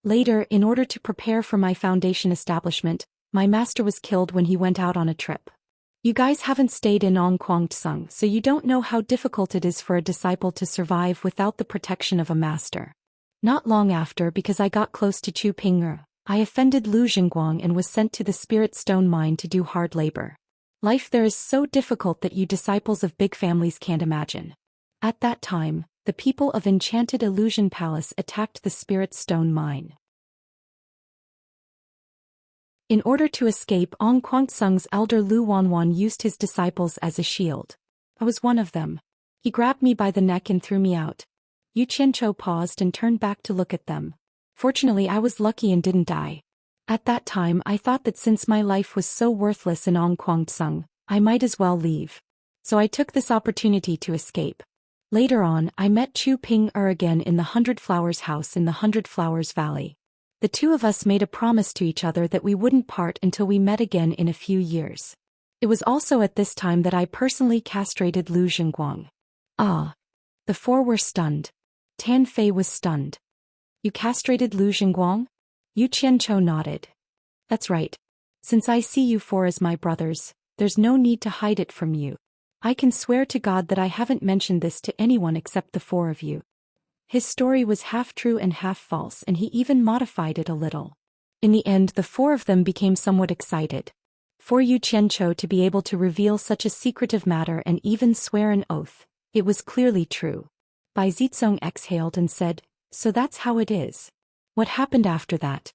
Later, in order to prepare for my foundation establishment, my master was killed when he went out on a trip. You guys haven't stayed in Ong Kuangsung, so you don't know how difficult it is for a disciple to survive without the protection of a master. Not long after, because I got close to Chu Ping-er, I offended Lu Jingguang and was sent to the Spirit Stone Mine to do hard labor. Life there is so difficult that you disciples of big families can't imagine. At that time, the people of Enchanted Illusion Palace attacked the Spirit Stone Mine. In order to escape, Ong Kuangsung's elder Lu Wanwan used his disciples as a shield. I was one of them. He grabbed me by the neck and threw me out. Yu Qianzhou paused and turned back to look at them. Fortunately, I was lucky and didn't die. At that time, I thought that since my life was so worthless in Ong Kuangsung, I might as well leave. So I took this opportunity to escape. Later on, I met Chu Ping-er again in the 100 Flowers house in the 100 Flowers Valley. The two of us made a promise to each other that we wouldn't part until we met again in a few years. It was also at this time that I personally castrated Lu Jingguang. The four were stunned. Tan Fei was stunned. You castrated Lu Jingguang? Yu Qianzhou nodded. That's right. Since I see you four as my brothers, there's no need to hide it from you. I can swear to God that I haven't mentioned this to anyone except the four of you. His story was half true and half false, and he even modified it a little. In the end, the four of them became somewhat excited. For Yu Qianzhou to be able to reveal such a secretive matter and even swear an oath, it was clearly true. Bai Zizong exhaled and said, So that's how it is. What happened after that?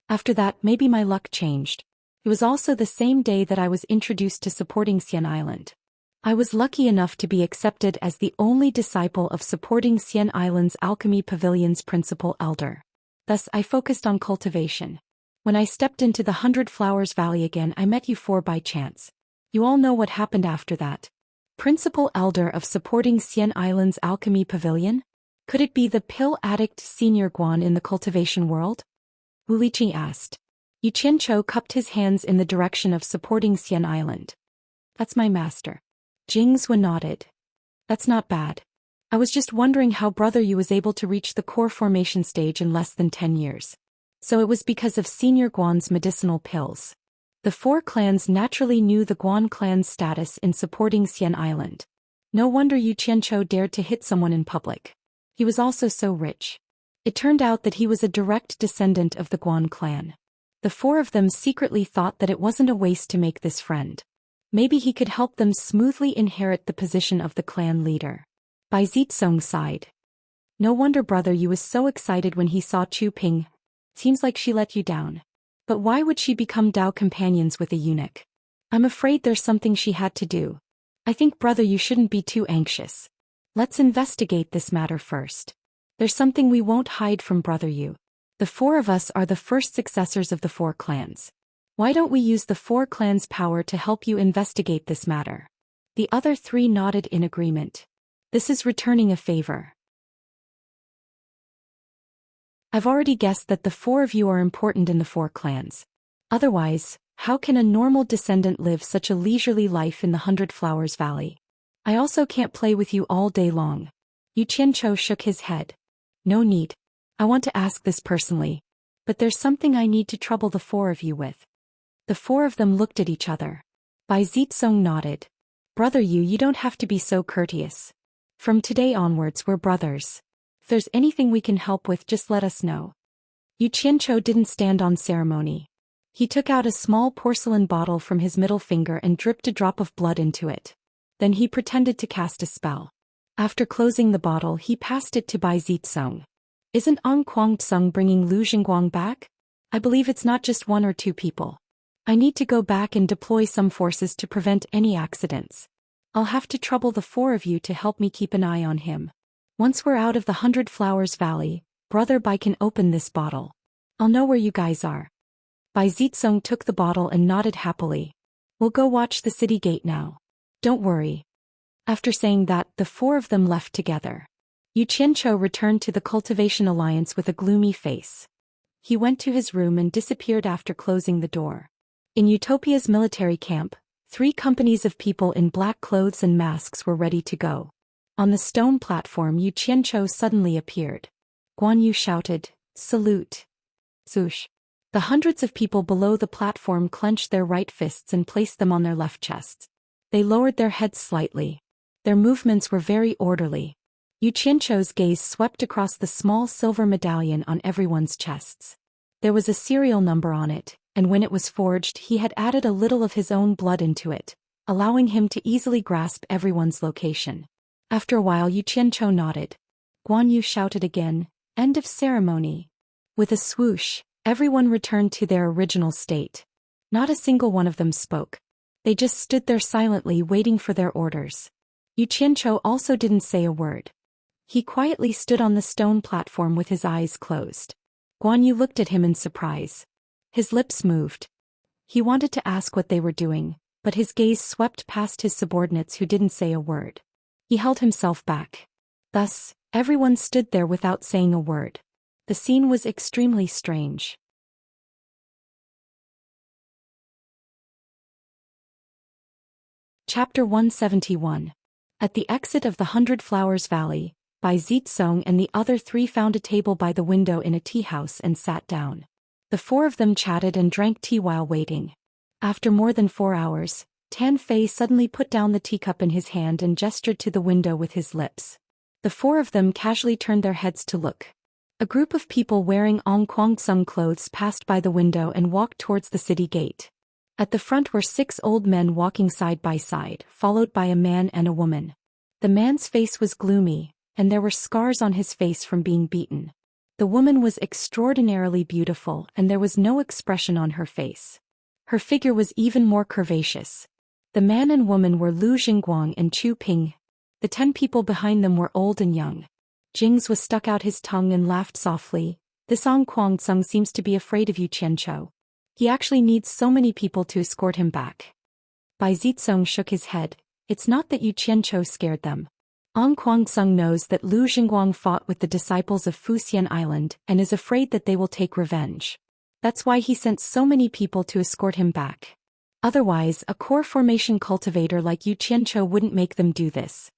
After that, maybe my luck changed. It was also the same day that I was introduced to supporting Xian Island. I was lucky enough to be accepted as the only disciple of supporting Xian Island's Alchemy Pavilion's principal elder. Thus, I focused on cultivation. When I stepped into the 100 Flowers Valley again, I met you four by chance. You all know what happened after that. Principal elder of supporting Xian Island's Alchemy Pavilion? Could it be the pill addict Senior Guan in the cultivation world? Wu Liqi asked. Yu Qianzhou cupped his hands in the direction of supporting Xian Island. That's my master. Jingzhou nodded. That's not bad. I was just wondering how Brother Yu was able to reach the core formation stage in less than 10 years. So it was because of Senior Guan's medicinal pills. The four clans naturally knew the Guan clan's status in supporting Xian Island. No wonder Yu Qianzhou dared to hit someone in public. He was also so rich. It turned out that he was a direct descendant of the Guan clan. The four of them secretly thought that it wasn't a waste to make this friend. Maybe he could help them smoothly inherit the position of the clan leader. Bai Zitsong sighed. No wonder brother Yu was so excited when he saw Chu Ping. Seems like she let you down. But why would she become Dao companions with a eunuch? I'm afraid there's something she had to do. I think brother you shouldn't be too anxious. Let's investigate this matter first. There's something we won't hide from brother Yu. The four of us are the first successors of the four clans. Why don't we use the four clans' power to help you investigate this matter? The other three nodded in agreement. This is returning a favor. I've already guessed that the four of you are important in the four clans. Otherwise, how can a normal descendant live such a leisurely life in the 100 Flowers Valley? I also can't play with you all day long. Yu Qianchou shook his head. No need. I want to ask this personally. But there's something I need to trouble the four of you with. The four of them looked at each other. Bai Zitsong nodded. Brother Yu, you don't have to be so courteous. From today onwards we're brothers. If there's anything we can help with, just let us know. Yu Qianchou didn't stand on ceremony. He took out a small porcelain bottle from his middle finger and dripped a drop of blood into it. Then he pretended to cast a spell. After closing the bottle he passed it to Bai Zitsong. Isn't Ang Kuang-tsung bringing Lu Jingguang back? I believe it's not just one or two people. I need to go back and deploy some forces to prevent any accidents. I'll have to trouble the four of you to help me keep an eye on him. Once we're out of the 100 Flowers Valley, Brother Bai can open this bottle. I'll know where you guys are. Bai Zitsong took the bottle and nodded happily. We'll go watch the city gate now. Don't worry. After saying that, the four of them left together. Yu Qianchou returned to the Cultivation Alliance with a gloomy face. He went to his room and disappeared after closing the door. In Utopia's military camp, 3 companies of people in black clothes and masks were ready to go. On the stone platform, Yu Qianchou suddenly appeared. Guan Yu shouted, "Salute!" Zhoosh. The hundreds of people below the platform clenched their right fists and placed them on their left chests. They lowered their heads slightly. Their movements were very orderly. Yu Qianchou's gaze swept across the small silver medallion on everyone's chests. There was a serial number on it, and when it was forged he had added a little of his own blood into it, allowing him to easily grasp everyone's location. After a while Yu Qianchou nodded. Guan Yu shouted again, "End of ceremony." With a swoosh, everyone returned to their original state. Not a single one of them spoke. They just stood there silently waiting for their orders. Yu Qianchou also didn't say a word. He quietly stood on the stone platform with his eyes closed. Guan Yu looked at him in surprise. His lips moved. He wanted to ask what they were doing, but his gaze swept past his subordinates who didn't say a word. He held himself back. Thus, everyone stood there without saying a word. The scene was extremely strange. Chapter 171. At the exit of the 100 Flowers Valley, Bai Zitsong and the other 3 found a table by the window in a tea house and sat down. The 4 of them chatted and drank tea while waiting. After more than 4 hours, Tan Fei suddenly put down the teacup in his hand and gestured to the window with his lips. The 4 of them casually turned their heads to look. A group of people wearing Ang Kuang-tsung clothes passed by the window and walked towards the city gate. At the front were 6 old men walking side by side, followed by a man and a woman. The man's face was gloomy, and there were scars on his face from being beaten. The woman was extraordinarily beautiful and there was no expression on her face. Her figure was even more curvaceous. The man and woman were Lu Jingguang and Chu Ping. The 10 people behind them were old and young. Jing's was stuck out his tongue and laughed softly. This Ang Kuang-tsung seems to be afraid of Yu Qianchou. He actually needs so many people to escort him back. Bai Zitsong shook his head. It's not that Yu Qianchou scared them. Ang Kuang-tsung knows that Lu Jingguang fought with the disciples of Fuxian Island and is afraid that they will take revenge. That's why he sent so many people to escort him back. Otherwise, a core formation cultivator like Yu Qianchou wouldn't make them do this.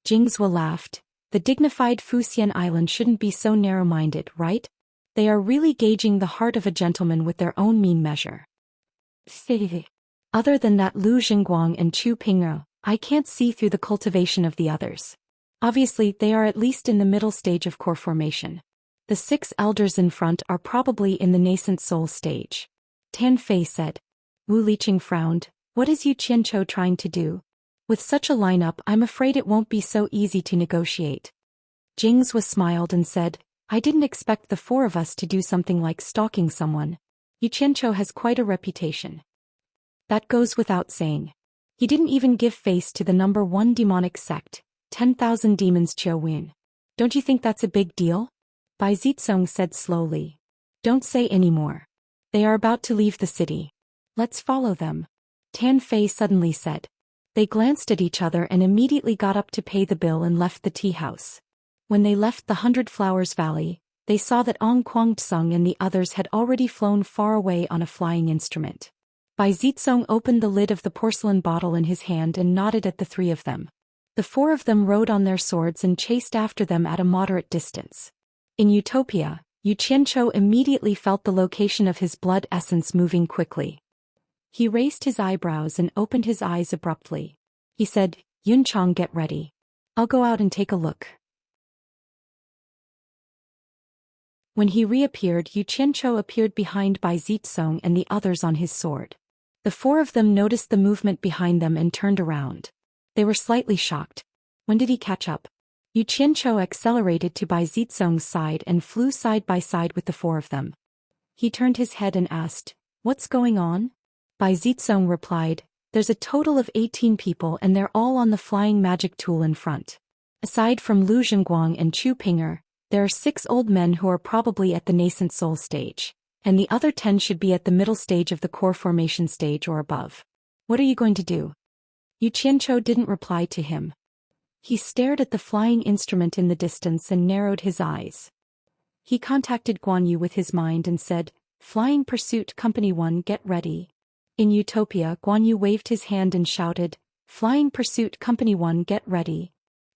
Jingzhou laughed. The dignified Fuxian Island shouldn't be so narrow-minded, right? They are really gauging the heart of a gentleman with their own mean measure. Other than that Lu Jingguang and Chu Ping, I can't see through the cultivation of the others. Obviously, they are at least in the middle stage of core formation. The 6 elders in front are probably in the nascent soul stage. Tan Fei said. Wu Liqing frowned. What is Yu Qianqiu trying to do? With such a lineup, I'm afraid it won't be so easy to negotiate. Jing's smiled and said, I didn't expect the 4 of us to do something like stalking someone. Yu Qianqiu has quite a reputation. That goes without saying. He didn't even give face to the number 1 demonic sect, 10,000 demons Qiu Wen. Don't you think that's a big deal? Bai Zitsong said slowly. Don't say any more. They are about to leave the city. Let's follow them. Tan Fei suddenly said. They glanced at each other and immediately got up to pay the bill and left the tea house. When they left the 100 Flowers Valley, they saw that Ong Kwangtsung and the others had already flown far away on a flying instrument. Bai Zitsong opened the lid of the porcelain bottle in his hand and nodded at the 3 of them. The 4 of them rode on their swords and chased after them at a moderate distance. In Utopia, Yu Qianqiu immediately felt the location of his blood essence moving quickly. He raised his eyebrows and opened his eyes abruptly. He said, Yunchang, get ready. I'll go out and take a look. When he reappeared, Yu Qianqiu appeared behind Bai Zitsong and the others on his sword. The 4 of them noticed the movement behind them and turned around. They were slightly shocked. When did he catch up? Yu Qianqiu accelerated to Bai Zitsong's side and flew side by side with the 4 of them. He turned his head and asked, What's going on? Bai Zitsong replied, There's a total of 18 people and they're all on the flying magic tool in front. Aside from Lu Zhenguang and Chu Pinger, there are 6 old men who are probably at the nascent soul stage, and the other 10 should be at the middle stage of the core formation stage or above. What are you going to do? Yu Qianqiu didn't reply to him. He stared at the flying instrument in the distance and narrowed his eyes. He contacted Guan Yu with his mind and said, Flying Pursuit Company 1, get ready. In Utopia, Guan Yu waved his hand and shouted, Flying Pursuit Company 1, get ready.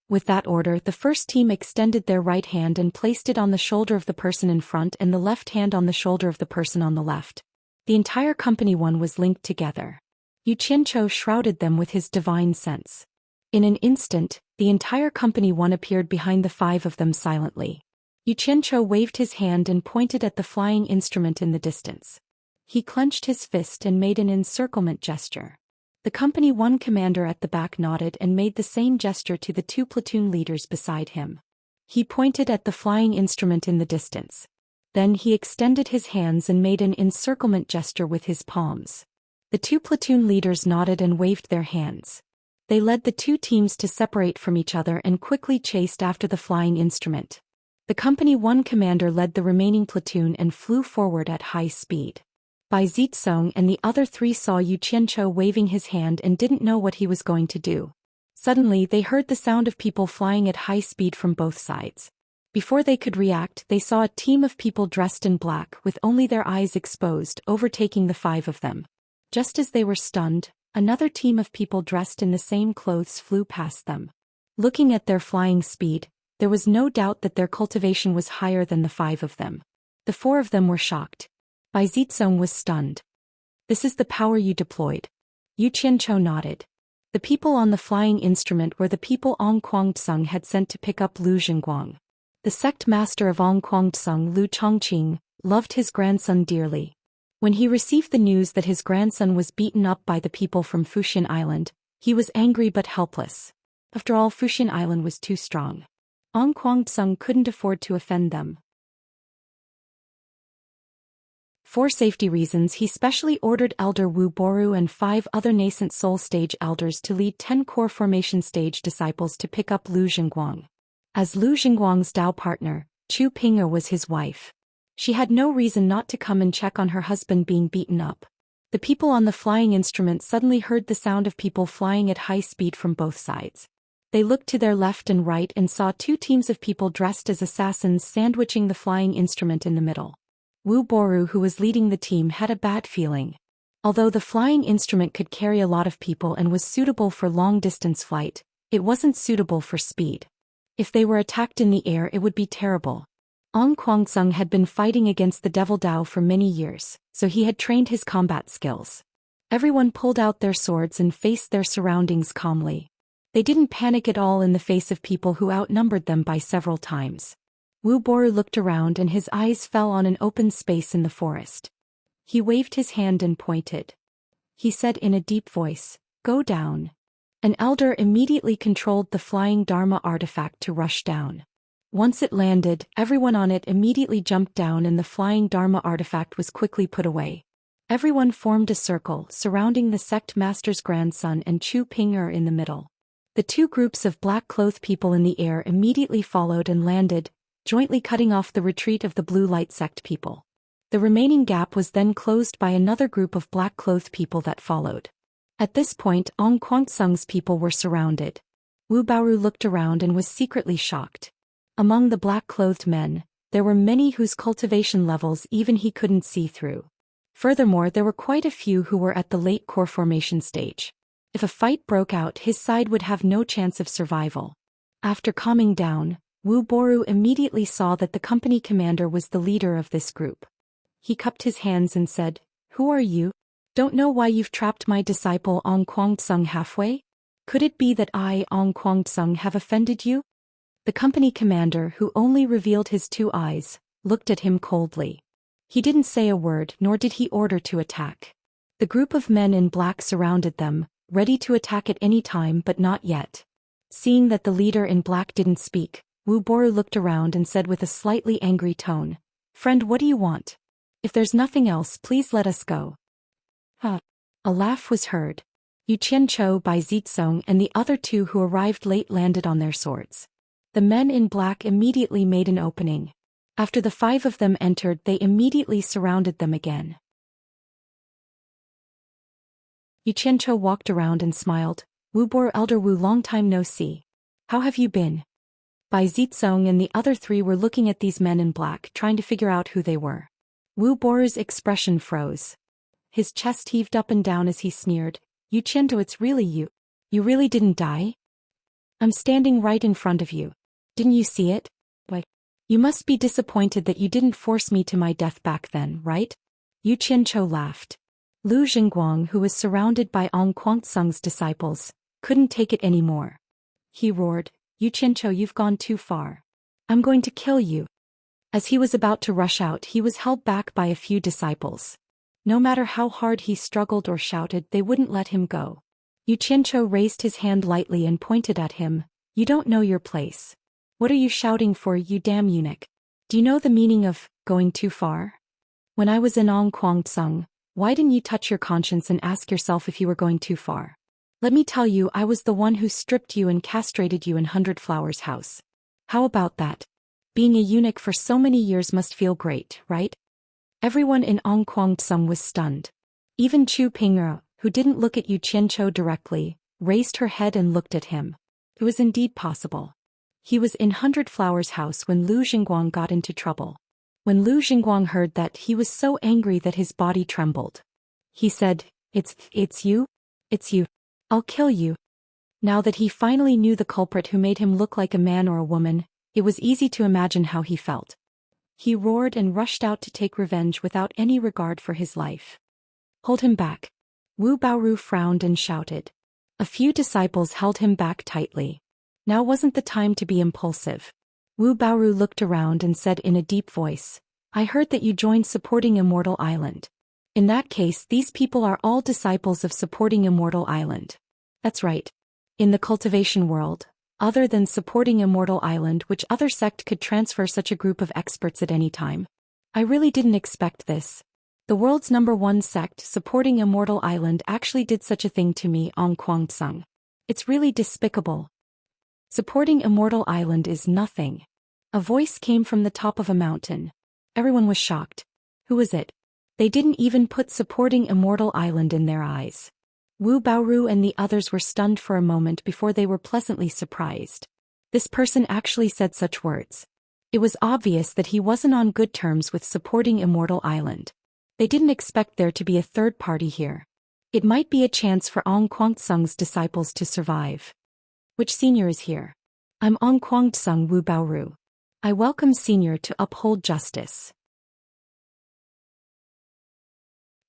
With that order, the first team extended their right hand and placed it on the shoulder of the person in front and the left hand on the shoulder of the person on the left. The entire Company 1 was linked together. Yu Qianqiu shrouded them with his divine sense. In an instant, the entire Company 1 appeared behind the 5 of them silently. Yu Qianqiu waved his hand and pointed at the flying instrument in the distance. He clenched his fist and made an encirclement gesture. The Company 1 commander at the back nodded and made the same gesture to the 2 platoon leaders beside him. He pointed at the flying instrument in the distance. Then he extended his hands and made an encirclement gesture with his palms. The 2 platoon leaders nodded and waved their hands. They led the 2 teams to separate from each other and quickly chased after the flying instrument. The Company 1 commander led the remaining platoon and flew forward at high speed. Bai Zitsong and the other 3 saw Yu Qianqiu waving his hand and didn't know what he was going to do. Suddenly they heard the sound of people flying at high speed from both sides. Before they could react, they saw a team of people dressed in black with only their eyes exposed, overtaking the 5 of them. Just as they were stunned, another team of people dressed in the same clothes flew past them. Looking at their flying speed, there was no doubt that their cultivation was higher than the 5 of them. The 4 of them were shocked. Bai Zitsong was stunned. This is the power you deployed. Yu Qianqiu nodded. The people on the flying instrument were the people Ong Kwangtsung had sent to pick up Lu Zhenguang. The sect master of Ong Kwangtsung, Lu Chongqing, loved his grandson dearly. When he received the news that his grandson was beaten up by the people from Fuxian Island, he was angry but helpless. After all, Fuxian Island was too strong. Ong Kwangtsung couldn't afford to offend them. For safety reasons, he specially ordered Elder Wu Boru and 5 other nascent soul stage elders to lead 10 core formation stage disciples to pick up Lu Zhenguang. As Lu Zhenguang's Dao partner, Chu Pinger was his wife. She had no reason not to come and check on her husband being beaten up. The people on the flying instrument suddenly heard the sound of people flying at high speed from both sides. They looked to their left and right and saw 2 teams of people dressed as assassins sandwiching the flying instrument in the middle. Wu Boru, who was leading the team, had a bad feeling. Although the flying instrument could carry a lot of people and was suitable for long-distance flight, it wasn't suitable for speed. If they were attacked in the air, it would be terrible. Ong Kwangtsung had been fighting against the Devil Dao for many years, so he had trained his combat skills. Everyone pulled out their swords and faced their surroundings calmly. They didn't panic at all in the face of people who outnumbered them by several times. Wu Boru looked around and his eyes fell on an open space in the forest. He waved his hand and pointed. He said in a deep voice, "Go down." An elder immediately controlled the flying Dharma artifact to rush down. Once it landed, everyone on it immediately jumped down and the flying Dharma artifact was quickly put away. Everyone formed a circle, surrounding the sect master's grandson and Chu Ping'er in the middle. The two groups of black-clothed people in the air immediately followed and landed, jointly cutting off the retreat of the blue light sect people. The remaining gap was then closed by another group of black-clothed people that followed. At this point, Ong Kwangsung's people were surrounded. Wu Baoru looked around and was secretly shocked. Among the black-clothed men, there were many whose cultivation levels even he couldn't see through. Furthermore, there were quite a few who were at the late core formation stage. If a fight broke out, his side would have no chance of survival. After calming down, Wu Boru immediately saw that the company commander was the leader of this group. He cupped his hands and said, "Who are you? Don't know why you've trapped my disciple Ong Kwangsung halfway? Could it be that I, Ong Kwangsung, have offended you?" The company commander, who only revealed his two eyes, looked at him coldly. He didn't say a word, nor did he order to attack. The group of men in black surrounded them, ready to attack at any time but not yet. Seeing that the leader in black didn't speak, Wu Boru looked around and said with a slightly angry tone, "Friend, what do you want? If there's nothing else, please let us go." A laugh was heard. Yu Qiancho, Bai Zitsong and the other two who arrived late landed on their swords. The men in black immediately made an opening. After the five of them entered, they immediately surrounded them again. Yu Qiancho walked around and smiled. "Wu Boru, Elder Wu, long time no see. How have you been?" Bai Zitsong and the other three were looking at these men in black, trying to figure out who they were. Wu Boru's expression froze. His chest heaved up and down as he sneered, "Yu Qiancho, it's really you. You really didn't die? I'm standing right in front of you. Didn't you see it? Why? You must be disappointed that you didn't force me to my death back then, right?" Yu Qiancho laughed. Lu Jingguang, who was surrounded by Ong Kwangsung's disciples, couldn't take it anymore. He roared, "Yu Qiancho, you've gone too far. I'm going to kill you." As he was about to rush out, he was held back by a few disciples. No matter how hard he struggled or shouted, they wouldn't let him go. Yu Qiancho raised his hand lightly and pointed at him, "You don't know your place. What are you shouting for, you damn eunuch? Do you know the meaning of going too far? When I was in Ong Kwangsung, why didn't you touch your conscience and ask yourself if you were going too far? Let me tell you, I was the one who stripped you and castrated you in 100 Flowers House. How about that? Being a eunuch for so many years must feel great, right?" Everyone in Ong Kwangsung was stunned. Even Chu Ping'er, who didn't look at Yu Qiancho directly, raised her head and looked at him. It was indeed possible. He was in 100 Flowers House when Lu Jingguang got into trouble. When Lu Jingguang heard that, he was so angry that his body trembled. He said, It's you? It's you. I'll kill you." Now that he finally knew the culprit who made him look like a man or a woman, it was easy to imagine how he felt. He roared and rushed out to take revenge without any regard for his life. "Hold him back." Wu Baoru frowned and shouted. A few disciples held him back tightly. Now wasn't the time to be impulsive. Wu Baoru looked around and said in a deep voice, "I heard that you joined supporting Immortal Island. In that case, these people are all disciples of supporting Immortal Island." "That's right. In the cultivation world, other than supporting Immortal Island, which other sect could transfer such a group of experts at any time? I really didn't expect this. The world's #1 sect supporting Immortal Island actually did such a thing to me, Ong Kwangsung. It's really despicable. Supporting Immortal Island is nothing." A voice came from the top of a mountain. Everyone was shocked. Who was it? They didn't even put supporting Immortal Island in their eyes. Wu Baoru and the others were stunned for a moment before they were pleasantly surprised. This person actually said such words. It was obvious that he wasn't on good terms with supporting Immortal Island. They didn't expect there to be a third party here. It might be a chance for Ong Kwangsung's disciples to survive. "Which senior is here?" "I'm Ong Kwangsung, Wu Baoru. I welcome senior to uphold justice."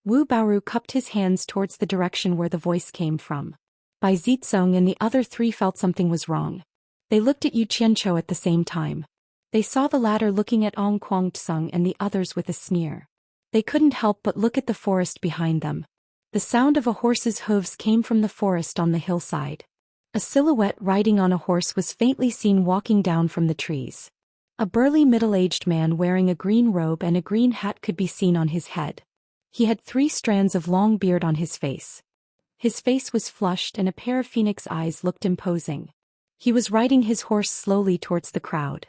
Wu Baoru cupped his hands towards the direction where the voice came from. Bai Zitsong and the other three felt something was wrong. They looked at Yu Qiancho at the same time. They saw the latter looking at Ong Kwang-tsung and the others with a sneer. They couldn't help but look at the forest behind them. The sound of a horse's hooves came from the forest on the hillside. A silhouette riding on a horse was faintly seen walking down from the trees. A burly middle-aged man wearing a green robe and a green hat could be seen on his head. He had 3 strands of long beard on his face. His face was flushed and a pair of phoenix eyes looked imposing. He was riding his horse slowly towards the crowd.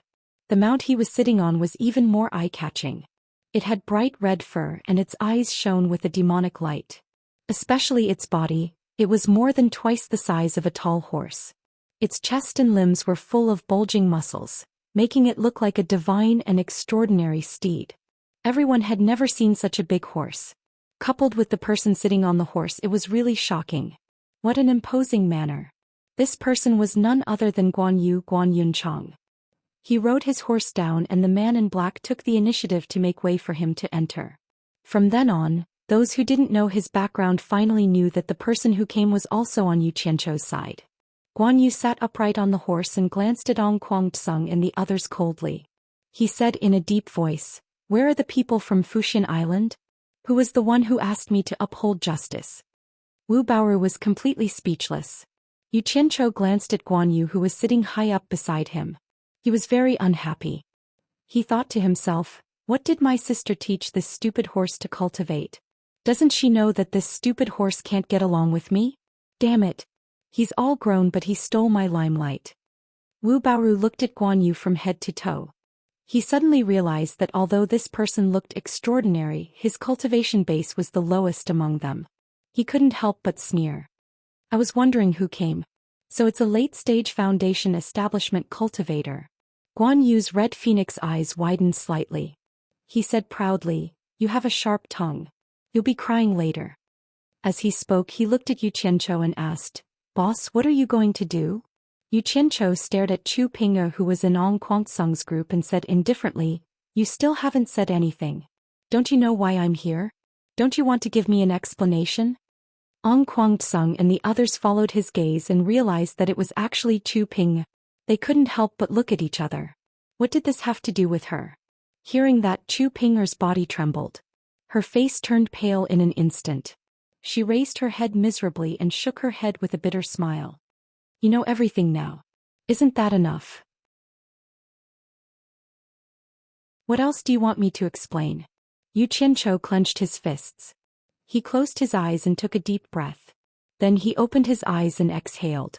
The mount he was sitting on was even more eye-catching. It had bright red fur and its eyes shone with a demonic light. Especially its body, it was more than twice the size of a tall horse. Its chest and limbs were full of bulging muscles, making it look like a divine and extraordinary steed. Everyone had never seen such a big horse. Coupled with the person sitting on the horse, it was really shocking. What an imposing manner. This person was none other than Guan Yunchang. He rode his horse down and the man in black took the initiative to make way for him to enter. From then on, those who didn't know his background finally knew that the person who came was also on Yu Qianzhou's side. Guan Yu sat upright on the horse and glanced at Ong Kwang-tsung and the others coldly. He said in a deep voice, "Where are the people from Fuxian Island? Who was the one who asked me to uphold justice?" Wu Baoru was completely speechless. Yu Qianzhou glanced at Guan Yu who was sitting high up beside him. He was very unhappy. He thought to himself, what did my sister teach this stupid horse to cultivate? Doesn't she know that this stupid horse can't get along with me? Damn it. He's all grown but he stole my limelight. Wu Baoru looked at Guan Yu from head to toe. He suddenly realized that although this person looked extraordinary, his cultivation base was the lowest among them. He couldn't help but sneer. I was wondering who came. So it's a late-stage foundation establishment cultivator. Guan Yu's red phoenix eyes widened slightly. He said proudly, "You have a sharp tongue. You'll be crying later." As he spoke he looked at Yu Qianzhou and asked, "Boss, what are you going to do?" Yu Qianzhou stared at Chu Ping'er who was in Ong Kwang-tsung's group and said indifferently, "You still haven't said anything. Don't you know why I'm here? Don't you want to give me an explanation?" Ong Kwang-tsung and the others followed his gaze and realized that it was actually Chu Ping. They couldn't help but look at each other. What did this have to do with her? Hearing that, Chu Ping'er's body trembled. Her face turned pale in an instant. She raised her head miserably and shook her head with a bitter smile. "You know everything now. Isn't that enough? What else do you want me to explain?" Yu Qianzhou clenched his fists. He closed his eyes and took a deep breath. Then he opened his eyes and exhaled.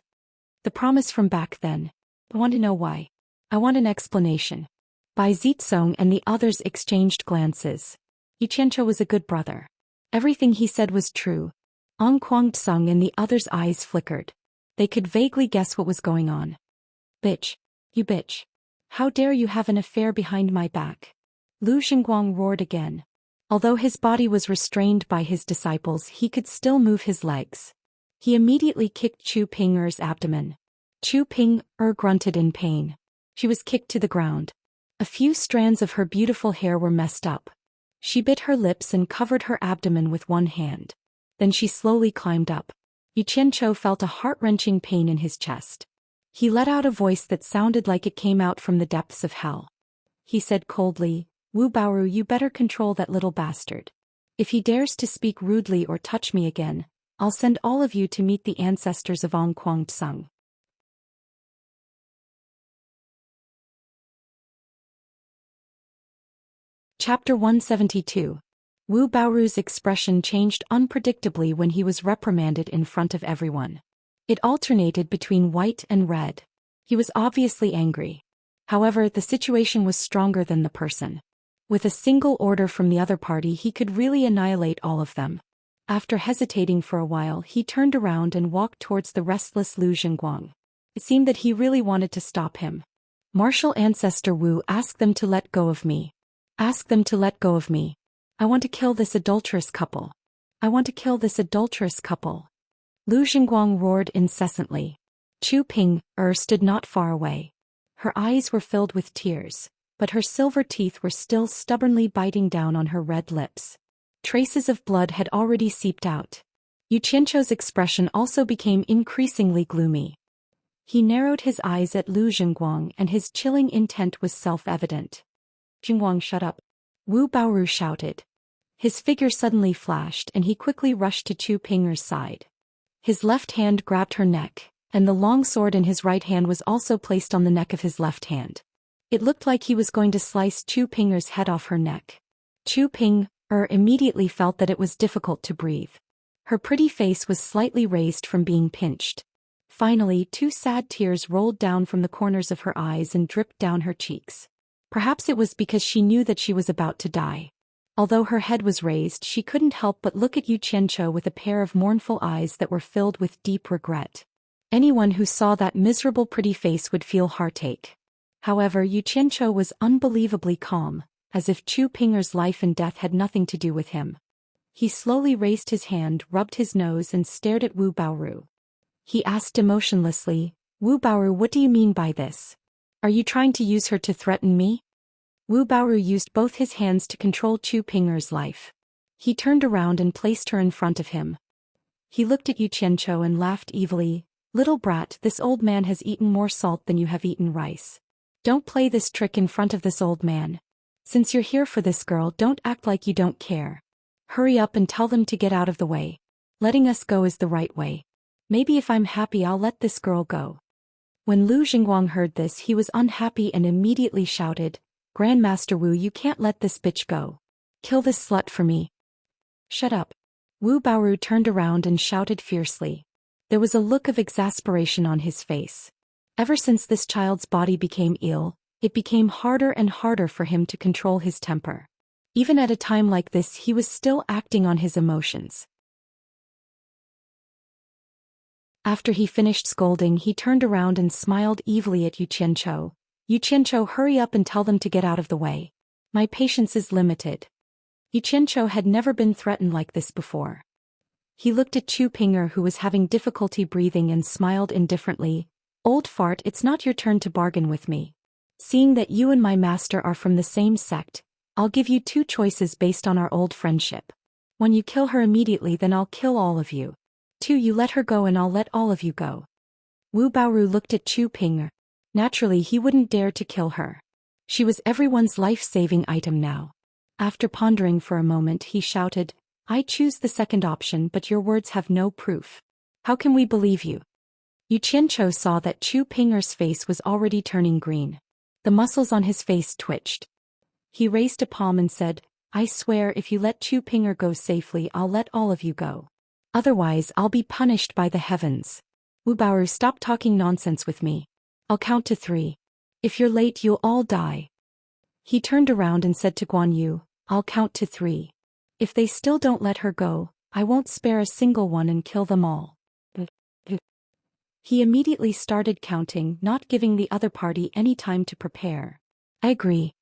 "The promise from back then. I want to know why. I want an explanation." Bai Zitsong and the others exchanged glances. Yu Qianzhou was a good brother. Everything he said was true. Ong Kwang-tsung and the others' eyes flickered. They could vaguely guess what was going on. "Bitch. You bitch. How dare you have an affair behind my back?" Lu Xingguang roared again. Although his body was restrained by his disciples, he could still move his legs. He immediately kicked Chu Ping'er's abdomen. Chu Ping'er grunted in pain. She was kicked to the ground. A few strands of her beautiful hair were messed up. She bit her lips and covered her abdomen with one hand. Then she slowly climbed up. Yu Qianzhou felt a heart-wrenching pain in his chest. He let out a voice that sounded like it came out from the depths of hell. He said coldly, "Wu Baoru, you better control that little bastard. If he dares to speak rudely or touch me again, I'll send all of you to meet the ancestors of Ong Kwang-tsung." Chapter 172. Wu Baoru's expression changed unpredictably when he was reprimanded in front of everyone. It alternated between white and red. He was obviously angry. However, the situation was stronger than the person. With a single order from the other party he could really annihilate all of them. After hesitating for a while he turned around and walked towards the restless Lu Xingguang. It seemed that he really wanted to stop him. "Martial Ancestor Wu, ask them to let go of me. Ask them to let go of me. I want to kill this adulterous couple. I want to kill this adulterous couple." Lu Xingguang roared incessantly. Chu Ping'er stood not far away. Her eyes were filled with tears, but her silver teeth were still stubbornly biting down on her red lips. Traces of blood had already seeped out. Yu Qianzhou's expression also became increasingly gloomy. He narrowed his eyes at Lu Jingguang and his chilling intent was self-evident. Jingguang, shut up. Wu Baoru shouted. His figure suddenly flashed and he quickly rushed to Chu Pinger's side. His left hand grabbed her neck, and the long sword in his right hand was also placed on the neck of his left hand. It looked like he was going to slice Chu Pinger's head off her neck. Chu Pinger immediately felt that it was difficult to breathe. Her pretty face was slightly raised from being pinched. Finally, 2 sad tears rolled down from the corners of her eyes and dripped down her cheeks. Perhaps it was because she knew that she was about to die. Although her head was raised, she couldn't help but look at Yu Qianqiu with a pair of mournful eyes that were filled with deep regret. Anyone who saw that miserable pretty face would feel heartache. However, Yu Qianqiu was unbelievably calm, as if Chu Pinger's life and death had nothing to do with him. He slowly raised his hand, rubbed his nose and stared at Wu Baoru. He asked emotionlessly, Wu Baoru, what do you mean by this? Are you trying to use her to threaten me? Wu Baoru used both his hands to control Chu Pinger's life. He turned around and placed her in front of him. He looked at Yu Qianqiu and laughed evilly. Little brat, this old man has eaten more salt than you have eaten rice. Don't play this trick in front of this old man. Since you're here for this girl, don't act like you don't care. Hurry up and tell them to get out of the way. Letting us go is the right way. Maybe if I'm happy I'll let this girl go. When Lu Jingguang heard this, he was unhappy and immediately shouted, Grandmaster Wu, you can't let this bitch go. Kill this slut for me. Shut up. Wu Baoru turned around and shouted fiercely. There was a look of exasperation on his face. Ever since this child's body became ill, it became harder and harder for him to control his temper. Even at a time like this, he was still acting on his emotions. After he finished scolding, he turned around and smiled evilly at Yu Qianqiu. Yu Qianqiu, hurry up and tell them to get out of the way. My patience is limited. Yu Qianqiu had never been threatened like this before. He looked at Chu Pinger, who was having difficulty breathing, and smiled indifferently. Old fart, it's not your turn to bargain with me. Seeing that you and my master are from the same sect, I'll give you 2 choices based on our old friendship. 1, you kill her immediately, then I'll kill all of you. 2, you let her go and I'll let all of you go. Wu Baoru looked at Chu Pinger. Naturally, he wouldn't dare to kill her. She was everyone's life-saving item now. After pondering for a moment, he shouted, I choose the second option, but your words have no proof. How can we believe you? Yu Qianqiu saw that Chu Pinger's face was already turning green. The muscles on his face twitched. He raised a palm and said, I swear if you let Chu Pinger go safely, I'll let all of you go. Otherwise, I'll be punished by the heavens. Wu Baoru, stop talking nonsense with me. I'll count to 3. If you're late, you'll all die. He turned around and said to Guan Yu, I'll count to 3. If they still don't let her go, I won't spare a single one and kill them all. He immediately started counting, not giving the other party any time to prepare. I agree.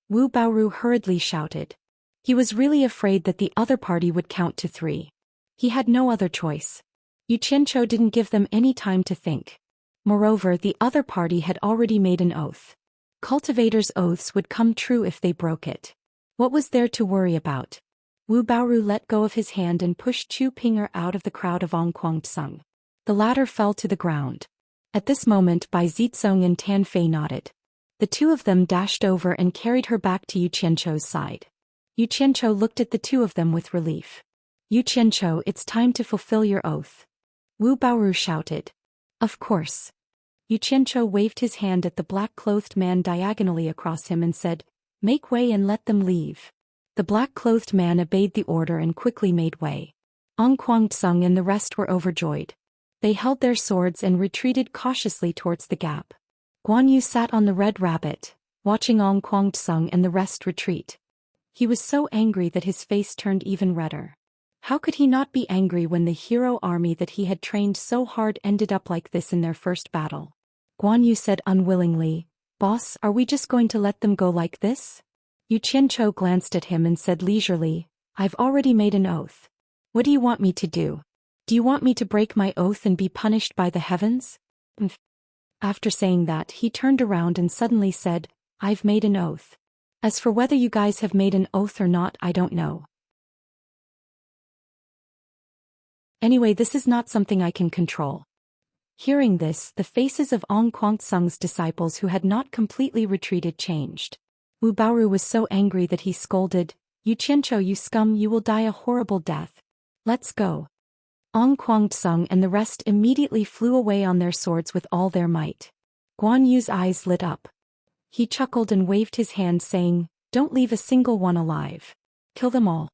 Wu Baoru hurriedly shouted. He was really afraid that the other party would count to 3. He had no other choice. Yu Qianqiu didn't give them any time to think. Moreover, the other party had already made an oath. Cultivators' oaths would come true if they broke it. What was there to worry about? Wu Baoru let go of his hand and pushed Chu Pinger out of the crowd of Onquang. The latter fell to the ground. At this moment, Bai Zizong and Tan Fei nodded. The 2 of them dashed over and carried her back to Yu Qianqiu's side. Yu Qianqiu looked at the 2 of them with relief. Yu Qianqiu, it's time to fulfill your oath. Wu Baoru shouted. Of course. Yu Qianqiu waved his hand at the black-clothed man diagonally across him and said, Make way and let them leave. The black-clothed man obeyed the order and quickly made way. Onquang and the rest were overjoyed. They held their swords and retreated cautiously towards the gap. Guan Yu sat on the red rabbit, watching Onquang and the rest retreat. He was so angry that his face turned even redder. How could he not be angry when the hero army that he had trained so hard ended up like this in their first battle? Guan Yu said unwillingly, Boss, are we just going to let them go like this? Yu Qianqiu glanced at him and said leisurely, I've already made an oath. What do you want me to do? Do you want me to break my oath and be punished by the heavens? After saying that, he turned around and suddenly said, I've made an oath. As for whether you guys have made an oath or not, I don't know. Anyway, this is not something I can control. Hearing this, the faces of Ong Kwangsung's disciples who had not completely retreated changed. Wu Baoru was so angry that he scolded, "You Qianchou, you scum, you will die a horrible death. Let's go." Ong Kwangsung and the rest immediately flew away on their swords with all their might. Guan Yu's eyes lit up. He chuckled and waved his hand saying, "Don't leave a single one alive. Kill them all."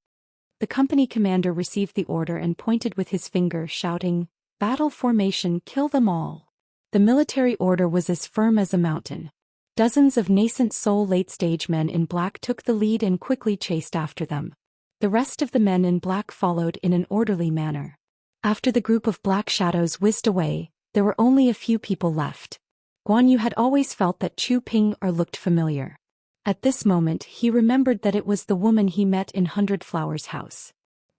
The company commander received the order and pointed with his finger, shouting, "Battle formation, kill them all." The military order was as firm as a mountain. Dozens of nascent soul late-stage men in black took the lead and quickly chased after them. The rest of the men in black followed in an orderly manner. After the group of black shadows whizzed away, there were only a few people left. Guan Yu had always felt that Chu Ping looked familiar. At this moment he remembered that it was the woman he met in Hundred Flowers' house.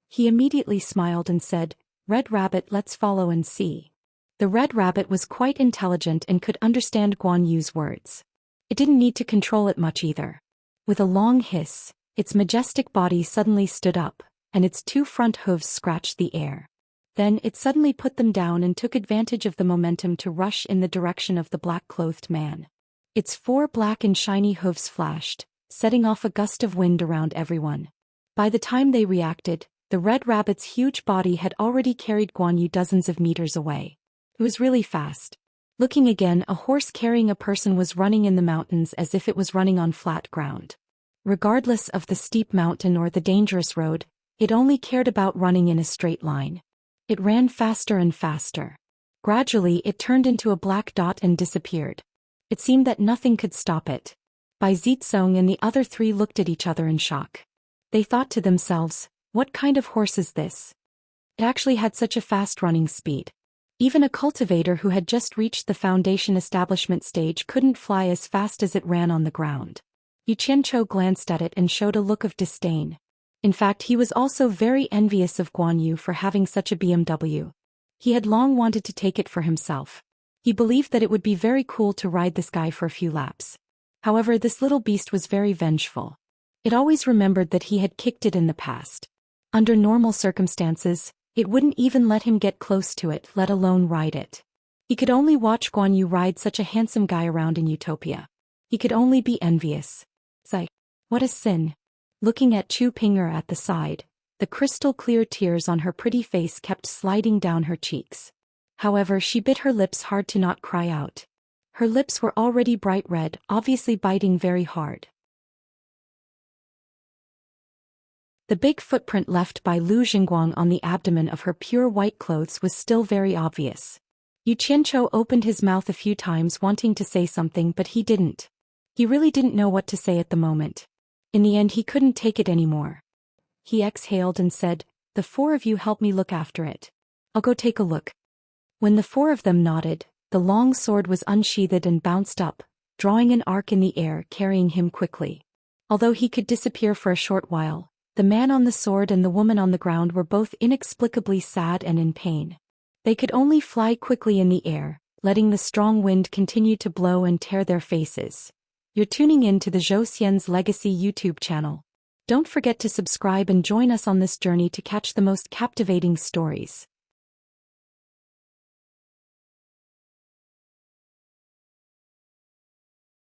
He immediately smiled and said, "Red Rabbit, let's follow and see." The Red Rabbit was quite intelligent and could understand Guan Yu's words. It didn't need to control it much either. With a long hiss, its majestic body suddenly stood up, and its two front hooves scratched the air. Then it suddenly put them down and took advantage of the momentum to rush in the direction of the black-clothed man. Its four black and shiny hooves flashed, setting off a gust of wind around everyone. By the time they reacted, the Red Rabbit's huge body had already carried Guan Yu dozens of meters away. It was really fast. Looking again, a horse carrying a person was running in the mountains as if it was running on flat ground. Regardless of the steep mountain or the dangerous road, it only cared about running in a straight line. It ran faster and faster. Gradually it turned into a black dot and disappeared. It seemed that nothing could stop it. Bai Zitsong and the other three looked at each other in shock. They thought to themselves, "What kind of horse is this? It actually had such a fast running speed." Even a cultivator who had just reached the foundation establishment stage couldn't fly as fast as it ran on the ground. Yu Qianchou glanced at it and showed a look of disdain. In fact, he was also very envious of Guan Yu for having such a BMW. He had long wanted to take it for himself. He believed that it would be very cool to ride this guy for a few laps. However, this little beast was very vengeful. It always remembered that he had kicked it in the past. Under normal circumstances, it wouldn't even let him get close to it, let alone ride it. He could only watch Guan Yu ride such a handsome guy around in Utopia. He could only be envious. Sigh. What a sin. Looking at Chu Pinger at the side, the crystal-clear tears on her pretty face kept sliding down her cheeks. However, she bit her lips hard to not cry out. Her lips were already bright red, obviously biting very hard. The big footprint left by Lu Jingguang on the abdomen of her pure white clothes was still very obvious. Yu Qianchou opened his mouth a few times wanting to say something, but he didn't. He really didn't know what to say at the moment. In the end, he couldn't take it anymore. He exhaled and said, "The four of you help me look after it. I'll go take a look." When the four of them nodded, the long sword was unsheathed and bounced up, drawing an arc in the air, carrying him quickly. Although he could disappear for a short while, the man on the sword and the woman on the ground were both inexplicably sad and in pain. They could only fly quickly in the air, letting the strong wind continue to blow and tear their faces. You're tuning in to the Zhou Xian's Legacy YouTube channel. Don't forget to subscribe and join us on this journey to catch the most captivating stories.